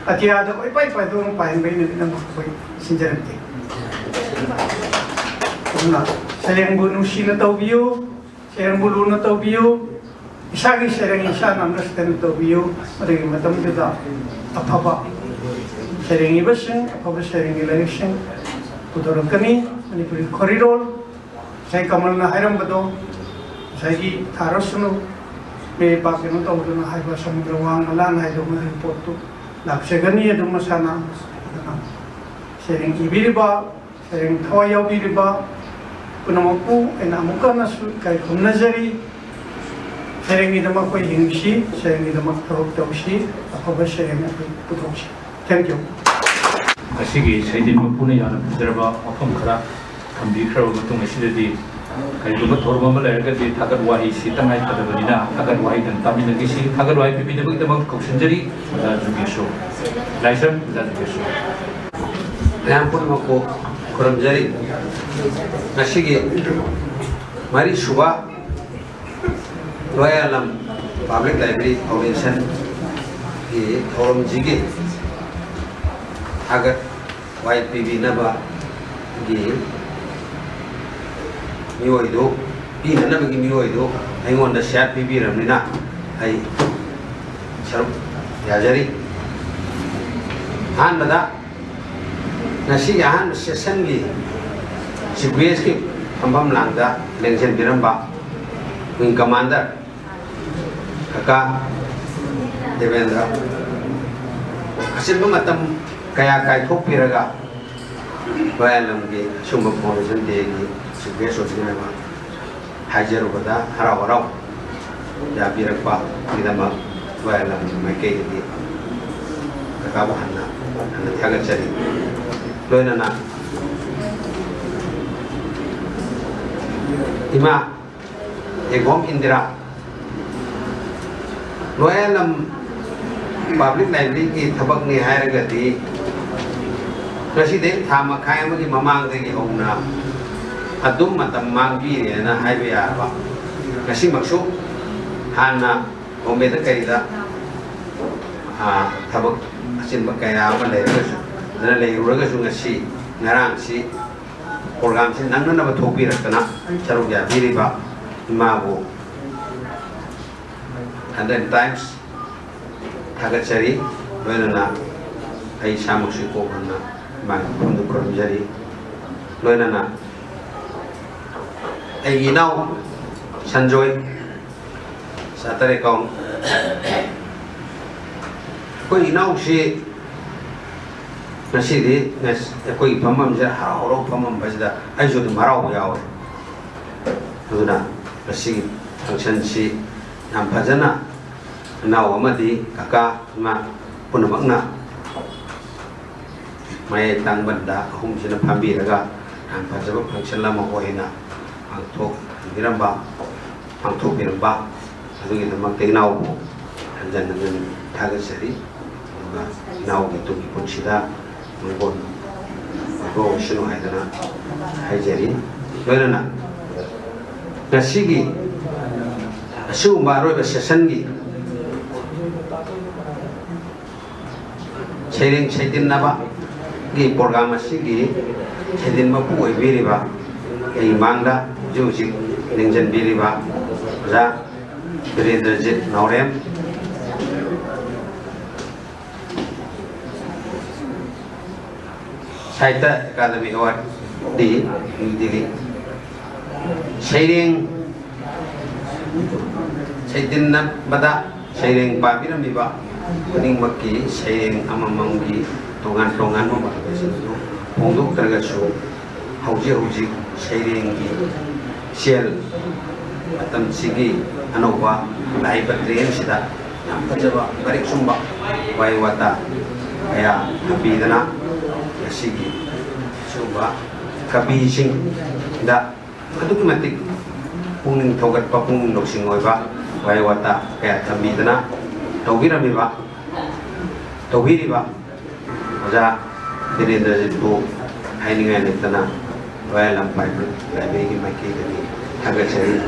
Atia ada koi pai tu orang pai bini nang koi sinjar ti. Kuna sereng bunu sila tau biu, sereng bulu na tau biu, isagi sereng isa understand tau biu, mereka matam kita apa sereng ibaseng, apa sereng election, putorang kami, Manipuri koridor, saya kamal na hiram betul, saya ki taros sunu, me pa kino to do na hai ba samudra wang malan hai do ma report to lak segani do ma sana sering ibiriba sering thawai yaw biriba punamaku ena muka nasu kai khum nazari sering idama ko hingshi sering idama thawak tawshi afaba sering api puthokshi thank you ꯑꯁꯤꯒꯤ ꯁꯩꯗꯤꯟ ꯃꯄꯨꯅ ꯌꯥꯝꯅ ꯐꯖꯔꯕ ꯋꯥꯐꯝ ꯈꯔ ꯊꯝꯕꯤꯈ꯭ꯔꯕ ꯃꯇꯨꯡ ꯑꯁꯤꯗꯗꯤ ꯀꯔꯤꯒꯨꯝꯕ ꯊꯧꯔꯝ ꯑꯃ ꯂꯩꯔꯒꯗꯤ ꯊꯥꯒꯠ ꯋꯥꯍꯩꯁꯤ ꯇꯉꯥꯏꯐꯗꯕꯅꯤꯅ ꯊꯥꯒꯠ ꯋꯥꯍꯩꯗꯪ ꯇꯥꯃꯤꯟꯅꯈꯤꯁꯤ ꯊꯥꯒꯠ ꯋꯥꯍꯩ ꯄꯤꯕꯤꯅꯕꯒꯤꯗꯃꯛ ꯀꯧꯁꯤꯟꯖꯔꯤ ꯑꯣꯖꯥ ꯖꯨꯒꯦꯁꯣ ꯂꯥꯏꯁ꯭ꯔꯝ ꯑꯣꯖꯥ ꯖꯨꯒꯦꯁꯣ ꯃꯌꯥꯝ ꯄꯨꯝꯅꯃꯛꯄꯨ ꯈꯨꯔꯨꯝꯖꯔꯤ ꯉꯁꯤꯒꯤ ꯃꯔꯤꯁꯨꯕ ꯂꯣꯌꯥꯂꯝ ꯄꯕ꯭ꯂꯤꯛ ꯂꯥꯏꯕ꯭ꯔꯦꯔꯤ ꯐꯥꯎꯟꯗꯦꯁꯟꯒꯤ ꯊꯧꯔꯝꯁꯤꯒꯤ ꯊꯥꯒꯠ ꯋꯥꯍꯩ ꯄꯤꯕꯤꯅꯕꯒꯤ 미워이도 이 나나베기 미워이도 행원다 샷 비비랍니다. 아이 서로 야자리 한마다 나시 야한 세상기 시구에스키 함밤랑다 랭센 비람바 윙 커만더 kakak Devendra hasil matam kaya kai thopiraga bayalam gi sumba foundation de gi sugge sotine ma hajaru bada harau harau ya birakpa idama bayalam make gi kakak hanna hanna thaga chari loina na ima egom indira loyalam public library ki thabak ni hairagati president thama khai amagi mamang degi hona adum matam mangbi na haibe aba kasi maksu hana omeda kaida thabak asin bakaya ba leirasu dana leiraga su ngasi ngarang si program si nangna na thopi rakana charu ya biriba mabu 100 times Thagachari Loinana Ai Samuksi Kokana Mang Pundu Kurumjari Loinana Ai Inau Sanjoy Satare Kong Koi Inau Si Nasidi Nas Koi Pamam Jara Harau Pamam Bajda Ai Jodi Marau Yawe Luna Nasigi Function Si Nampajana Now amadi kaka ma punamakna may tang banda hum sina pambi raga ang pajaba function lama hoina ang thok biramba ang thok biramba adugi namak tegnaw mo anjan nan thagasari nga naw gitu ipunsida ngon go shino haidana haijari loina nasigi asu maro ba session Sering Saitin Naba Gi program Sigi Saitin Mapu Biriba Ai Mangda Jusik Ningsan Biriba Za Birindrajit Naurem Saita Academy Award di New Delhi Sairing Saitin Nabada Sairing Pabiram Biba Kuning maki sayang amamanggi tongan-tongan mo makakasin ito pundok talaga so hauji sayang gi shell atam sige ano ba lahi patriyan sida nampajaba barik sumba way wata kaya habidana sige sumba kabising da matik puning togat pa puning noksingoy ba way wata kaya habidana Tawirami ba? Tawiri ba? Oja Dirindra Jitu Hainingan Nitana Royal Empire Library Maki Gani Thagachari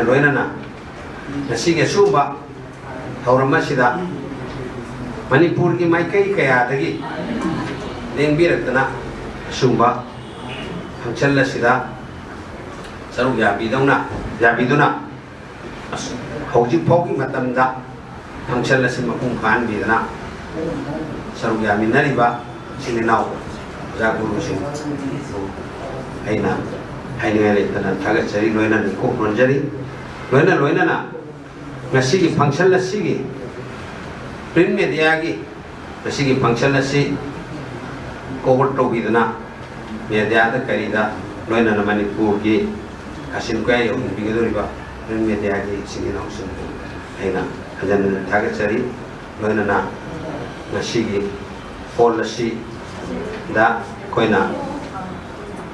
Loina na Nasige Suba Taurama Sida Manipur ki Maikai Kaya Dagi Ningbiratana Sumba Hangchalla Sida Saru Yabiduna Hauji Poki Matamda Function la sima kung kan bidana sarugya minari ba sininaw jaguru sing aina aina le tanan thagat chari loina ni ko ronjari loina na ngasi function la sigi print media gi ngasi function la si cover to bidana media da karida loina na manipur gi asin ko ayo bigedoriba print media gi sigi na usun aina hajan thaga chari loina na ngasi gi policy da koina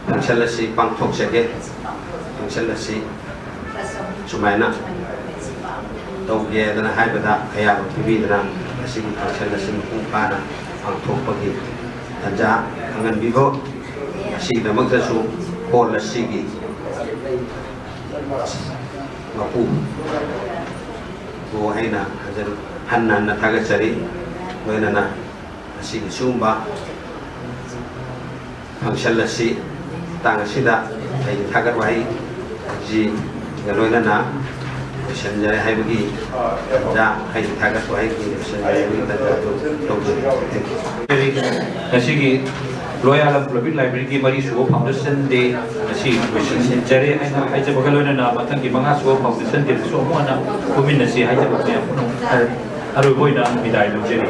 function la si pang thok sege function la si sumaina tàu ghé đó là hai bữa đó hay là TV đó là sinh hoạt chân là sinh cũng ba là hàng thuộc bậc gì thành ra hàng ngàn vivo sinh là mức giá số còn là sinh gì ngọc u vô hay là dân hành nan là thay cái gì với là sinh sum ba hàng chân là sinh tăng sinh đã hay thay cái vậy gì cái rồi là Senjaya hai bagi ja hai thagat hai ki senjaya bagi tanda Nasi Royal Public Library ki mari suo foundation de nasi question jare aina hai jab galona na matang ki manga suo foundation de so mo na kumin nasi hai jab ne aru boina bidai lo jere